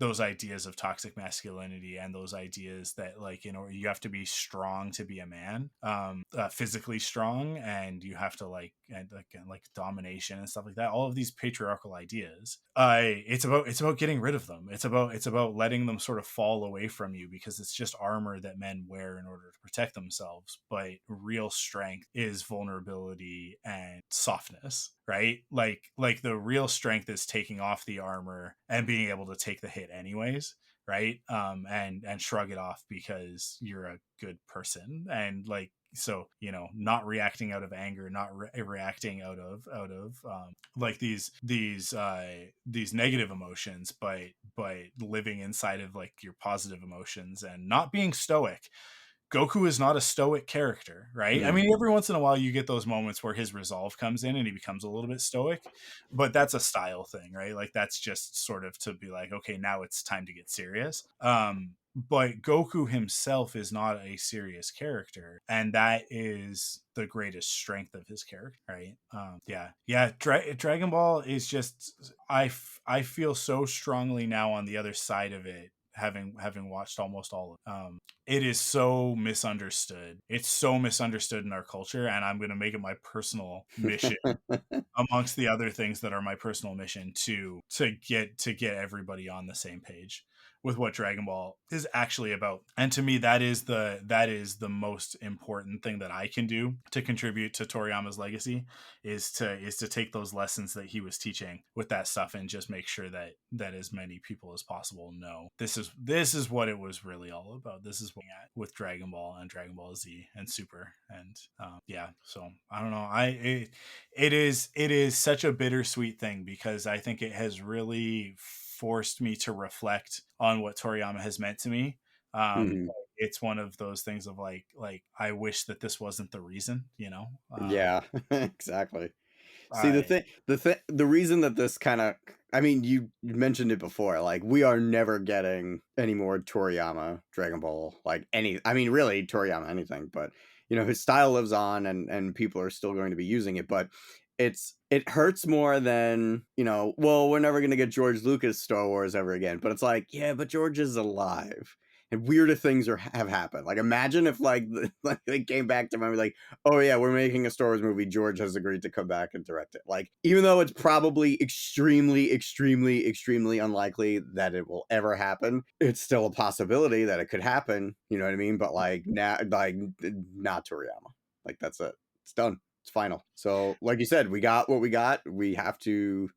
those ideas of toxic masculinity and those ideas that like, you have to be strong to be a man, physically strong, and you have to like domination and stuff like that. All of these patriarchal ideas, it's about getting rid of them. It's about letting them sort of fall away from you, because it's just armor that men wear in order to protect themselves. But real strength is vulnerability and softness, right? Like the real strength is taking off the armor and being able to take the hit anyways, right? And shrug it off because you're a good person, and like, so not reacting out of anger, not reacting out of like these negative emotions, but living inside of like your positive emotions and not being stoic. Goku is not a stoic character, right? I mean, every once in a while you get those moments where his resolve comes in and he becomes a little bit stoic, but that's a style thing, right? Like that's just sort of to be like, okay, now it's time to get serious. But Goku himself is not a serious character, and that is the greatest strength of his character, right? Dragon Ball is just, I feel so strongly now on the other side of it, having watched almost all of it. It is so misunderstood. It's so misunderstood in our culture, and I'm going to make it my personal mission amongst the other things that are my personal mission to get everybody on the same page with what Dragon Ball is actually about. And to me, that is the most important thing that I can do to contribute to Toriyama's legacy, is to take those lessons that he was teaching with that stuff and just make sure that as many people as possible know this is what it was really all about. This is what with Dragon Ball and Dragon Ball Z and Super. And so I don't know. It is such a bittersweet thing, because I think it has really forced me to reflect on what Toriyama has meant to me. It's one of those things of like I wish that this wasn't the reason, yeah, exactly. See, the reason that this kind of, I mean, you mentioned it before, like we are never getting any more Toriyama Dragon Ball, really Toriyama anything, but his style lives on and people are still going to be using it. But it hurts more than, well, we're never gonna get George Lucas Star Wars ever again. But it's like, yeah, but George is alive. And weirder things have happened. Like, imagine if like they came back to him and be like, "Oh yeah, we're making a Star Wars movie. George has agreed to come back and direct it." Like, even though it's probably extremely, extremely, extremely unlikely that it will ever happen, it's still a possibility that it could happen. You know what I mean? But like now, like not Toriyama. Like that's it. It's done. It's final. So, like you said, we got what we got. We have to,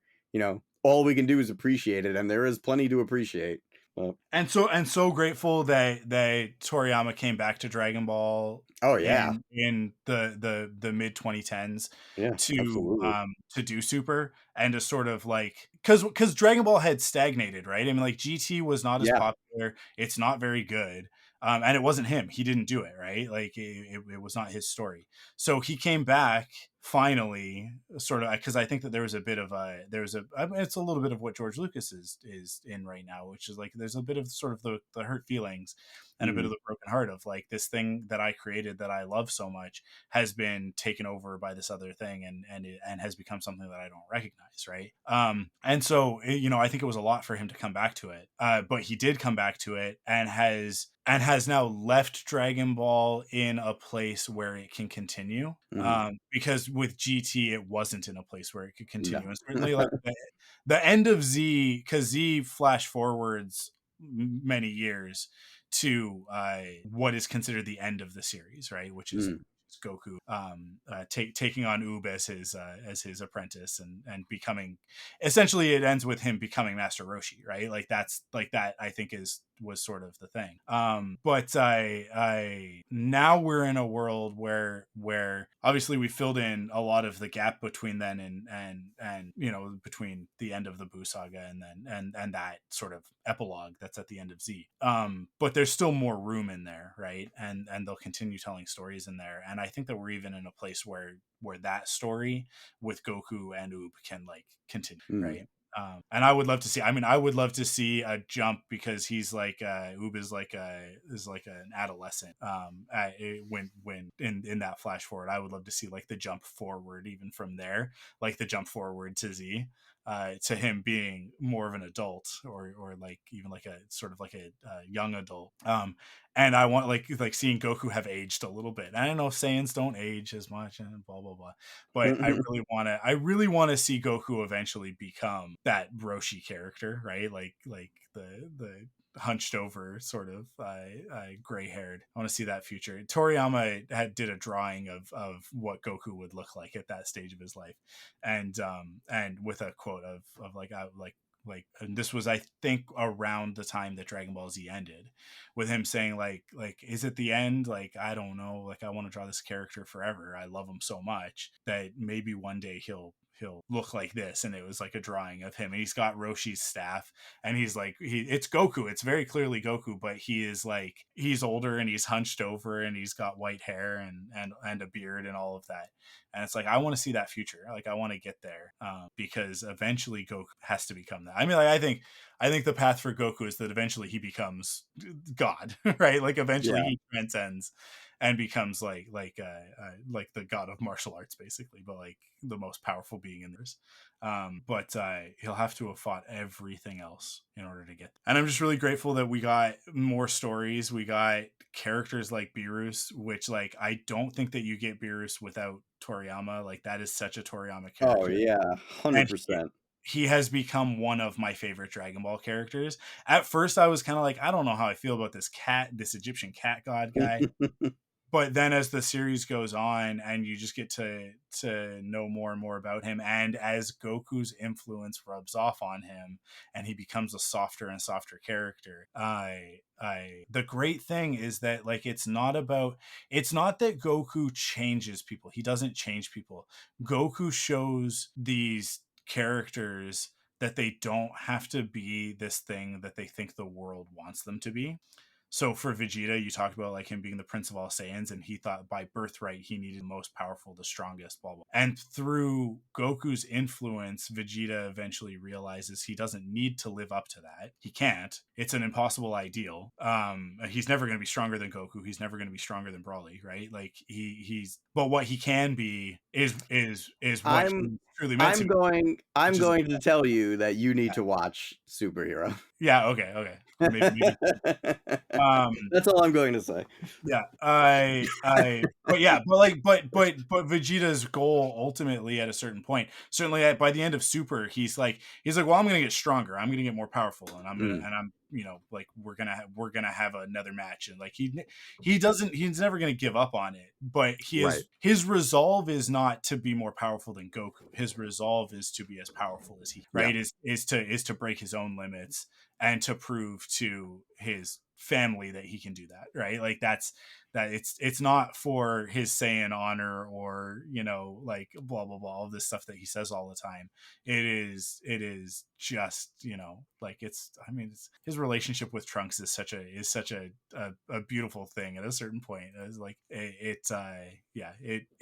all we can do is appreciate it, and there is plenty to appreciate. Well, and so grateful that Toriyama came back to Dragon Ball oh yeah, in the mid 2010s yeah, absolutely. to do Super, and to sort of like, because Dragon Ball had stagnated, right? I mean, like GT was not as Yeah. popular, it's not very good. And it wasn't him. He didn't do it, right? Like it was not his story. So he came back finally, sort of, because I think that there was a bit of it's a little bit of what George Lucas is in right now, which is like there's a bit of sort of the hurt feelings and a bit of the broken heart of like, this thing that I created that I love so much has been taken over by this other thing, and has become something that I don't recognize, right? And so I think it was a lot for him to come back to it, but he did come back to it, and has now left Dragon Ball in a place where it can continue. Because with GT, it wasn't in a place where it could continue. No. And certainly like the end of Z, because Z flash forwards many years to what is considered the end of the series, right? Which is Goku taking on Oob as his apprentice, and becoming, essentially it ends with him becoming Master Roshi, right? Like that's like that, I think was sort of the thing. But I now we're in a world where obviously we filled in a lot of the gap between then and between the end of the Buu saga and then and that sort of epilogue that's at the end of Z. But there's still more room in there, right? And they'll continue telling stories in there, and I think that we're even in a place where that story with Goku and Oob can like continue, right? And I would love to see. I mean, I would love to see a jump, because he's like Oob is like an adolescent. When in that flash forward, I would love to see like the jump forward, even from there, like the jump forward to Z, to him being more of an adult, or like even like a sort of like a young adult. And I want like seeing Goku have aged a little bit. I don't know if Saiyans don't age as much and blah blah blah, but I really want to see Goku eventually become that Roshi character, right? Like the hunched over sort of gray haired. I want to see that future. Toriyama did a drawing of what Goku would look like at that stage of his life, and with a quote of and this was, I think, around the time that Dragon Ball Z ended, with him saying like is it the end? Like, I don't know, like I want to draw this character forever. I love him so much that maybe one day he'll look like this. And it was like a drawing of him, and he's got Roshi's staff, and he's like it's Goku, it's very clearly Goku, but he is like, he's older and he's hunched over and he's got white hair and a beard and all of that. And it's like, I want to see that future. Like, I want to get there, because eventually Goku has to become that. I mean, like, I think the path for Goku is that eventually he becomes God, right? Like eventually he transcends and becomes like the god of martial arts, basically, but like the most powerful being in this. But he'll have to have fought everything else in order to get there. And I'm just really grateful that we got more stories. We got characters like Beerus, which, like, I don't think that you get Beerus without Toriyama. Like, that is such a Toriyama character. Oh yeah, And 100%. he has become one of my favorite Dragon Ball characters. At first I was kind of like, I don't know how I feel about this Egyptian cat god guy. But then as the series goes on and you just get to know more and more about him, and as Goku's influence rubs off on him and he becomes a softer and softer character, the great thing is that, like, it's not that Goku changes people. He doesn't change people. Goku shows these characters that they don't have to be this thing that they think the world wants them to be. So for Vegeta, you talked about like him being the prince of all Saiyans, and he thought by birthright he needed the most powerful, the strongest, blah blah. And through Goku's influence, Vegeta eventually realizes he doesn't need to live up to that. He can't. It's an impossible ideal. He's never going to be stronger than Goku. He's never going to be stronger than Broly, right? Like he's. But what he can be is what he truly meant to be. I'm going to tell you that you need to watch Superhero. Yeah. Okay. Maybe. That's all I'm going to say. Yeah, but Vegeta's goal ultimately at a certain point, certainly by the end of Super, he's like, well, I'm gonna get stronger, I'm gonna get more powerful, and I'm like we're gonna have another match, and like he's never gonna give up on it, but his resolve is not to be more powerful than Goku. His resolve is to be as powerful as he, right? Yeah. Is to break his own limits and to prove to his family that he can do that, right? Like that it's not for his Saiyan honor or like blah blah blah, all this stuff that he says all the time. It is just like it's his relationship with Trunks is such a beautiful thing at a certain point. It's like it's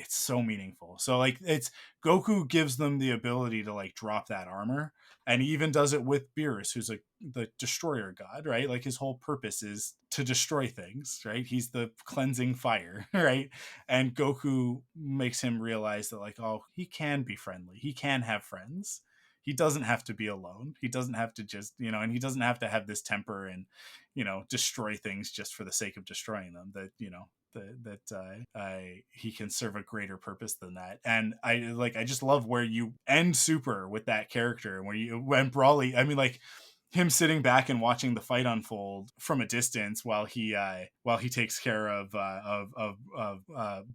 so meaningful. So like it's Goku gives them the ability to like drop that armor, and he even does it with Beerus, who's like the destroyer god, right? Like his whole purpose is to destroy things, right? He's the cleansing fire, right? And Goku makes him realize that like, oh, he can be friendly, he can have friends, he doesn't have to be alone, he doesn't have to just and he doesn't have to have this temper and destroy things just for the sake of destroying them. That he can serve a greater purpose than that. And I just love where you end Super with that character, when Brawly, like him sitting back and watching the fight unfold from a distance while he takes care of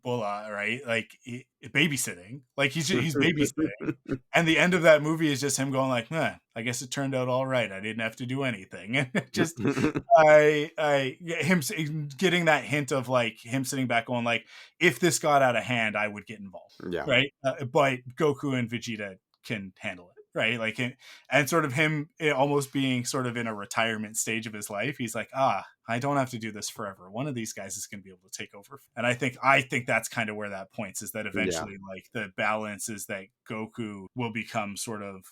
Bulla, right? Like babysitting, like he's babysitting, and the end of that movie is just him going like, I guess it turned out all right, I didn't have to do anything. Just him getting that hint of like him sitting back going like, if this got out of hand, I would get involved, right? But Goku and Vegeta can handle it, right? Like, and sort of him almost being sort of in a retirement stage of his life. He's like, I don't have to do this forever. One of these guys is going to be able to take over. And I think that's kind of where that points, is that eventually like the balance is that Goku will become sort of,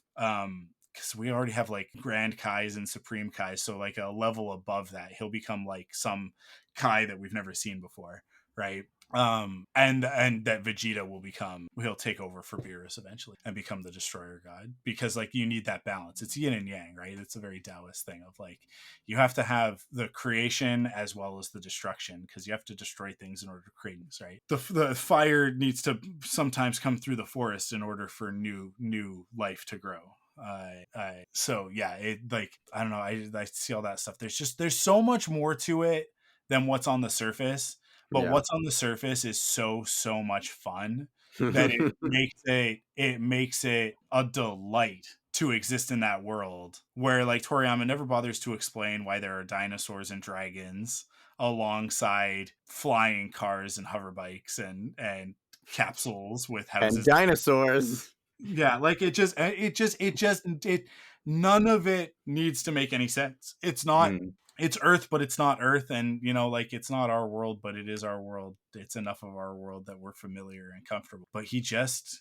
because we already have like Grand Kais and Supreme Kais. So like a level above that, he'll become like some Kai that we've never seen before. Right. And that Vegeta he'll take over for Beerus eventually and become the destroyer god, because like you need that balance. It's yin and yang, right? It's a very Taoist thing of like, you have to have the creation as well as the destruction, because you have to destroy things in order to create things, right? The fire needs to sometimes come through the forest in order for new life to grow. So yeah, it like, I don't know, I see all that stuff. There's so much more to it than what's on the surface. But what's on the surface is so much fun that it makes it a delight to exist in that world, where like Toriyama never bothers to explain why there are dinosaurs and dragons alongside flying cars and hover bikes and capsules with houses and dinosaurs. Yeah, like none of it needs to make any sense. It's not. It's Earth, but it's not Earth, and like it's not our world, but it is our world. It's enough of our world that we're familiar and comfortable. But he just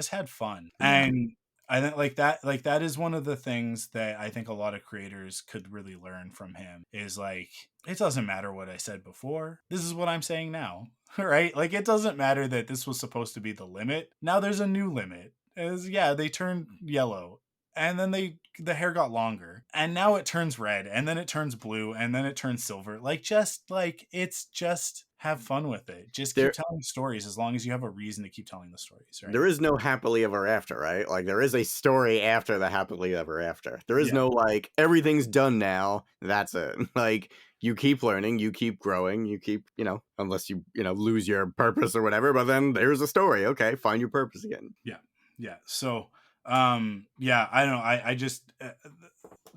had fun, and I think like that is one of the things that I think a lot of creators could really learn from him. Is like, it doesn't matter what I said before. This is what I'm saying now, right? Like it doesn't matter that this was supposed to be the limit. Now there's a new limit. They turned yellow, and then the hair got longer, and now it turns red, and then it turns blue, and then it turns silver. Like, just like, it's just have fun with it. Just keep telling stories as long as you have a reason to keep telling the stories, right? There is no happily ever after, right? Like, there is a story after the happily ever after. There is no like, everything's done now, that's it. Like, you keep learning, you keep growing, you keep, unless you lose your purpose or whatever, but then there's a story. Okay, find your purpose again. Yeah. So I don't know, I just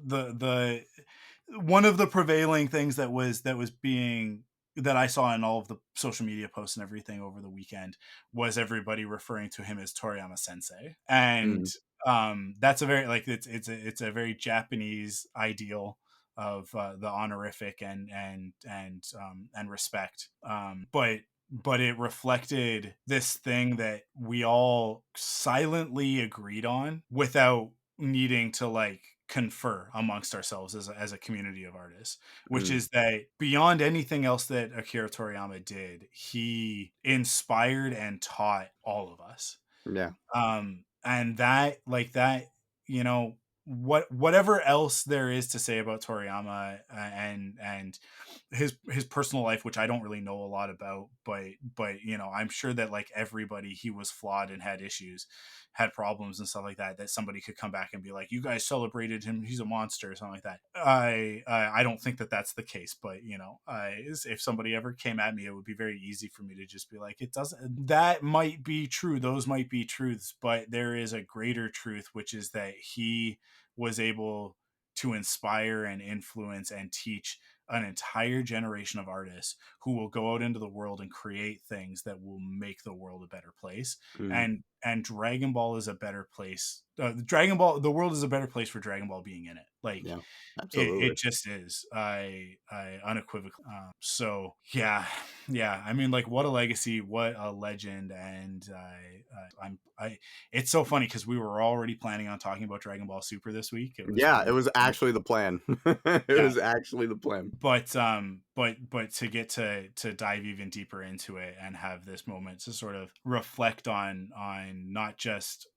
the one of the prevailing things that I saw in all of the social media posts and everything over the weekend was everybody referring to him as Toriyama Sensei, and that's a very like it's a very Japanese ideal the honorific and respect. But it reflected this thing that we all silently agreed on without needing to like confer amongst ourselves as a community of artists, which is that beyond anything else that Akira Toriyama did, he inspired and taught all of us. Yeah. And that, like that, you know, whatever else there is to say about Toriyama and his personal life, which I don't really know a lot about, but you know, I'm sure that like everybody, he was flawed and had issues, had problems and stuff like that, that somebody could come back and be like, you guys celebrated him, he's a monster or something like that. I don't think that that's the case, but you know, if somebody ever came at me, it would be very easy for me to just be like, it doesn't, that might be true, those might be truths, but there is a greater truth, which is that he was able to inspire and influence and teach an entire generation of artists who will go out into the world and create things that will make the world a better place. And Dragon Ball is a better place. The world is a better place for Dragon Ball being in it. Like, yeah, absolutely. It just is. I unequivocally. So yeah. I mean, like, what a legacy, what a legend, and it's so funny because we were already planning on talking about Dragon Ball Super this week. It was actually the plan. It was actually the plan. But to get to dive even deeper into it and have this moment to sort of reflect on not just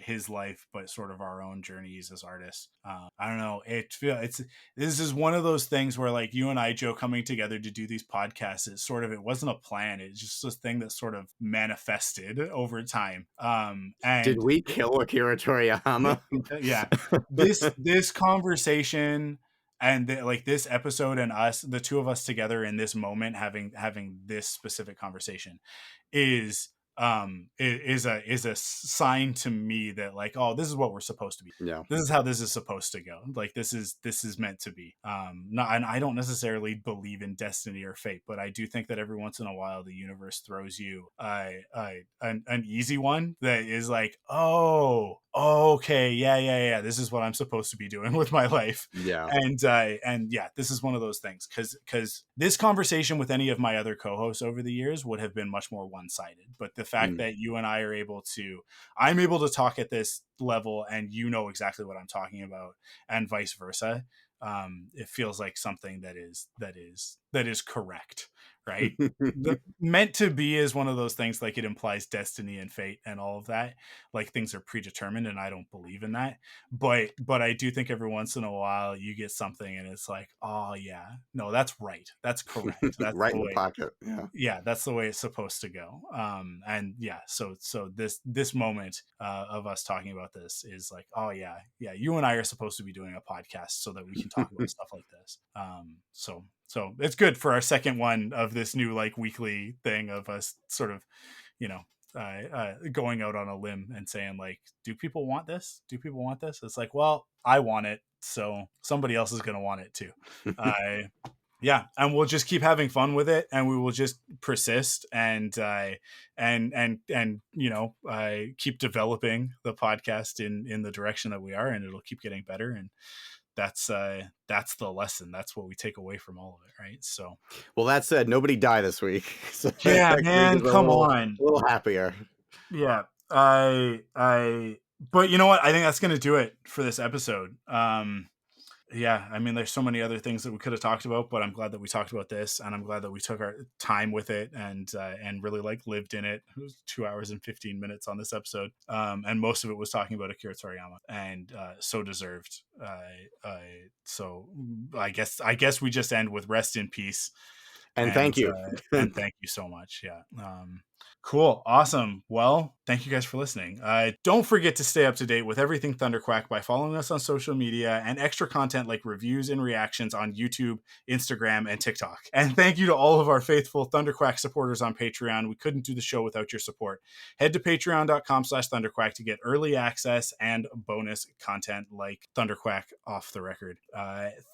his life, but sort of our own journeys as artists. I don't know. This is one of those things where like you and I, Joe, coming together to do these podcasts, it wasn't a plan. It's just this thing that sort of manifested over time. And did we kill Akira Toriyama? Yeah. This conversation and like this episode and us, the two of us together in this moment, having this specific conversation is a sign to me that like, oh, this is what we're supposed to be. Yeah, this is how this is supposed to go. Like this is meant to be. Not, and I don't necessarily believe in destiny or fate, but I do think that every once in a while the universe throws you an easy one that is like, oh, okay, yeah, this is what I'm supposed to be doing with my life. Yeah. And yeah, this is one of those things, because this conversation with any of my other co-hosts over the years would have been much more one-sided, but the fact that you and I are I'm able to talk at this level and you know exactly what I'm talking about, and vice versa, it feels like something that is correct, right? Meant to be is one of those things, like it implies destiny and fate and all of that, like things are predetermined, and I don't believe in that, but I do think every once in a while you get something and it's like, oh yeah, no, that's right, that's correct, that's right in the pocket. Yeah, that's the way it's supposed to go. And yeah, so this moment of us talking about this is like, oh yeah, you and I are supposed to be doing a podcast so that we can talk about stuff like this. So it's good for our second one of this new like weekly thing of us sort of, you know, going out on a limb and saying like, do people want this? It's like, well, I want it, so somebody else is going to want it too. Yeah, and we'll just keep having fun with it, and we will just persist and you know, keep developing the podcast in the direction that we are, and it'll keep getting better. And that's the lesson. That's what we take away from all of it, right? So, well, that said, nobody died this week. So yeah, man, come on, a little happier. Yeah, but you know what? I think that's gonna do it for this episode. Yeah, I mean, there's so many other things that we could have talked about, but I'm glad that we talked about this, and I'm glad that we took our time with it and really like lived in it. It was 2 hours and 15 minutes on this episode, and most of it was talking about Akira Toriyama, and so deserved. So I guess we just end with rest in peace, and thank you, and thank you so much. Yeah. Cool. Awesome. Well, thank you guys for listening. Don't forget to stay up to date with everything ThunderQuack by following us on social media and extra content like reviews and reactions on YouTube, Instagram, and TikTok. And thank you to all of our faithful ThunderQuack supporters on Patreon. We couldn't do the show without your support. Head to patreon.com/ThunderQuack to get early access and bonus content like ThunderQuack off the record.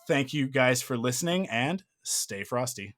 Thank you guys for listening, and stay frosty.